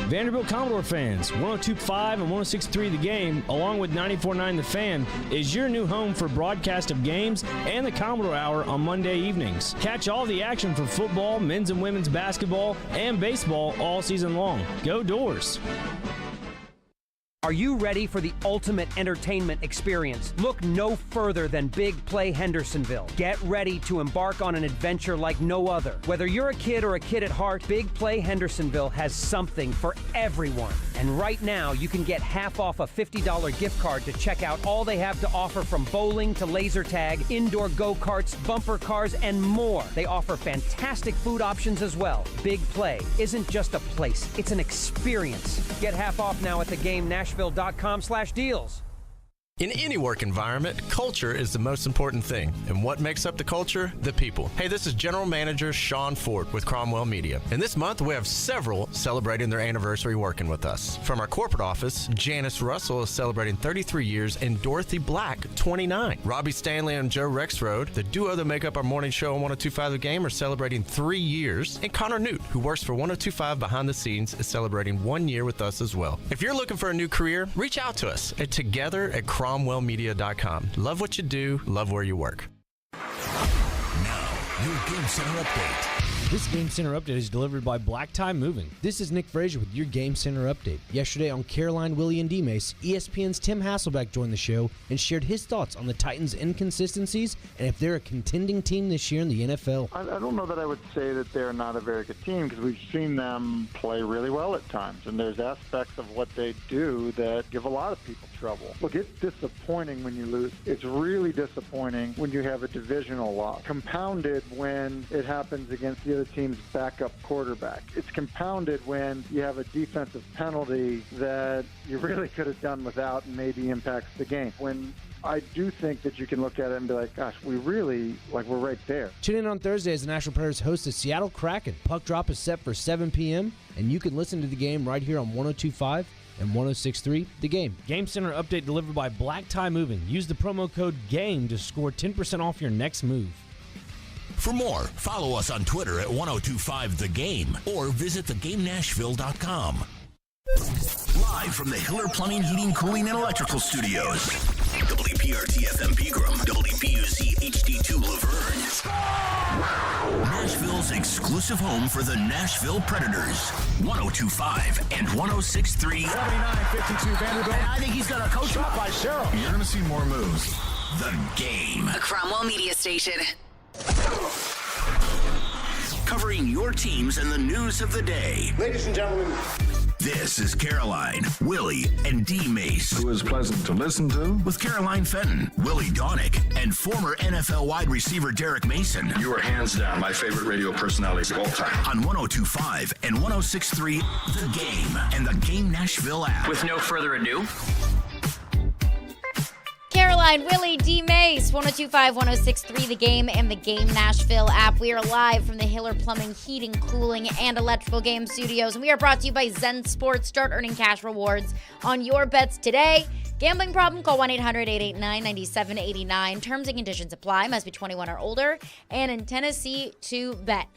Vanderbilt Commodore fans, 102.5 and 106.3 The Game, along with 94.9 The Fan, is your new home for broadcast of games and the Commodore Hour on Monday evenings. Catch all the action for football, men's and women's basketball, and baseball all season long. Go Doors! Are you ready for the ultimate entertainment experience? Look no further than Big Play Hendersonville. Get ready to embark on an adventure like no other. Whether you're a kid or a kid at heart, Big Play Hendersonville has something for everyone. And right now, you can get half off a $50 gift card to check out all they have to offer from bowling to laser tag, indoor go-karts, bumper cars, and more. They offer fantastic food options as well. Big Play isn't just a place, it's an experience. Get half off now at the game Nashville.com/deals. In any work environment, culture is the most important thing. And what makes up the culture? The people. Hey, this is General Manager Sean Ford with Cromwell Media. And this month, we have several celebrating their anniversary working with us. From our corporate office, Janice Russell is celebrating 33 years and Dorothy Black, 29. Robbie Stanley and Joe Rexroad, the duo that make up our morning show on 102.5 The Game, are celebrating 3 years. And Connor Newt, who works for 102.5 behind the scenes, is celebrating 1 year with us as well. If you're looking for a new career, reach out to us at together@cromwellmedia.com. Love what you do, love where you work. Now, your Game Center update. This Game Center update is delivered by Black Tie Moving. This is Nick Frazier with your Game Center update. Yesterday on Caroline, Willy, and D-Mase, ESPN's Tim Hasselbeck joined the show and shared his thoughts on the Titans' inconsistencies and if they're a contending team this year in the NFL. I don't know that I would say that they're not a very good team because we've seen them play really well at times, and there's aspects of what they do that give a lot of people trouble. Look, it's disappointing when you lose. It's really disappointing when you have a divisional loss, compounded when it happens against the other team's backup quarterback. It's compounded when you have a defensive penalty that you really could have done without and maybe impacts the game. When I do think that you can look at it and be like, gosh, we really, we're right there. Tune in on Thursday as the National Predators host the Seattle Kraken. Puck drop is set for 7 p.m., and you can listen to the game right here on 102.5 and 106.3 The Game. Game Center update delivered by Black Tie Moving. Use the promo code GAME to score 10% off your next move. For more, follow us on Twitter at 1025 The Game or visit thegamenashville.com. Live from the Hiller Plumbing, Heating, Cooling, and Electrical Studios. WP WPRT-FM Pegram, WPUZ HD2 Laverne. Nashville's exclusive home for the Nashville Predators. 102.5 and 106.3. 79-52 Vanderbilt. And I think he's got a coach up by Cheryl. You're going to see more moves. The Game. A Cromwell Media Station. Covering your teams and the news of the day. Ladies and gentlemen. This is Caroline, Willy, and D-Mace. Who is pleasant to listen to. With Caroline Fenton, Willy Donick, and former NFL wide receiver Derek Mason. You are hands down my favorite radio personality of all time. On 102.5 and 106.3, The Game, and the Game Nashville app. With no further ado. Caroline, Willy, D-Mase, 102.5, 106.3, The Game, and the Game Nashville app. We are live from the Hiller Plumbing, Heating, Cooling, and Electrical Game Studios, and we are brought to you by Zen Sports. Start earning cash rewards on your bets today. Gambling problem? Call 1-800-889-9789. Terms and conditions apply. Must be 21 or older, and in Tennessee to bet.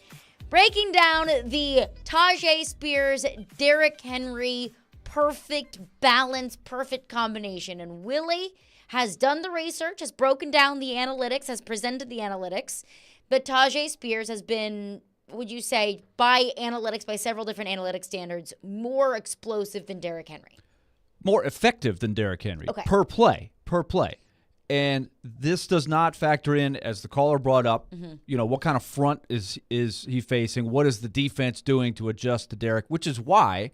Breaking down the Tajay Spears, Derrick Henry, perfect balance, perfect combination, and Willy has done the research, has broken down the analytics, has presented the analytics, but Tajay Spears has been, would you say, by analytics, by several different analytic standards, more explosive than Derrick Henry? More effective than Derrick Henry. Okay. Per play. And this does not factor in, as the caller brought up, what kind of front is he facing? What is the defense doing to adjust to Derrick? Which is why,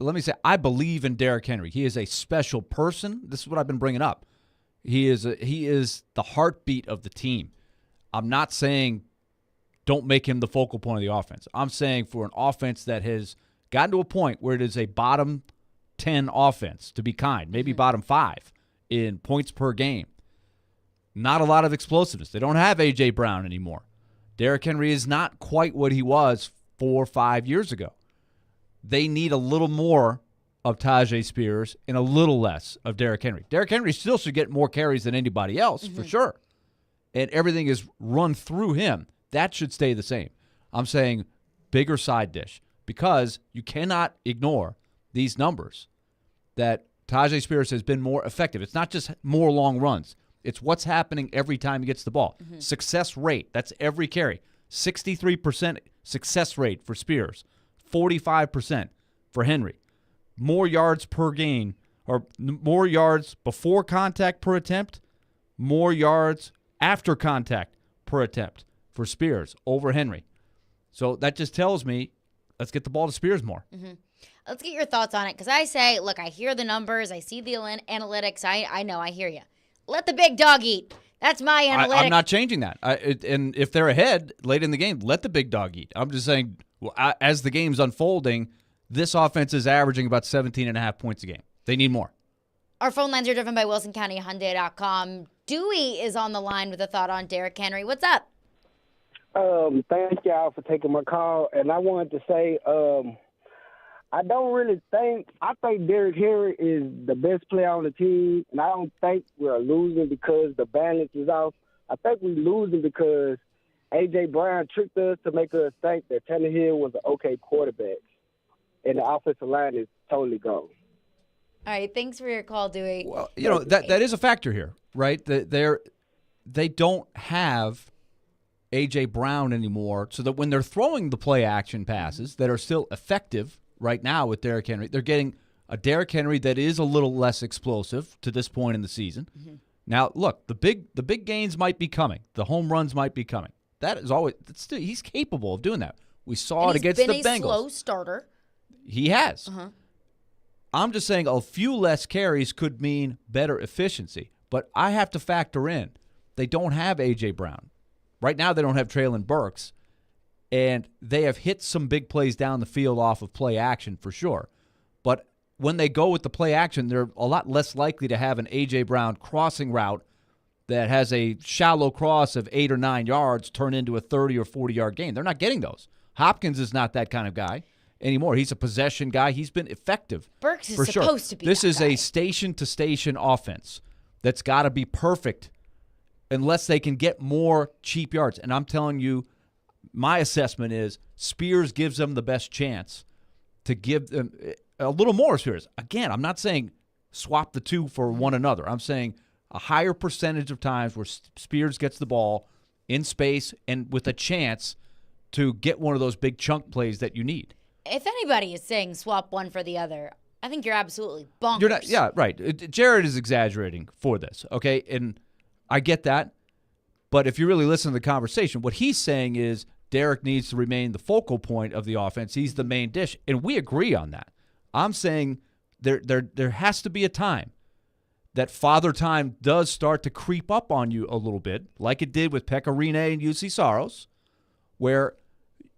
let me say, I believe in Derrick Henry. He is a special person. This is what I've been bringing up. He is the heartbeat of the team. I'm not saying don't make him the focal point of the offense. I'm saying for an offense that has gotten to a point where it is a bottom 10 offense, to be kind, maybe bottom 5 in points per game, not a lot of explosiveness. They don't have A.J. Brown anymore. Derrick Henry is not quite what he was 4 or 5 years ago. They need a little more of Tajay Spears and a little less of Derrick Henry. Derrick Henry still should get more carries than anybody else, for sure. And everything is run through him. That should stay the same. I'm saying bigger side dish, because you cannot ignore these numbers that Tajay Spears has been more effective. It's not just more long runs. It's what's happening every time he gets the ball. Success rate, that's every carry. 63% success rate for Spears. 45% for Henry. More yards per game, or more yards before contact per attempt, more yards after contact per attempt for Spears over Henry. So that just tells me, let's get the ball to Spears more. Let's get your thoughts on it, because I say, look, I hear the numbers, I see the analytics, I know, I hear you. Let the big dog eat. That's my analytic. I'm not changing that. And if they're ahead late in the game, let the big dog eat. I'm just saying, as the game's unfolding, this offense is averaging about 17.5 points a game. They need more. Our phone lines are driven by WilsonCountyHyundai.com. Dewey is on the line with a thought on Derrick Henry. What's up? Thank y'all for taking my call. And I wanted to say, I think Derrick Henry is the best player on the team, and I don't think we're losing because the balance is off. I think we're losing because A.J. Brown tricked us to make us think that Tannehill was an okay quarterback, and the offensive line is totally gone. All right, thanks for your call, Dewey. Well, that is a factor here, right? They don't have A.J. Brown anymore, so that when they're throwing the play-action passes that are still effective right now with Derrick Henry, they're getting a Derrick Henry that is a little less explosive to this point in the season. Now, look, the big gains might be coming. The home runs might be coming. That is always he's capable of doing that. We saw it against the Bengals. He's been a slow starter. He has. I'm just saying a few less carries could mean better efficiency. But I have to factor in they don't have A.J. Brown. Right now they don't have Treylon Burks. And they have hit some big plays down the field off of play action for sure. But when they go with the play action, they're a lot less likely to have an A.J. Brown crossing route that has a shallow cross of 8 or 9 yards turn into a 30 or 40-yard gain. They're not getting those. Hopkins is not that kind of guy anymore. He's a possession guy. He's been effective. Burks is for sure. supposed to be This that is guy. a station-to-station offense that's got to be perfect unless they can get more cheap yards. And I'm telling you, my assessment is Spears gives them the best chance to give them a little more Spears. Again, I'm not saying swap the two for one another. I'm saying a higher percentage of times where Spears gets the ball in space and with a chance to get one of those big chunk plays that you need. If anybody is saying swap one for the other, I think you're absolutely bonkers. You're not, yeah, right. Jared is exaggerating for this, okay? And I get that. But if you really listen to the conversation, what he's saying is Derek needs to remain the focal point of the offense. He's the main dish, and we agree on that. I'm saying there has to be a time that father time does start to creep up on you a little bit, like it did with Pekka Rinne and UC Saros, where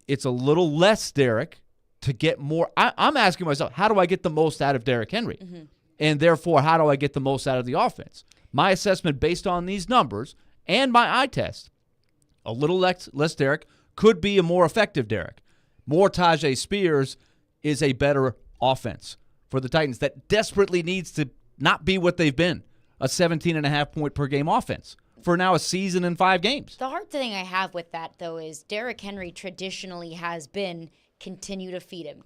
it's a little less Derek to get more. I'm asking myself, how do I get the most out of Derrick Henry? Mm-hmm. And therefore, how do I get the most out of the offense? My assessment based on these numbers and my eye test, a little less Derek could be a more effective Derek. More Tajay Spears is a better offense for the Titans that desperately needs to not be what they've been, a 17.5 point per game offense for now a season and 5 games. The hard thing I have with that, though, is Derrick Henry traditionally has been continue to feed him,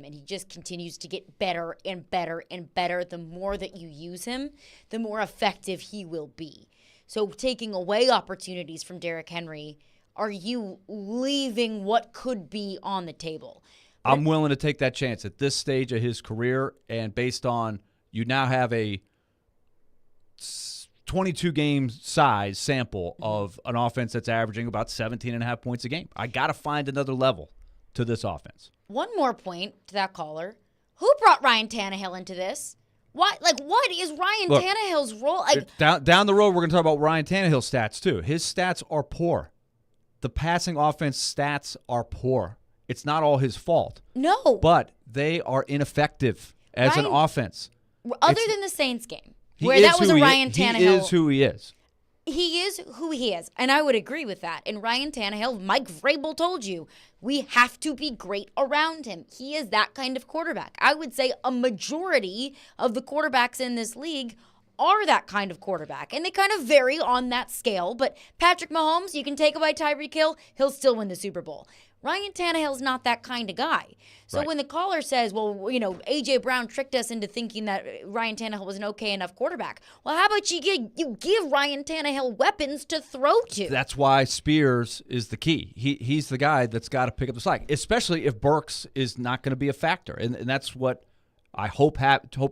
and he just continues to get better and better and better. The more that you use him, the more effective he will be. So taking away opportunities from Derrick Henry, are you leaving what could be on the table? I'm willing to take that chance at this stage of his career, and based on you now have a 22-game size sample of an offense that's averaging about 17.5 points a game. I got to find another level to this offense. One more point to that caller. Who brought Ryan Tannehill into this? What is Ryan Tannehill's role? Down the road, we're going to talk about Ryan Tannehill's stats, too. His stats are poor. The passing offense stats are poor. It's not all his fault. No. But they are ineffective as an offense. Other than the Saints game, where that was a Ryan Tannehill. He is who he is. He is who he is, and I would agree with that. And Ryan Tannehill, Mike Vrabel told you, we have to be great around him. He is that kind of quarterback. I would say a majority of the quarterbacks in this league are that kind of quarterback, and they kind of vary on that scale. But Patrick Mahomes, you can take away Tyreek Hill, he'll still win the Super Bowl. Ryan Tannehill's not that kind of guy. So when the caller says, well, A.J. Brown tricked us into thinking that Ryan Tannehill was an okay enough quarterback. Well, how about you give Ryan Tannehill weapons to throw to? That's why Spears is the key. He's the guy that's got to pick up the slack, especially if Burks is not going to be a factor. And that's what I hope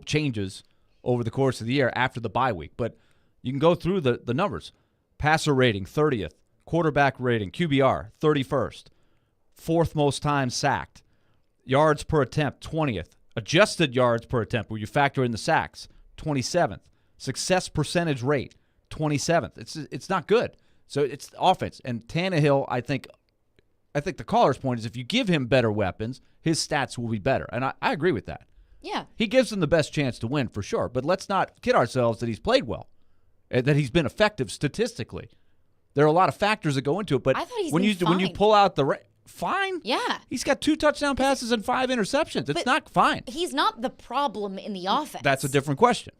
changes over the course of the year after the bye week. But you can go through the numbers. Passer rating, 30th. Quarterback rating, QBR, 31st. 4th most times sacked. Yards per attempt, 20th. Adjusted yards per attempt, where you factor in the sacks, 27th. Success percentage rate, 27th. It's not good. So it's offense. And Tannehill, I think the caller's point is if you give him better weapons, his stats will be better. And I agree with that. Yeah. He gives them the best chance to win, for sure. But let's not kid ourselves that he's played well, that he's been effective statistically. There are a lot of factors that go into it. But I thought he's when you pull out fine. Yeah. He's got 2 touchdown passes and 5 interceptions. It's not fine. He's not the problem in the offense. That's a different question.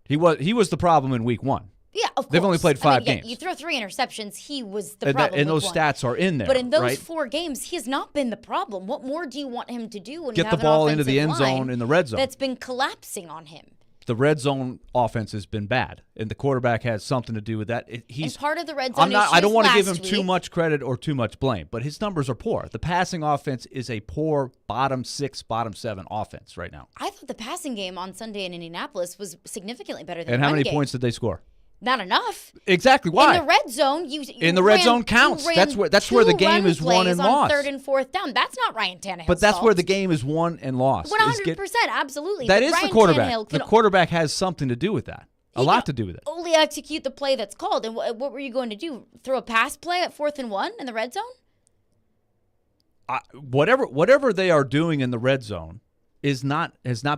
He was the problem in week 1. Yeah, of course. They've only played 5 games. You throw 3 interceptions, he was the problem. And those stats are in there. But in those 4 games, he has not been the problem. What more do you want him to do when you get have the ball an into the end offensive zone line in the red zone? That's been collapsing on him. The red zone offense has been bad, and the quarterback has something to do with that. And part of the red zone I don't want to give him week. too much credit or too much blame, but his numbers are poor. The passing offense is a poor bottom 6, bottom 7 offense right now. I thought the passing game on Sunday in Indianapolis was significantly better than And the how run many game. points did they score? Not enough. Exactly. Why? In the red zone, in the red zone counts. That's where the game is won and lost. 3rd and 4th down. That's not Ryan Tannehill's But that's fault. where the game is won and lost. 100%, absolutely. That but is Ryan the quarterback. Tannehill The quarterback has something to do with that. A lot to do with it. Only execute the play that's called. And what were you going to do? Throw a pass play at 4th and 1 in the red zone? Whatever they are doing in the red zone has not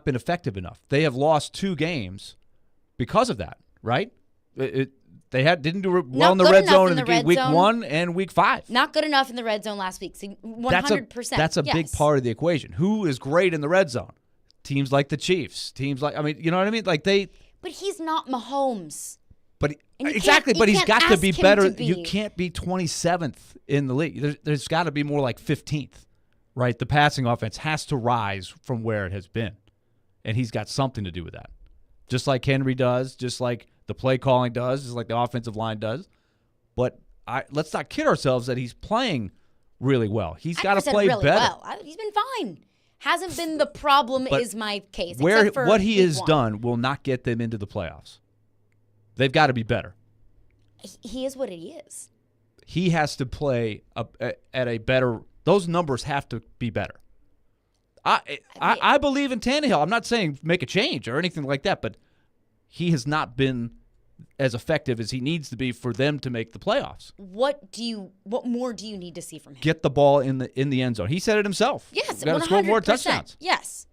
been effective enough. They have lost 2 games because of that, right? They didn't do well in the red zone in week 1 and week 5. Not good enough in the red zone last week. So 100%. That's a big part of the equation. Who is great in the red zone? Teams like the Chiefs. Teams like, you know what I mean? Like But he's not Mahomes. But exactly, but he's got to be better. You can't be 27th in the league. There's got to be more like 15th, right? The passing offense has to rise from where it has been, and he's got something to do with that. Just like Henry does, just like The play calling does, just like the offensive line does. But let's not kid ourselves that he's playing really well. He's got to play really better. Well. He's been fine. Hasn't been the problem But is my case. What he has done will not get them into the playoffs. They've got to be better. He is what he is. He has to play at a better – those numbers have to be better. I believe in Tannehill. I'm not saying make a change or anything like that, but he has not been as effective as he needs to be for them to make the playoffs. What more do you need to see from him? Get the ball in the end zone. He said it himself. Yes, got to score more 100%. touchdowns. Yes.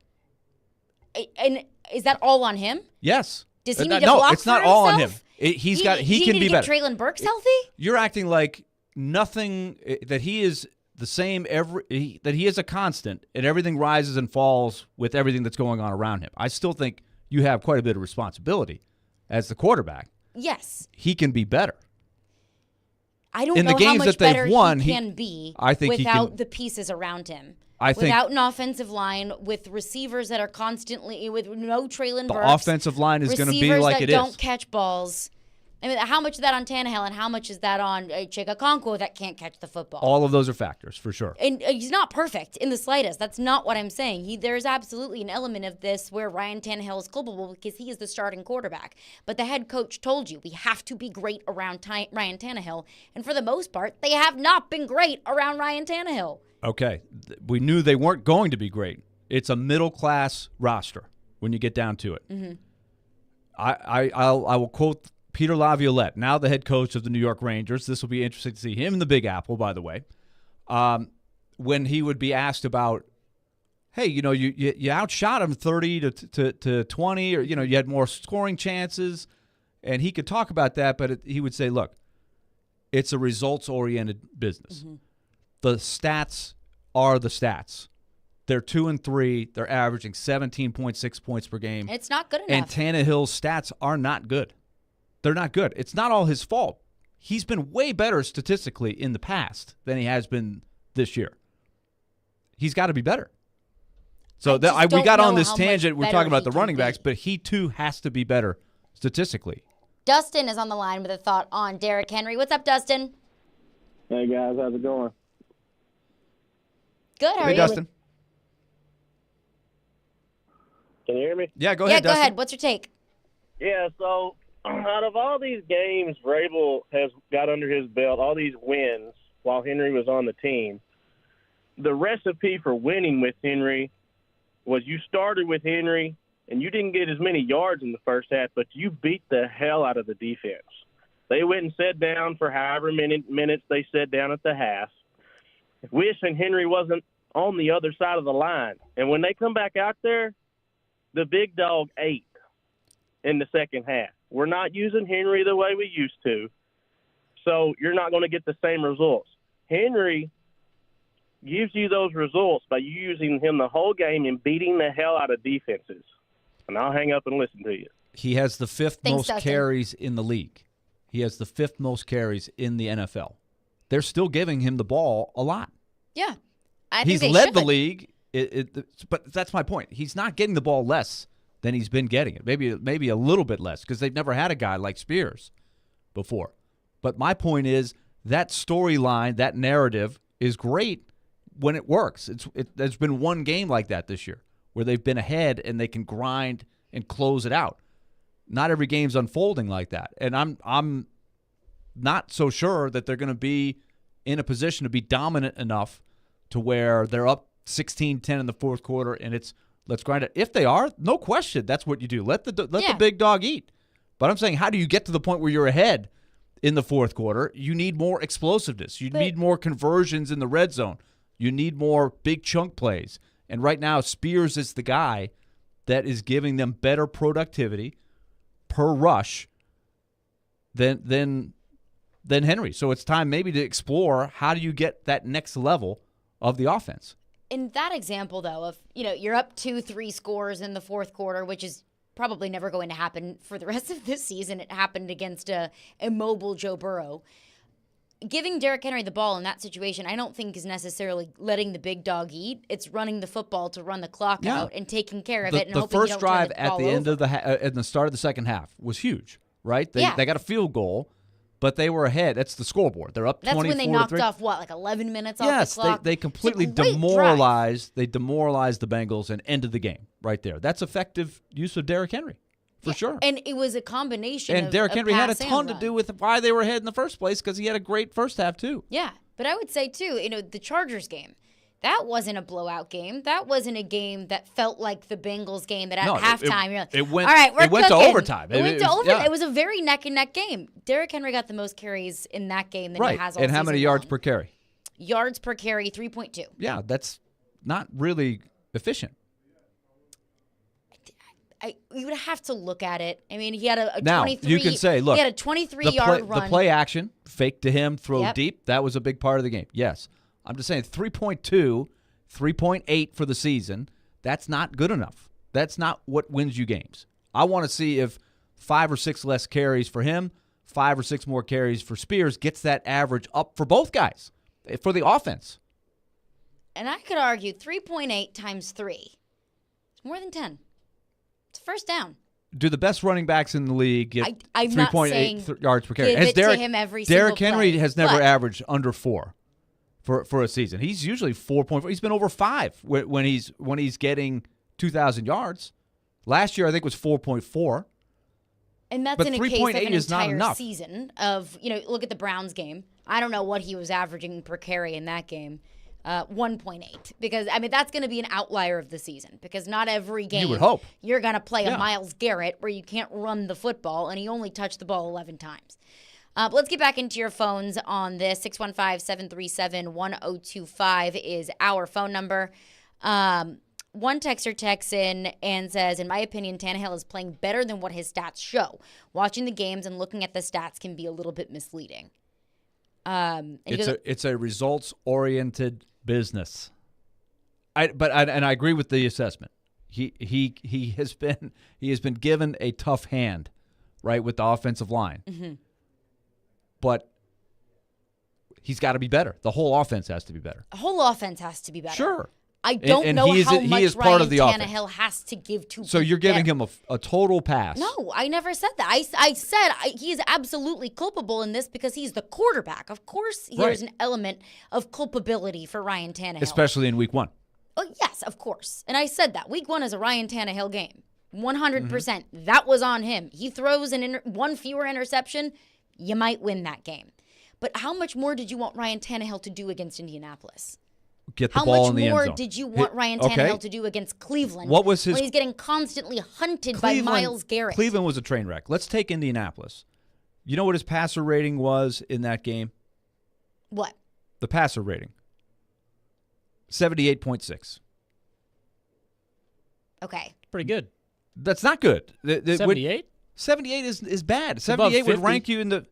And is that all on him? Yes. Does he need to no, block it's not for all on him. himself? He need can to be get better. Treylon Burks healthy? You're acting like nothing that he is the same that he is a constant and everything rises and falls with everything that's going on around him. I still think you have quite a bit of responsibility as the quarterback. Yes. He can be better. I don't In know the games how much that they've better won, he can be I think without the pieces around him. Without an offensive line, with receivers that are constantly, with no Treylon Burks. The offensive line is going to be like it is. Receivers that don't catch balls. I mean, how much is that on Tannehill and how much is that on Chika Okonkwo that can't catch the football? All of those are factors, for sure. And he's not perfect in the slightest. That's not what I'm saying. There's absolutely an element of this where Ryan Tannehill is culpable because he is the starting quarterback. But the head coach told you we have to be great around Ryan Tannehill. And for the most part, they have not been great around Ryan Tannehill. Okay. We knew they weren't going to be great. It's a middle-class roster when you get down to it. Mm-hmm. I will quote Peter Laviolette, now the head coach of the New York Rangers. This will be interesting to see him in the Big Apple, by the way. When he would be asked about, hey, you outshot him 30 to 20, or you had more scoring chances, and he could talk about that, but he would say, look, it's a results-oriented business. Mm-hmm. The stats are the stats. They're 2-3. They're averaging 17.6 points per game. It's not good enough. And Tannehill's stats are not good. They're not good. It's not all his fault. He's been way better statistically in the past than he has been this year. He's got to be better. So we got on this tangent. We're talking about the running backs, but he too has to be better statistically. Dustin is on the line with a thought on Derrick Henry. What's up, Dustin? Hey, guys. How's it going? Good. How are you? Hey, Dustin. Can you hear me? Yeah, go ahead, Dustin. Go ahead. What's your take? Yeah, so out of all these games Vrabel has got under his belt, all these wins while Henry was on the team, the recipe for winning with Henry was you started with Henry and you didn't get as many yards in the first half, but you beat the hell out of the defense. They went and sat down for however many minutes they sat down at the half, wishing Henry wasn't on the other side of the line. And when they come back out there, the big dog ate in the second half. We're not using Henry the way we used to, so you're not going to get the same results. Henry gives you those results by you using him the whole game and beating the hell out of defenses. And I'll hang up and listen to you. He has the fifth most carries in the league. He has the fifth most carries in the NFL. They're still giving him the ball a lot. Yeah. He's led the league, but that's my point. He's not getting the ball less than he's been getting it. Maybe a little bit less because they've never had a guy like Spears before. But my point is that storyline, that narrative is great when it works. There's been one game like that this year where they've been ahead and they can grind and close it out. Not every game's unfolding like that. And I'm not so sure that they're going to be in a position to be dominant enough to where they're up 16-10 in the fourth quarter and it's let's grind it. If they are, no question, that's what you do. Let the big dog eat. But I'm saying, how do you get to the point where you're ahead in the fourth quarter? You need more explosiveness. You need more conversions in the red zone. You need more big chunk plays. And right now, Spears is the guy that is giving them better productivity per rush than Henry. So it's time maybe to explore how do you get that next level of the offense. In that example, though, of you're up 2-3 scores in the fourth quarter, which is probably never going to happen for the rest of this season. It happened against a immobile Joe Burrow. Giving Derrick Henry the ball in that situation, I don't think is necessarily letting the big dog eat. It's running the football to run the clock out and taking care of it. And the hoping first you don't turn drive the at ball the end over. of at the start of the second half was huge. right? They got a field goal, but they were ahead. That's the scoreboard. They're up 24-3. That's when they knocked off, like 11 minutes off the clock? Yes, they completely demoralized the Bengals and ended the game right there. That's effective use of Derrick Henry, for sure. And it was a combination and Derrick Henry had a ton to run. do with why they were ahead in the first place because he had a great first half, too. Yeah, but I would say, too, the Chargers game, that wasn't a blowout game. That wasn't a game that felt like the Bengals game that at halftime you're like, it went, all right, we're went to overtime. It went to overtime. Yeah. It was a very neck-and-neck game. Derrick Henry got the most carries in that game than he has all and how season many yards per carry? Yards per carry, 3.2. Yeah, that's not really efficient. You would have to look at it. I mean, he had a now, 23. You can say, look, he had a 23-yard run. The play action, fake to him, throw deep, that was a big part of the game. Yes. I'm just saying 3.2, 3.8 for the season, that's not good enough. That's not what wins you games. I want to see if 5 or 6 less carries for him, 5 or 6 more carries for Spears gets that average up for both guys, for the offense. And I could argue 3.8 times 3. It's more than 10. It's first down. Do the best running backs in the league get 3.8 yards per carry? Give it to him every single Derrick Henry play. has never averaged under 4 for a season. He's usually 4.4. He's been over 5 when he's getting 2,000 yards. Last year, I think, was 4.4. And that's but in a case of an entire season of, look at the Browns game. I don't know what he was averaging per carry in that game. 1.8. Because, that's going to be an outlier of the season. Because not every game you would hope. You're going to play a Myles Garrett where you can't run the football, and he only touched the ball 11 times. But let's get back into your phones on this. 615-737-1025 is our phone number. One texter texts in and says, in my opinion, Tannehill is playing better than what his stats show. Watching the games and looking at the stats can be a little bit misleading. It's a results-oriented business. I agree with the assessment. He has been given a tough hand, right, with the offensive line. Mm-hmm. But he's got to be better. The whole offense has to be better. The whole offense has to be better. Sure. I don't know how much Ryan Tannehill has to give to. So you're giving him a total pass. No, I never said that. I said he is absolutely culpable in this because he's the quarterback. Of course, there's an element of culpability for Ryan Tannehill. Especially in week 1. Oh, yes, of course. And I said that. Week 1 is a Ryan Tannehill game. 100%. Mm-hmm. That was on him. He throws one fewer interception, you might win that game. But how much more did you want Ryan Tannehill to do against Indianapolis? Get the ball in the end zone. How much more did you want Ryan Tannehill to do against Cleveland? What was his? When he's getting constantly hunted by Myles Garrett. Cleveland was a train wreck. Let's take Indianapolis. You know what his passer rating was in that game? What? The passer rating. 78.6. Okay. Pretty good. That's not good. 78? 78 is bad. 78 would rank you in the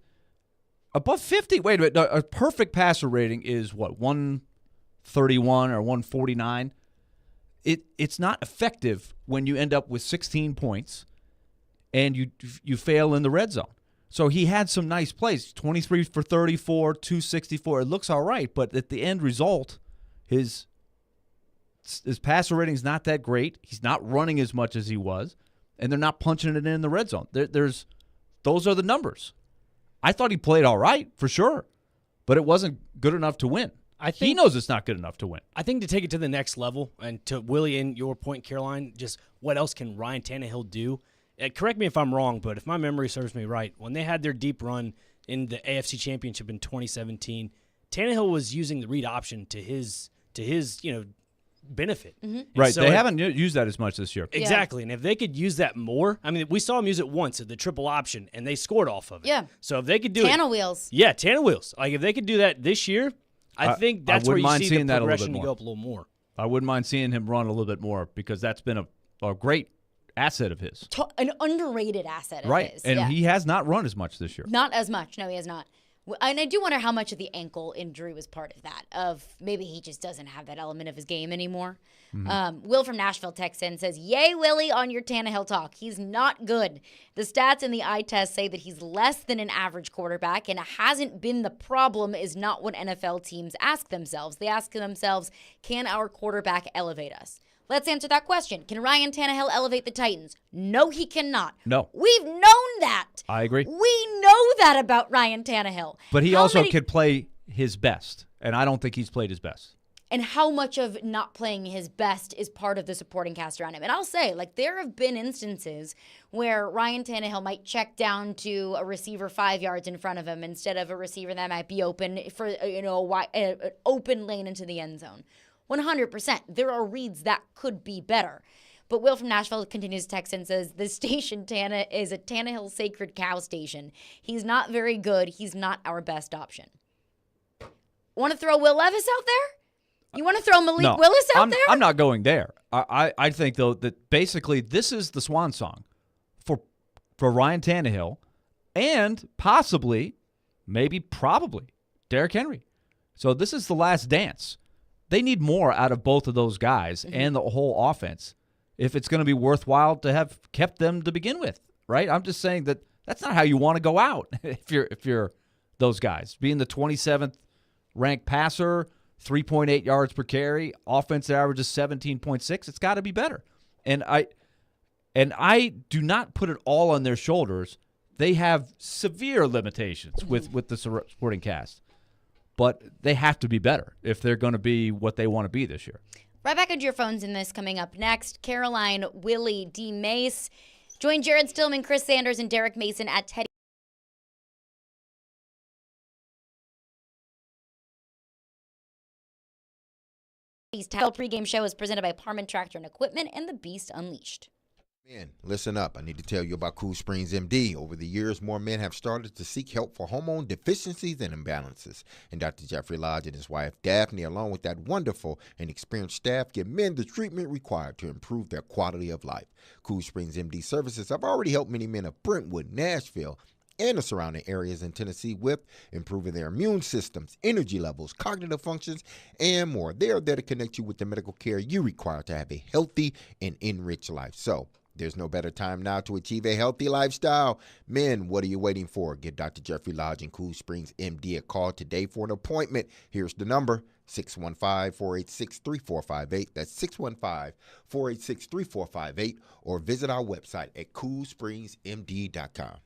above 50. Wait a minute. A perfect passer rating is what? 131 or 149. It's not effective when you end up with 16 points and you fail in the red zone. So he had some nice plays. 23 for 34, 264. It looks all right, but at the end result, his passer rating is not that great. He's not running as much as he was. And they're not punching it in the red zone. Those are the numbers. I thought he played all right, for sure, but it wasn't good enough to win. He knows it's not good enough to win. I think to take it to the next level, and to Willie and your point, Caroline, just what else can Ryan Tannehill do? Correct me if I'm wrong, but if my memory serves me right, when they had their deep run in the AFC Championship in 2017, Tannehill was using the read option to his benefit. Mm-hmm. Right. So they haven't used that as much this year. Exactly. And if they could use that more, we saw them use it once at the triple option, and they scored off of it. Yeah. So if they could do Tana wheels. Yeah, Tana wheels. Like if they could do that this year, I think that's where you see the progression to go up a little more. I wouldn't mind seeing him run a little bit more because that's been a great asset of his. An underrated asset of his. And he has not run as much this year. Not as much. No, he has not. And I do wonder how much of the ankle injury was part of that, of maybe he just doesn't have that element of his game anymore. Mm-hmm. Will from Nashville texts in and says, yay, Willie, on your Tannehill talk. He's not good. The stats in the eye test say that he's less than an average quarterback, and it hasn't been the problem is not what NFL teams ask themselves. They ask themselves, can our quarterback elevate us? Let's answer that question. Can Ryan Tannehill elevate the Titans? No, he cannot. No. We've known that. I agree. We know that about Ryan Tannehill. But he also could play his best, and I don't think he's played his best. And how much of not playing his best is part of the supporting cast around him. And I'll say, like, there have been instances where Ryan Tannehill might check down to a receiver 5 yards in front of him instead of a receiver that might be open for, an open lane into the end zone. 100%. There are reads that could be better. But Will from Nashville continues to text and says, the station is a Tannehill sacred cow station. He's not very good. He's not our best option. Want to throw Will Levis out there? You want to throw Malik Willis out there? I'm not going there. I think, though, that basically this is the swan song for Ryan Tannehill and possibly, probably, Derrick Henry. So this is the last dance. They need more out of both of those guys and the whole offense if it's going to be worthwhile to have kept them to begin with, right? I'm just saying that that's not how you want to go out if you're those guys. Being the 27th ranked passer, 3.8 yards per carry, offense average is 17.6. It's got to be better. And I do not put it all on their shoulders. They have severe limitations with the supporting cast. But they have to be better if they're going to be what they want to be this year. Right back into your phones in this coming up next. Caroline, Willy, D-Mase. Join Jared Stillman, Chris Sanders, and Derek Mason at Teddy. The pregame show is presented by Parman Tractor and Equipment and the Beast Unleashed. Men, listen up. I need to tell you about Cool Springs MD. Over the years, more men have started to seek help for hormone deficiencies and imbalances. And Dr. Jeffrey Lodge and his wife, Daphne, along with that wonderful and experienced staff, give men the treatment required to improve their quality of life. Cool Springs MD services have already helped many men of Brentwood, Nashville, and the surrounding areas in Tennessee with improving their immune systems, energy levels, cognitive functions, and more. They are there to connect you with the medical care you require to have a healthy and enriched life. So, there's no better time now to achieve a healthy lifestyle. Men, what are you waiting for? Give Dr. Jeffrey Lodge and Cool Springs MD a call today for an appointment. Here's the number, 615-486-3458. That's 615-486-3458. Or visit our website at coolspringsmd.com.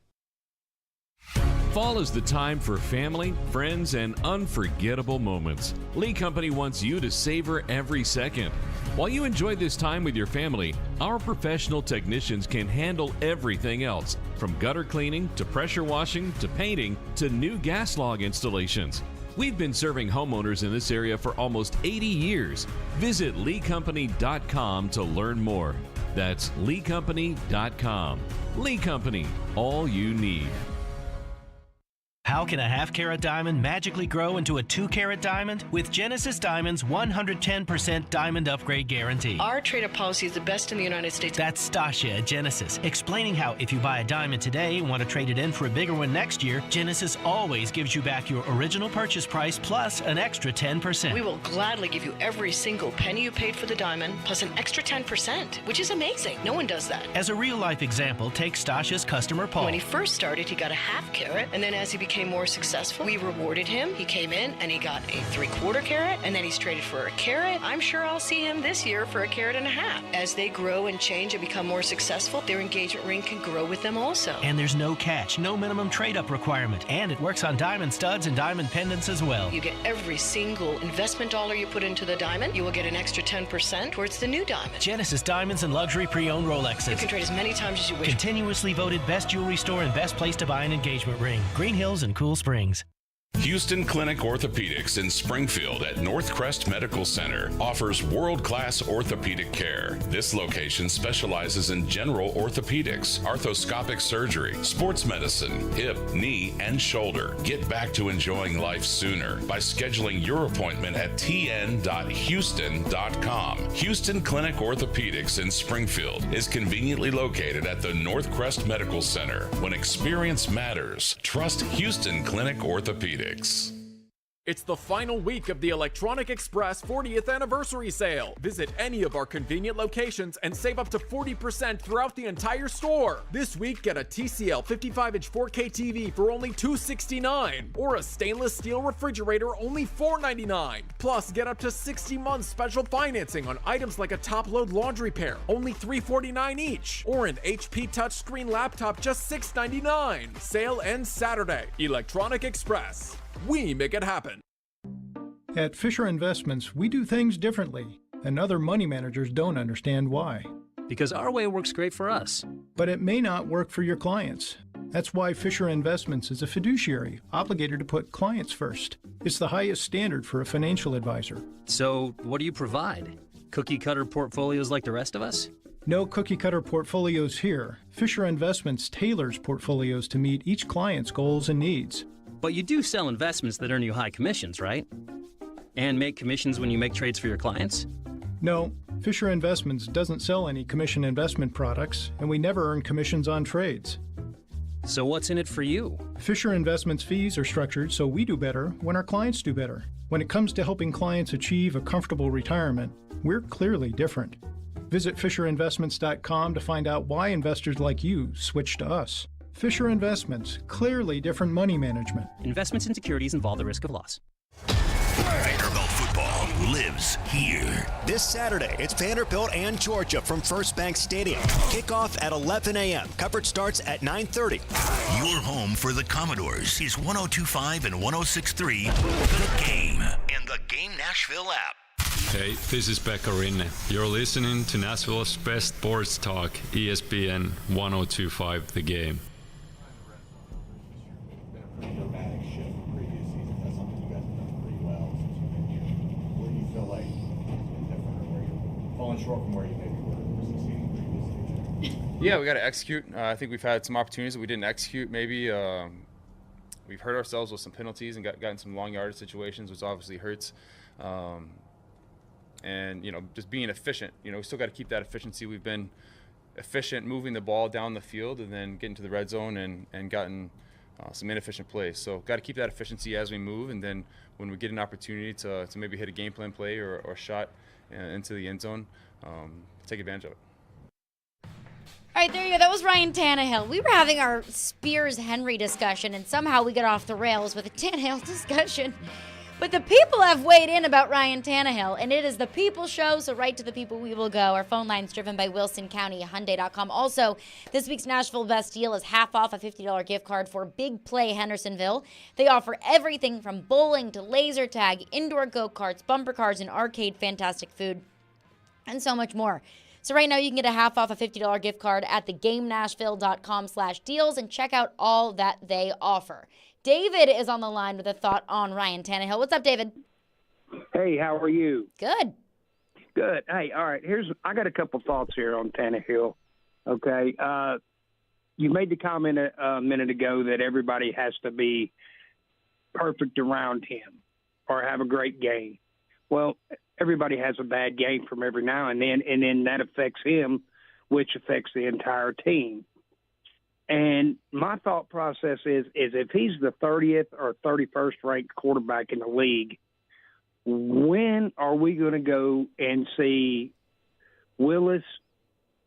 Fall is the time for family, friends, and unforgettable moments. Lee Company wants you to savor every second. While you enjoy this time with your family, our professional technicians can handle everything else, from gutter cleaning to pressure washing to painting to new gas log installations. We've been serving homeowners in this area for almost 80 years. Visit LeeCompany.com to learn more. That's LeeCompany.com. Lee Company, all you need. How can a half-carat diamond magically grow into a 2-carat diamond? With Genesis Diamond's 110% diamond upgrade guarantee. Our trade-up policy is the best in the United States. That's Stasia at Genesis, explaining how if you buy a diamond today and want to trade it in for a bigger one next year, Genesis always gives you back your original purchase price plus an extra 10%. We will gladly give you every single penny you paid for the diamond plus an extra 10%, which is amazing. No one does that. As a real-life example, take Stasia's customer Paul. When he first started, he got a half carat, and then as he became more successful, we rewarded him. He came in and he got a 3/4 carat, and then he's traded for a carat. I'm sure I'll see him this year for a carat and a half. As they grow and change and become more successful, their engagement ring can grow with them also. And there's no catch, no minimum trade-up requirement, and it works on diamond studs and diamond pendants as well. You get every single investment dollar you put into the diamond, you will get an extra 10% towards the new diamond. Genesis Diamonds and luxury pre-owned Rolexes. You can trade as many times as you wish. Continuously voted best jewelry store and best place to buy an engagement ring. Green Hills and Cool Springs. Houston Clinic Orthopedics in Springfield at Northcrest Medical Center offers world-class orthopedic care. This location specializes in general orthopedics, arthroscopic surgery, sports medicine, hip, knee, and shoulder. Get back to enjoying life sooner by scheduling your appointment at tn.houston.com. Houston Clinic Orthopedics in Springfield is conveniently located at the Northcrest Medical Center. When experience matters, trust Houston Clinic Orthopedics. It's the final week of the Electronic Express 40th anniversary sale. Visit any of our convenient locations and save up to 40% throughout the entire store. This week, get a TCL 55-inch 4K TV for only $269, or a stainless steel refrigerator only $499. Plus, get up to 60 months special financing on items like a top-load laundry pair, only $349 each, or an HP touchscreen laptop just $699. Sale ends Saturday. Electronic Express. We make it happen. At Fisher Investments, we do things differently, and other money managers don't understand why. Because our way works great for us. But it may not work for your clients. That's why Fisher Investments is a fiduciary, obligated to put clients first. It's the highest standard for a financial advisor. So, what do you provide? Cookie-cutter portfolios like the rest of us? No cookie-cutter portfolios here. Fisher Investments tailors portfolios to meet each client's goals and needs. But you do sell investments that earn you high commissions, right? And make commissions when you make trades for your clients? No, Fisher Investments doesn't sell any commission investment products, and we never earn commissions on trades. So what's in it for you? Fisher Investments fees are structured so we do better when our clients do better. When it comes to helping clients achieve a comfortable retirement, we're clearly different. Visit FisherInvestments.com to find out why investors like you switch to us. Fisher Investments, clearly different money management. Investments in securities involve the risk of loss. Vanderbilt football lives here. This Saturday, it's Vanderbilt and Georgia from First Bank Stadium. Kickoff at 11 a.m. Coverage starts at 9:30. Your home for the Commodores is 102.5 and 106.3 The Game and the Game Nashville app. Hey, this is Pekka Rinne. You're listening to Nashville's best sports talk, ESPN 102.5 The Game. Dramatic shift from previous seasons. That's something you guys have done pretty well since you've been here. Where do you feel like it's been different, or where you're falling short from where you maybe were succeeding previously? Yeah, we got to execute. I think we've had some opportunities that we didn't execute. Maybe we've hurt ourselves with some penalties and gotten some long yardage situations, which obviously hurts. And just being efficient. We still got to keep that efficiency. We've been efficient moving the ball down the field and then getting to the red zone and gotten some inefficient plays. So got to keep that efficiency as we move, and then when we get an opportunity to maybe hit a game plan play or a shot into the end zone, take advantage of it. All right, there you go. That was Ryan Tannehill. We were having our Spears-Henry discussion, and somehow we got off the rails with a Tannehill discussion. But the people have weighed in about Ryan Tannehill, and it is the People Show, so right to the people we will go. Our phone line's driven by WilsonCountyHyundai.com. Also, this week's Nashville Best Deal is half off a $50 gift card for Big Play Hendersonville. They offer everything from bowling to laser tag, indoor go-karts, bumper cars, and arcade fantastic food, and so much more. So right now you can get a half off a $50 gift card at thegamenashville.com/deals and check out all that they offer. David is on the line with a thought on Ryan Tannehill. What's up, David? Hey, how are you? Good. Good. Hey, all right. I got a couple thoughts here on Tannehill. Okay. You made the comment a minute ago that everybody has to be perfect around him or have a great game. Well, everybody has a bad game from every now and then that affects him, which affects the entire team. And my thought process is if he's the 30th or 31st ranked quarterback in the league, when are we going to go and see Willis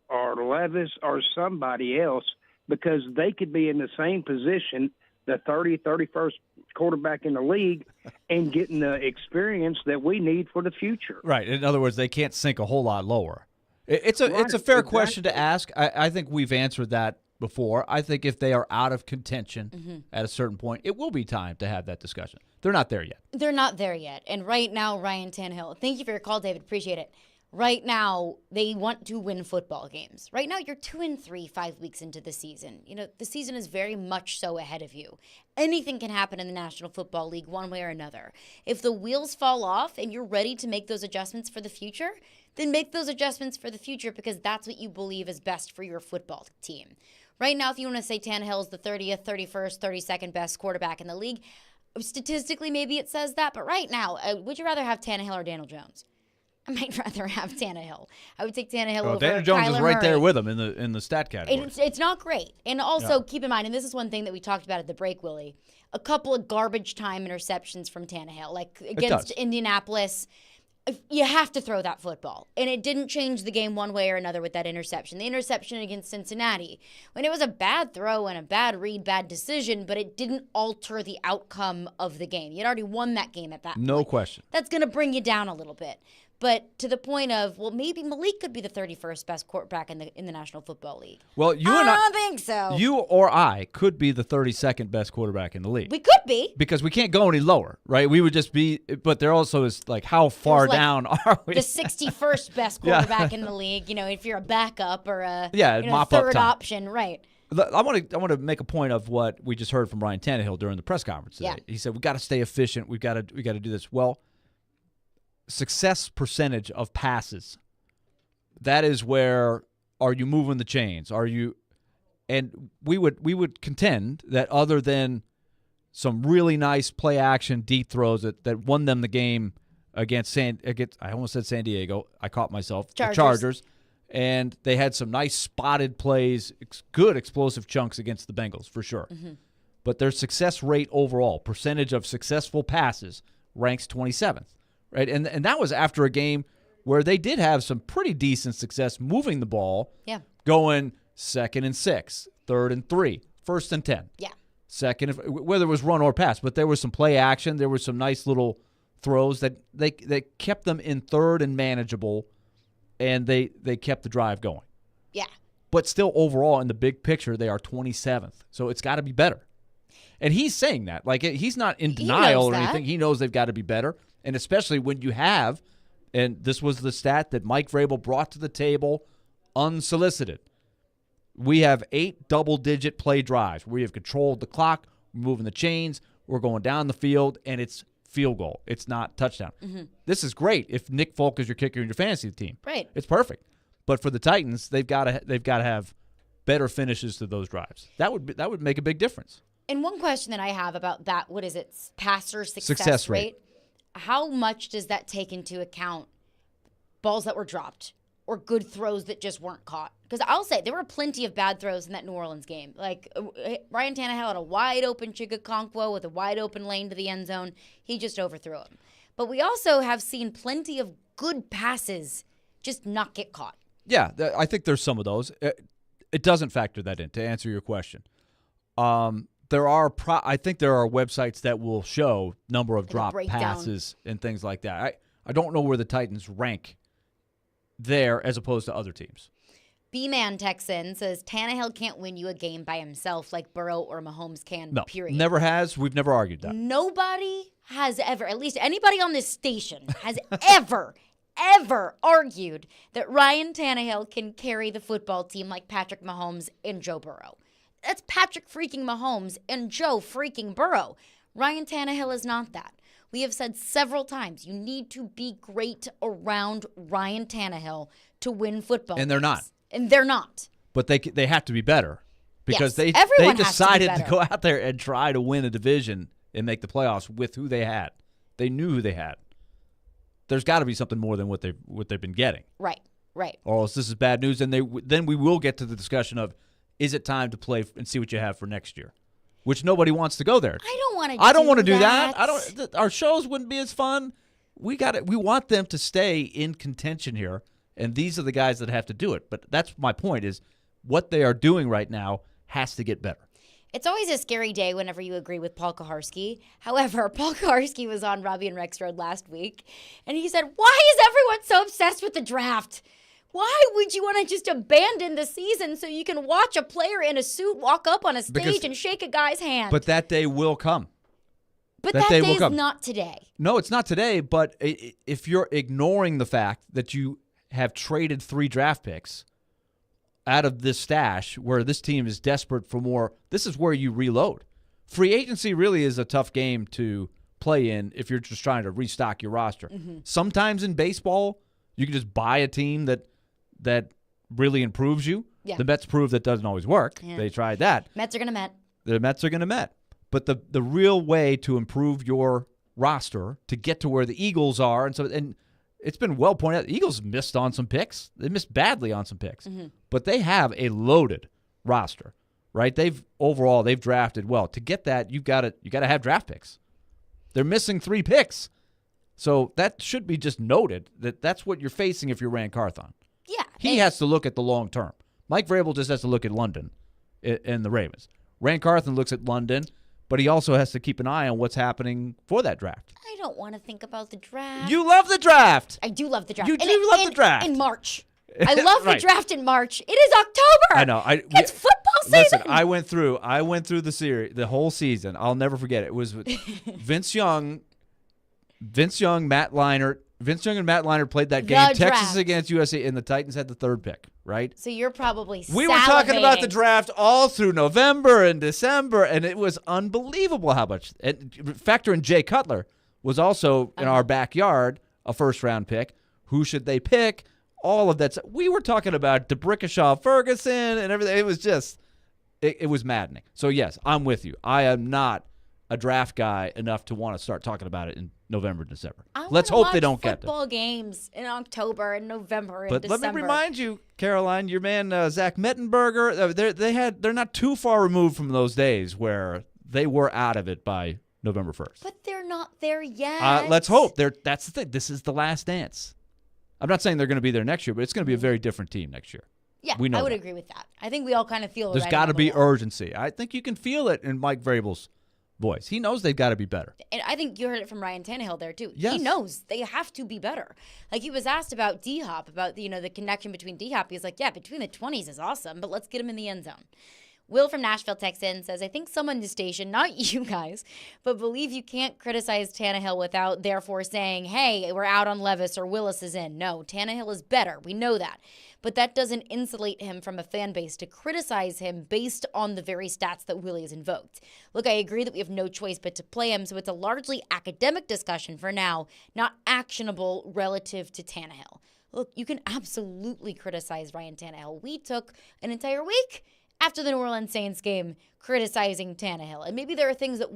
or Levis or somebody else, because they could be in the same position, the 30th, 31st quarterback in the league, and getting the experience that we need for the future. Right. In other words, they can't sink a whole lot lower. It's a fair question to ask. I think we've answered that before. I think if they are out of contention at a certain point, it will be time to have that discussion. They're not there yet. They're not there yet. And right now, Ryan Tannehill, thank you for your call, David. Appreciate it. Right now, they want to win football games. Right now, you're 2-3, 5 weeks into the season. The season is very much so ahead of you. Anything can happen in the National Football League one way or another. If the wheels fall off and you're ready to make those adjustments for the future, then make those adjustments for the future, because that's what you believe is best for your football team. Right now, if you want to say Tannehill is the 30th, 31st, 32nd best quarterback in the league, statistically maybe it says that, but right now, would you rather have Tannehill or Daniel Jones? I might rather have Tannehill. I would take Tannehill over Daniel Jones Kyler is right Murray. there with him in the stat category. It's not great. And also, keep in mind, and this is one thing that we talked about at the break, Willie, a couple of garbage time interceptions from Tannehill. Like against Indianapolis, you have to throw that football. And it didn't change the game one way or another with that interception. The interception against Cincinnati, when it was a bad throw and a bad read, bad decision, but it didn't alter the outcome of the game. You'd already won that game at that point. No question. That's going to bring you down a little bit. But to the point of, well, maybe Malik could be the 31st best quarterback in the National Football League. Well, I don't think so. You or I could be the 32nd best quarterback in the league. We could be. Because we can't go any lower, right? We would just be, but there also is like, how far down are we? The 61st best quarterback in the league, if you're a backup or a mop up third time. option, right. I want to make a point of what we just heard from Ryan Tannehill during the press conference today. Yeah. He said, we got to stay efficient. We got to do this. Well, success percentage of passes, that is where, are you moving the chains? Are you, and we would contend that other than some really nice play action deep throws that won them the game against I almost said San Diego. I caught myself. Chargers. The Chargers. And they had some nice spotted plays, good explosive chunks against the Bengals for sure. Mm-hmm. But their success rate overall, percentage of successful passes, ranks 27th. Right, and that was after a game where they did have some pretty decent success moving the ball. Yeah. Going 2nd and 6, 3rd and 3, 1st and 10. Yeah. Second, whether it was run or pass, but there was some play action. There were some nice little throws that they kept them in 3rd and manageable, and they kept the drive going. Yeah. But still, overall, in the big picture, they are 27th. So it's got to be better. And he's saying that. Like, he's not in denial or anything. He knows they've got to be better. And especially when you have, and this was the stat that Mike Vrabel brought to the table unsolicited. We have 8 double-digit play drives. We have controlled the clock, we're moving the chains, we're going down the field, and it's field goal. It's not touchdown. Mm-hmm. This is great if Nick Folk is your kicker in your fantasy team. Right. It's perfect. But for the Titans, they've got to have better finishes to those drives. That would make a big difference. And one question that I have about that, what is it, passer success rate? How much does that take into account balls that were dropped or good throws that just weren't caught? Because I'll say there were plenty of bad throws in that New Orleans game. Like Ryan Tannehill had a wide open Chigakonkwo with a wide open lane to the end zone. He just overthrew him. But we also have seen plenty of good passes just not get caught. Yeah, I think there's some of those. It doesn't factor that in, to answer your question. I think there are websites that will show number of drop passes and things like that. I don't know where the Titans rank there as opposed to other teams. B-Man Texan says Tannehill can't win you a game by himself like Burrow or Mahomes can, No, period. never has. We've never argued that. Nobody has ever, at least anybody on this station, has ever argued that Ryan Tannehill can carry the football team like Patrick Mahomes and Joe Burrow. That's Patrick freaking Mahomes and Joe freaking Burrow. Ryan Tannehill is not that. We have said several times, you need to be great around Ryan Tannehill to win football And they're games. not. And they're not. But they have to be better because Yes, they everyone decided has to be to go out there and try to win a division and make the playoffs with who they had. They knew who they had. There's got to be something more than what they've been getting. Right. Or else this is bad news, and then we will get to the discussion of, is it time to play and see what you have for next year? Which nobody wants to go there. I don't want to. I don't want to do that. Our shows wouldn't be as fun. We want them to stay in contention here, and these are the guys that have to do it. But that's my point: is what they are doing right now has to get better. It's always a scary day whenever you agree with Paul Kaharski. However, Paul Kaharski was on Robbie and Rex Road last week, and he said, "Why is everyone so obsessed with the draft? Why would you want to just abandon the season so you can watch a player in a suit walk up on a stage and shake a guy's hand?" But that day will come. But that day is not today. No, it's not today, but if you're ignoring the fact that you have traded 3 draft picks out of this stash where this team is desperate for more, this is where you reload. Free agency really is a tough game to play in if you're just trying to restock your roster. Mm-hmm. Sometimes in baseball, you can just buy a team that really improves you. Yeah. The Mets prove that doesn't always work. Yeah. They tried that. Mets are going to Met. The Mets are going to Met. But the real way to improve your roster to get to where the Eagles are, and it's been well pointed out. The Eagles missed on some picks. They missed badly on some picks. Mm-hmm. But they have a loaded roster, right? They've drafted well. To get that, you got to have draft picks. They're missing 3 picks. So that should be just noted that that's what you're facing if you're Rand Carthon. Yeah. He has to look at the long term. Mike Vrabel just has to look at London and the Ravens. Rand Carthon looks at London, but he also has to keep an eye on what's happening for that draft. I don't want to think about the draft. You love the draft. I do love the draft. You do love the draft. In March. I love Right. the draft in March. It is October. I know. It's football season. Listen, I went through the series, the whole season. I'll never forget it. It was Vince Young, Matt Leinart. Vince Young and Matt Leinart played that game, Texas draft. against USA, and the Titans had the 3rd pick, right? So you're probably We were talking about the draft all through November and December, and it was unbelievable how much. Factor in Jay Cutler was also in our backyard, a first-round pick. Who should they pick? All of that. We were talking about DeBrickashaw Ferguson and everything. It was just, it was maddening. So, yes, I'm with you. I am not a draft guy enough to want to start talking about it in November and December. Let's hope they don't get them. Football games in October and November and But December. let me remind you, Caroline, your man Zach Mettenberger, they're not too far removed from those days where they were out of it by November 1st. But they're not there yet. Let's hope. That's the thing. This is the last dance. I'm not saying they're going to be there next year, but it's going to be a very different team next year. Yeah, we know I would that. agree with that. I think we all kind of feel There's right got to on the be wall. urgency. I think you can feel it in Mike Vrabel's voice. He knows they've got to be better. And I think you heard it from Ryan Tannehill there too. Yes. He knows they have to be better. Like he was asked about D-Hop, about the connection between D-Hop. He's like, yeah, between the 20s is awesome, but let's get him in the end zone. Will from Nashville texts in, says, I think someone in the station, not you guys, but believe you can't criticize Tannehill without therefore saying, hey, we're out on Levis or Willis is in. No, Tannehill is better. We know that. But that doesn't insulate him from a fan base to criticize him based on the very stats that Willy has invoked. Look, I agree that we have no choice but to play him, so it's a largely academic discussion for now, not actionable relative to Tannehill. Look, you can absolutely criticize Ryan Tannehill. We took an entire week after the New Orleans Saints game criticizing Tannehill. And maybe there are things that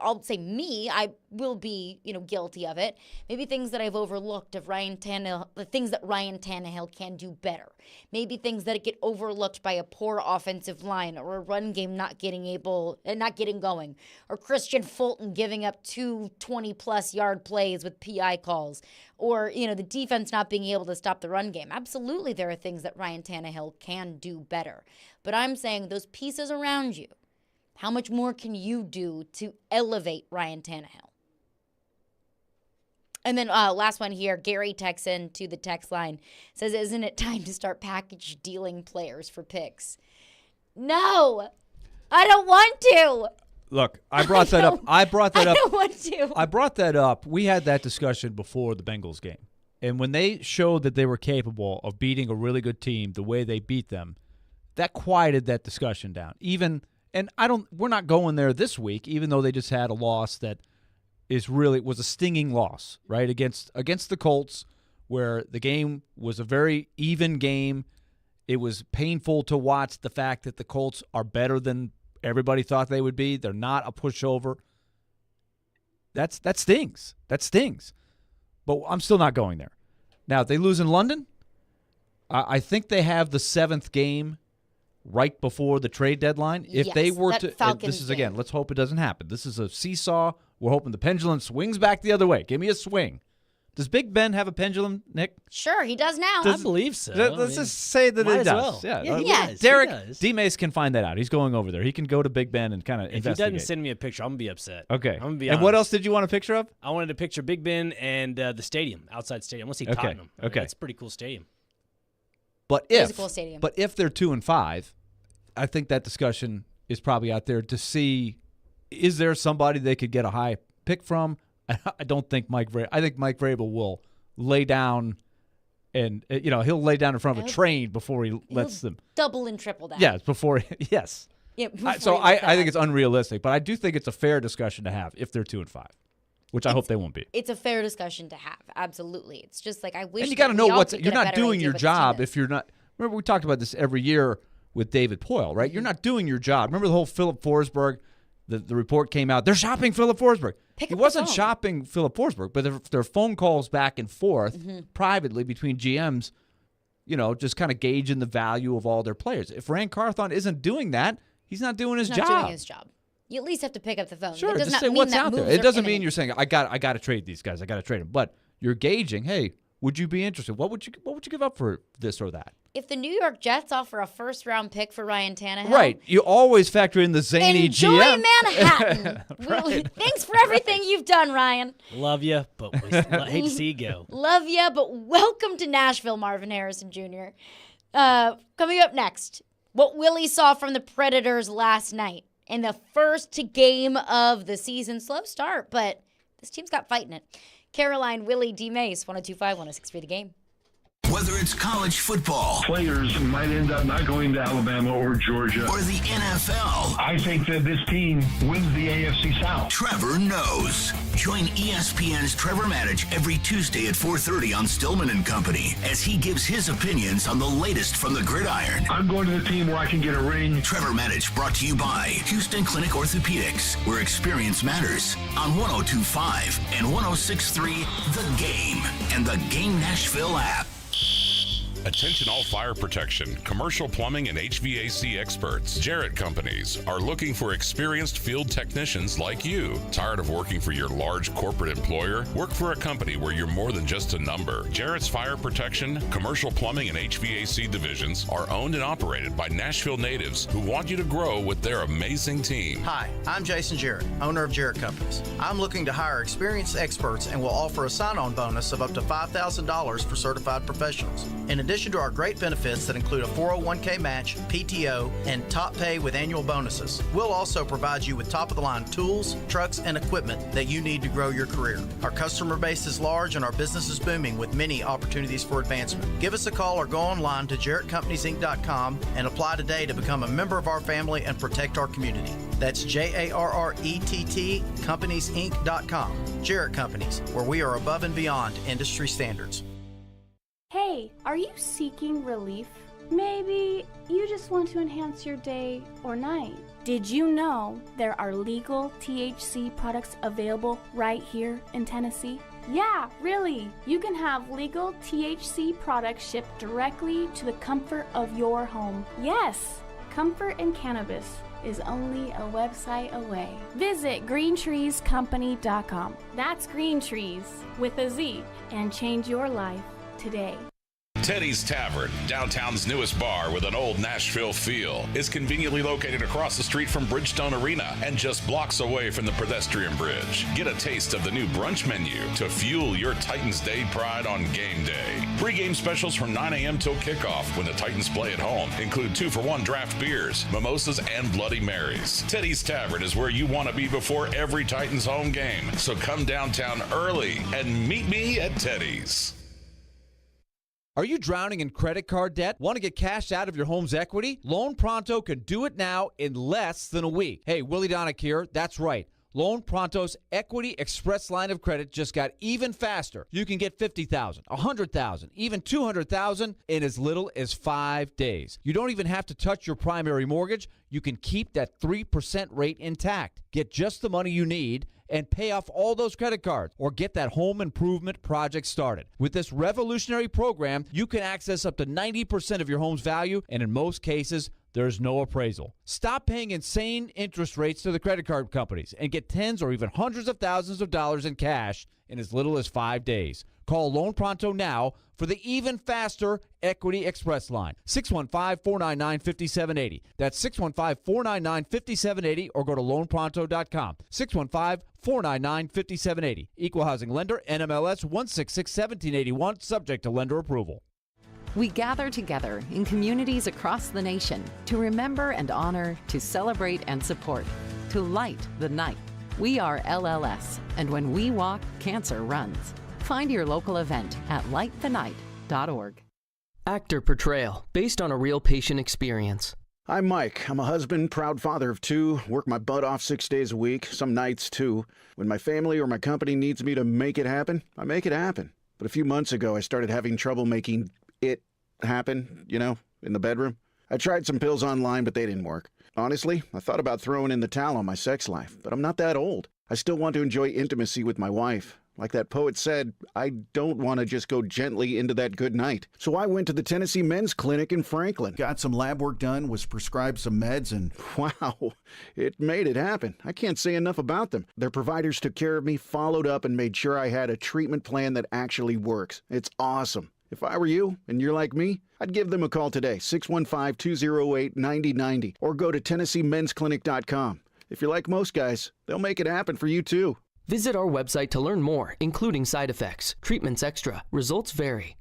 I'll say me, I will be, guilty of it. Maybe things that I've overlooked of Ryan Tannehill, the things that Ryan Tannehill can do better. Maybe things that get overlooked by a poor offensive line or a run game not getting going, or Christian Fulton giving up 2 20-plus yard plays with PI calls, or, the defense not being able to stop the run game. Absolutely, there are things that Ryan Tannehill can do better. But I'm saying those pieces around you, how much more can you do to elevate Ryan Tannehill? And then last one here, Gary texts in to the text line, says, isn't it time to start package dealing players for picks? No, I don't want to. Look, I brought that up. I don't want to. I brought that up. We had that discussion before the Bengals game. And when they showed that they were capable of beating a really good team the way they beat them, that quieted that discussion down. We're not going there this week, even though they just had a loss that was a stinging loss, right? Against the Colts, where the game was a very even game. It was painful to watch the fact that the Colts are better than everybody thought they would be. They're not a pushover. That stings. That stings. But I'm still not going there. Now, if they lose in London, I think they have the 7th game right before the trade deadline. If they were to, this is again, let's hope it doesn't happen. This is a seesaw. We're hoping the pendulum swings back the other way. Give me a swing. Does Big Ben have a pendulum, Nick? Sure, he does now. I believe so. Let's just say that it does. Well. Yeah, he does. Derek, he does. D-Mase can find that out. He's going over there. He can go to Big Ben and kind of investigate. If he doesn't send me a picture, I'm going to be upset. Okay. I'm going to be honest. And what else did you want a picture of? I wanted a picture of Big Ben and the stadium, outside stadium. I want to see Tottenham. Okay. It's a pretty cool stadium. But It is a cool stadium. But if they're 2-5, I think that discussion is probably out there to see, is there somebody they could get a high pick from? I don't think I think Mike Vrabel will lay down and, he'll lay down in front of a train before he lets them. Double and triple down. Yes, yes. Yeah, I think it's unrealistic, but I do think it's a fair discussion to have if they're 2-5, which I hope they won't be. It's a fair discussion to have. Absolutely. It's just like I wish. And you got to know you're not doing your job if if you're not. Remember, we talked about this every year with David Poyle, right? You're not doing your job. Remember the whole Philip Forsberg, the report came out. They're shopping Philip Forsberg. Pick he up the wasn't phone. shopping Philip Forsberg, but there are phone calls back and forth Mm-hmm. privately between GMs, just kind of gauging the value of all their players. If Rand Carthon isn't doing that, he's not doing his He's job. not doing his job. You at least have to pick up the phone. Sure, it does just not say mean what's that out there. moves It are doesn't mean imminent. you're saying I got to trade these guys. I got to trade them. But you're gauging. Hey, would you be interested? What would you give up for this or that? If the New York Jets offer a first-round pick for Ryan Tannehill, Right. You always factor in the zany enjoy GM. Manhattan. Right. Thanks for everything you've done, Ryan. Love you, but we hate to see you go. Love ya, but welcome to Nashville, Marvin Harrison Jr. Coming up next, what Willy saw from the Predators last night in the first game of the season. Slow start, but this team's got fight in it. Caroline, Willy, D-Mase, 102.5, 106.3 The Game. Whether it's college football, players might end up not going to Alabama or Georgia, or the NFL, I think that this team wins the AFC South. Trevor knows. Join ESPN's Trevor Maddich every Tuesday at 4:30 on Stillman and Company as he gives his opinions on the latest from the gridiron. I'm going to the team where I can get a ring. Trevor Maddich brought to you by Houston Clinic Orthopedics, where experience matters, on 102.5 and 106.3 The Game and the Game Nashville app. Attention all fire protection, commercial plumbing, and HVAC experts. Jarrett Companies are looking for experienced field technicians like you. Tired of working for your large corporate employer? Work for a company where you're more than just a number. Jarrett's Fire Protection, commercial plumbing, and HVAC divisions are owned and operated by Nashville natives who want you to grow with their amazing team. Hi, I'm Jason Jarrett, owner of Jarrett Companies. I'm looking to hire experienced experts and will offer a sign-on bonus of up to $5,000 for certified professionals. In addition to our great benefits that include a 401k match, PTO, and top pay with annual bonuses, we'll also provide you with top-of-the-line tools, trucks, and equipment that you need to grow your career. Our customer base is large and our business is booming with many opportunities for advancement. Give us a call or go online to JarrettCompaniesInc.com and apply today to become a member of our family and protect our community. That's JARRETT CompaniesInc.com. Jarrett Companies, where we are above and beyond industry standards. Hey, are you seeking relief? Maybe you just want to enhance your day or night. Did you know there are legal THC products available right here in Tennessee? Yeah, really. You can have legal THC products shipped directly to the comfort of your home. Yes, comfort in cannabis is only a website away. Visit greentreescompany.com. That's Green Trees with a Z, and change your life today. Teddy's Tavern, downtown's newest bar with an old Nashville feel, is conveniently located across the street from Bridgestone Arena and just blocks away from the pedestrian bridge. Get a taste of the new brunch menu to fuel your Titans Day pride on game day. Pre-game specials from 9 a.m. till kickoff when the Titans play at home include 2-for-1 draft beers, mimosas, and Bloody Marys. Teddy's Tavern is where you want to be before every Titans home game, so come downtown early and meet me at Teddy's. Are you drowning in credit card debt? Want to get cash out of your home's equity? Loan Pronto can do it now in less than a week. Hey, Willy Donick here. That's right. Loan Pronto's Equity Express line of credit just got even faster. You can get $50,000, $100,000, even $200,000 in as little as 5 days. You don't even have to touch your primary mortgage. You can keep that 3% rate intact. Get just the money you need and pay off all those credit cards or get that home improvement project started. With this revolutionary program, you can access up to 90% of your home's value, and in most cases, there's no appraisal. Stop paying insane interest rates to the credit card companies and get tens or even hundreds of thousands of dollars in cash in as little as 5 days. Call Loan Pronto now for the even faster Equity Express line. 615-499-5780. That's 615-499-5780 or go to loanpronto.com. 615-499-5780. Equal Housing Lender, NMLS 1661781, subject to lender approval. We gather together in communities across the nation to remember and honor, to celebrate and support, to light the night. We are LLS, and when we walk, cancer runs. Find your local event at lightthenight.org. Actor Portrayal, based on a real patient experience. I'm Mike. I'm a husband, proud father of 2, work my butt off 6 days a week, some nights too. When my family or my company needs me to make it happen, I make it happen. But a few months ago, I started having trouble making it happen, in the bedroom. I tried some pills online, but they didn't work. Honestly, I thought about throwing in the towel on my sex life, but I'm not that old. I still want to enjoy intimacy with my wife. Like that poet said, I don't want to just go gently into that good night. So I went to the Tennessee Men's Clinic in Franklin. Got some lab work done, was prescribed some meds, and wow, it made it happen. I can't say enough about them. Their providers took care of me, followed up, and made sure I had a treatment plan that actually works. It's awesome. If I were you, and you're like me, I'd give them a call today, 615-208-9090, or go to TennesseeMen'sClinic.com. If you're like most guys, they'll make it happen for you too. Visit our website to learn more, including side effects, treatments extra, results vary.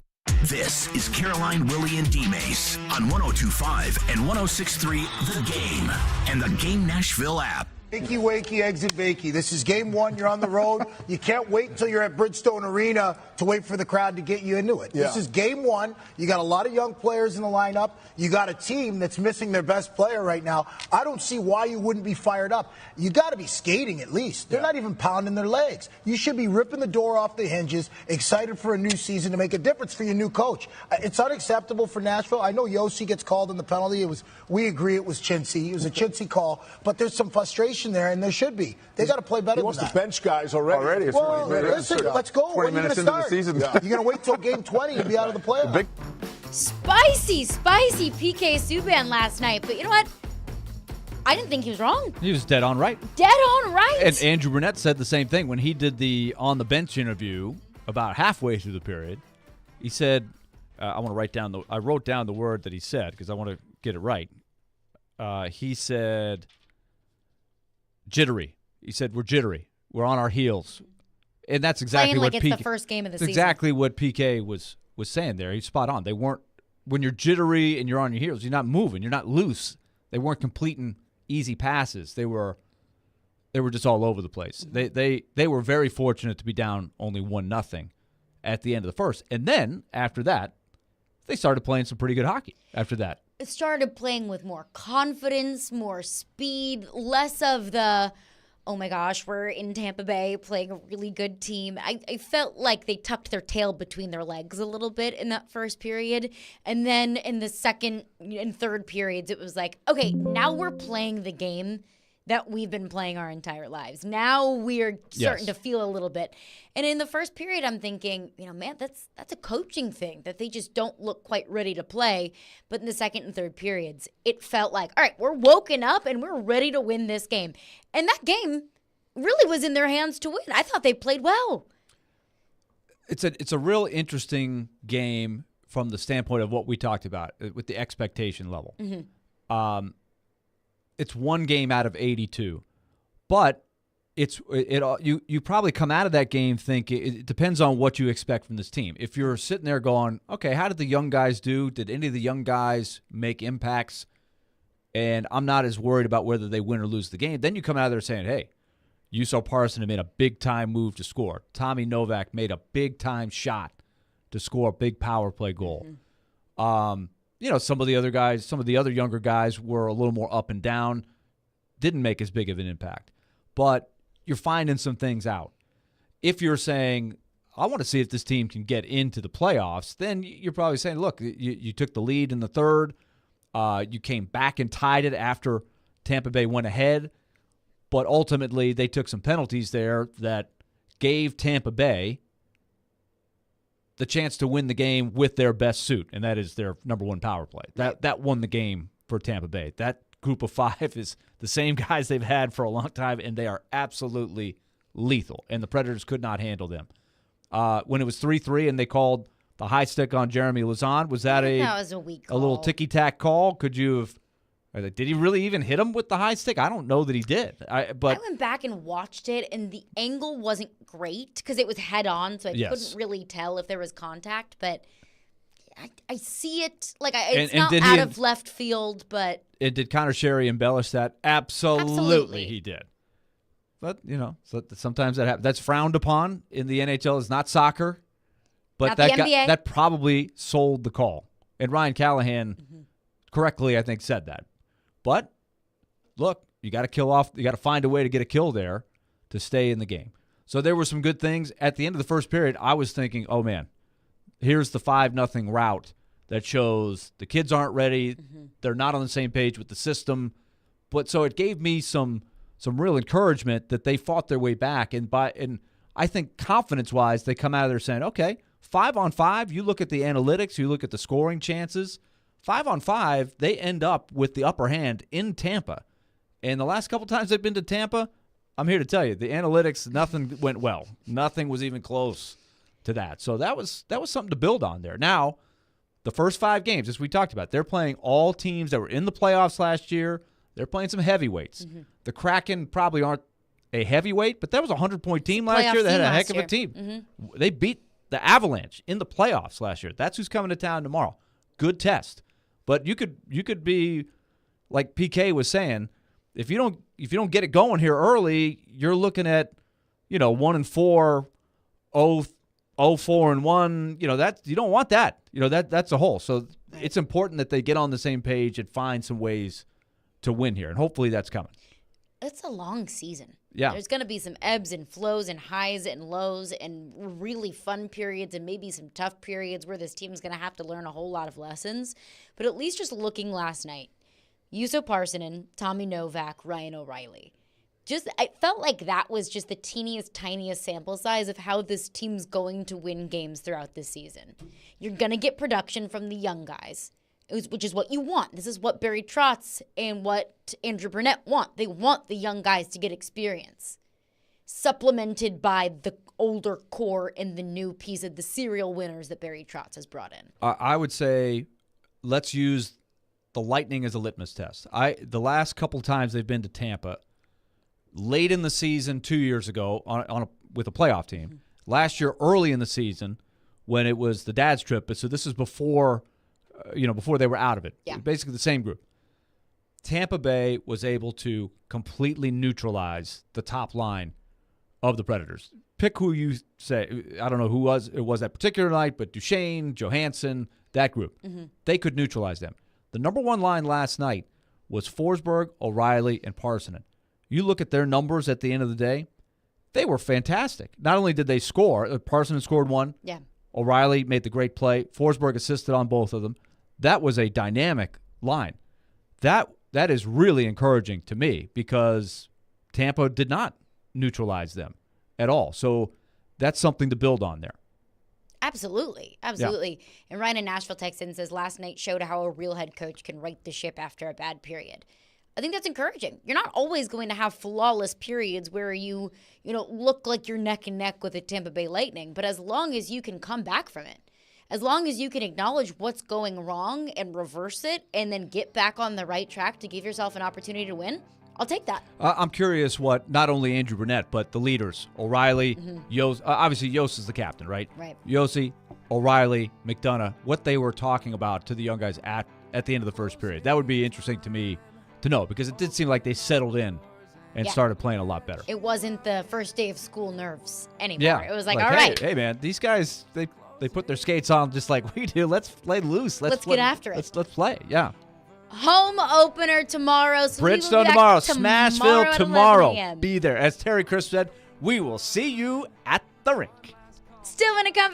This is Caroline, Willy, and D-Mase on 102.5 and 106.3 The Game and the Game Nashville app. Wakey, wakey, exit vakey. This is game one. You're on the road. You can't wait until you're at Bridgestone Arena to wait for the crowd to get you into it. This is game one. You got a lot of young players in the lineup. You got a team that's missing their best player right now. I don't see why you wouldn't be fired up. You got to be skating at least. They're not even pounding their legs. You should be ripping the door off the hinges, excited for a new season to make a difference for your new coach. It's unacceptable for Nashville. I know Yossi gets called in the penalty. We agree it was chintzy. It was a chintzy call, but there's some frustration there, and there should be. They got to play better than that. He wants to bench guys already. Well, listen, let's go. 20 When are you going to start? You're going to wait till game 20 to be out of the playoffs. Spicy PK Subban last night. But you know what? I didn't think he was wrong. He was dead on right. Dead on right. And Andrew Burnett said the same thing when he did the on-the-bench interview about halfway through the period. He said, I wrote down the word that he said because I want to get it right. He said jittery. He said, we're jittery. We're on our heels. And that's exactly Playing what like it's the first game of the season. Exactly what PK was saying there. He's spot on. They weren't, when you're jittery and you're on your heels, you're not moving. You're not loose. They weren't completing easy passes. They were just all over the place. They were very fortunate to be down only 1-0 at the end of the first. And then after that, they started playing some pretty good hockey after that. It started playing with more confidence, more speed, less of the, oh my gosh, we're in Tampa Bay playing a really good team. I felt like they tucked their tail between their legs a little bit in that first period. And then in the second and third periods, it was like, okay, now we're playing the game that we've been playing our entire lives. Now we're starting to feel a little bit. And in the first period, I'm thinking, man, that's a coaching thing, that they just don't look quite ready to play. But in the second and third periods, it felt like, all right, we're woken up and we're ready to win this game. And that game really was in their hands to win. I thought they played well. It's a real interesting game from the standpoint of what we talked about with the expectation level. Mm-hmm. It's one game out of 82, but you probably come out of that game thinking it depends on what you expect from this team. If you're sitting there going, okay, how did the young guys do? Did any of the young guys make impacts? And I'm not as worried about whether they win or lose the game. Then you come out of there saying, hey, Juuso Parson made a big-time move to score. Tommy Novak made a big-time shot to score a big power play goal. Mm-hmm. Some of the other guys, some of the other younger guys were a little more up and down, didn't make as big of an impact. But you're finding some things out. If you're saying, I want to see if this team can get into the playoffs, then you're probably saying, look, you took the lead in the third. You came back and tied it after Tampa Bay went ahead. But ultimately, they took some penalties there that gave Tampa Bay the chance to win the game with their best suit, and that is their number one power play. That won the game for Tampa Bay. That group of five is the same guys they've had for a long time, and they are absolutely lethal, and the Predators could not handle them. When it was 3-3 and they called the high stick on Jeremy Lauzon, was that was a weak call. A little ticky-tack call? Could you have – did he really even hit him with the high stick? I don't know that he did. I went back and watched it, and the angle wasn't great because it was head-on, so I couldn't really tell if there was contact. But I see it. It's not out of left field, but – did Connor Sherry embellish that? Absolutely he did. But, sometimes that happens. That's frowned upon in the NHL. It's not soccer. But that probably sold the call. And Ryan Callahan correctly, I think, said that. But, look, you got to find a way to get a kill there to stay in the game. So there were some good things. At the end of the first period, I was thinking, oh, man, here's the 5-0 route that shows the kids aren't ready. Mm-hmm. They're not on the same page with the system. But so it gave me some some real encouragement that they fought their way back. And I think confidence-wise, they come out of there saying, okay, 5-on-5, you look at the analytics, you look at the scoring chances, 5-on-5, they end up with the upper hand in Tampa. And the last couple times they've been to Tampa, I'm here to tell you, the analytics, nothing went well. Nothing was even close to that. So that was something to build on there. Now, the first 5 games, as we talked about, they're playing all teams that were in the playoffs last year. They're playing some heavyweights. Mm-hmm. The Kraken probably aren't a heavyweight, but that was a 100-point team last year. They had a heck of a team. Mm-hmm. They beat the Avalanche in the playoffs last year. That's who's coming to town tomorrow. Good test. But you could be, like PK was saying, if you don't get it going here early, you're looking at, 1-4, 0-4-1. That you don't want that. That's a hole. So it's important that they get on the same page and find some ways to win here, and hopefully that's coming. It's a long season. Yeah. There's going to be some ebbs and flows and highs and lows and really fun periods and maybe some tough periods where this team's going to have to learn a whole lot of lessons. But at least just looking last night, Juuso Parssinen, Tommy Novak, Ryan O'Reilly. I felt like that was just the teeniest, tiniest sample size of how this team's going to win games throughout this season. You're going to get production from the young guys, which is what you want. This is what Barry Trotz and what Andrew Burnett want. They want the young guys to get experience, supplemented by the older core and the new piece of the serial winners that Barry Trotz has brought in. I would say let's use the Lightning as a litmus test. The last couple times they've been to Tampa, late in the season 2 years ago with a playoff team. Mm-hmm. Last year, early in the season, when it was the dad's trip. So this is before they were out of it. Yeah. Basically the same group. Tampa Bay was able to completely neutralize the top line of the Predators. Pick who you say. I don't know who it was that particular night, but Duchesne, Johansson, that group. Mm-hmm. They could neutralize them. The number one line last night was Forsberg, O'Reilly, and Parssinen. You look at their numbers at the end of the day, they were fantastic. Not only did they score, Parssinen scored one. Yeah. O'Reilly made the great play. Forsberg assisted on both of them. That was a dynamic line. That is really encouraging to me because Tampa did not neutralize them at all. So that's something to build on there. Absolutely. Absolutely. Yeah. And Ryan in Nashville Texans says last night showed how a real head coach can right the ship after a bad period. I think that's encouraging. You're not always going to have flawless periods where you look like you're neck and neck with the Tampa Bay Lightning, but as long as you can come back from it, as long as you can acknowledge what's going wrong and reverse it and then get back on the right track to give yourself an opportunity to win, I'll take that. I'm curious what not only Andrew Burnett, but the leaders, O'Reilly, Yos, obviously Yos is the captain, right? Right. Yossi, O'Reilly, McDonough, what they were talking about to the young guys at the end of the first period. That would be interesting to me to know because it did seem like they settled in and started playing a lot better. It wasn't the first day of school nerves anymore. Yeah. It was like all right. Hey, man, these guys, they put their skates on just like we do. Let's play loose. Let's get after it. Let's play. Yeah. Home opener tomorrow. So Bridgestone tomorrow. Smashville tomorrow. Be there. As Terry Crisp said, we will see you at the rink. Still in a company.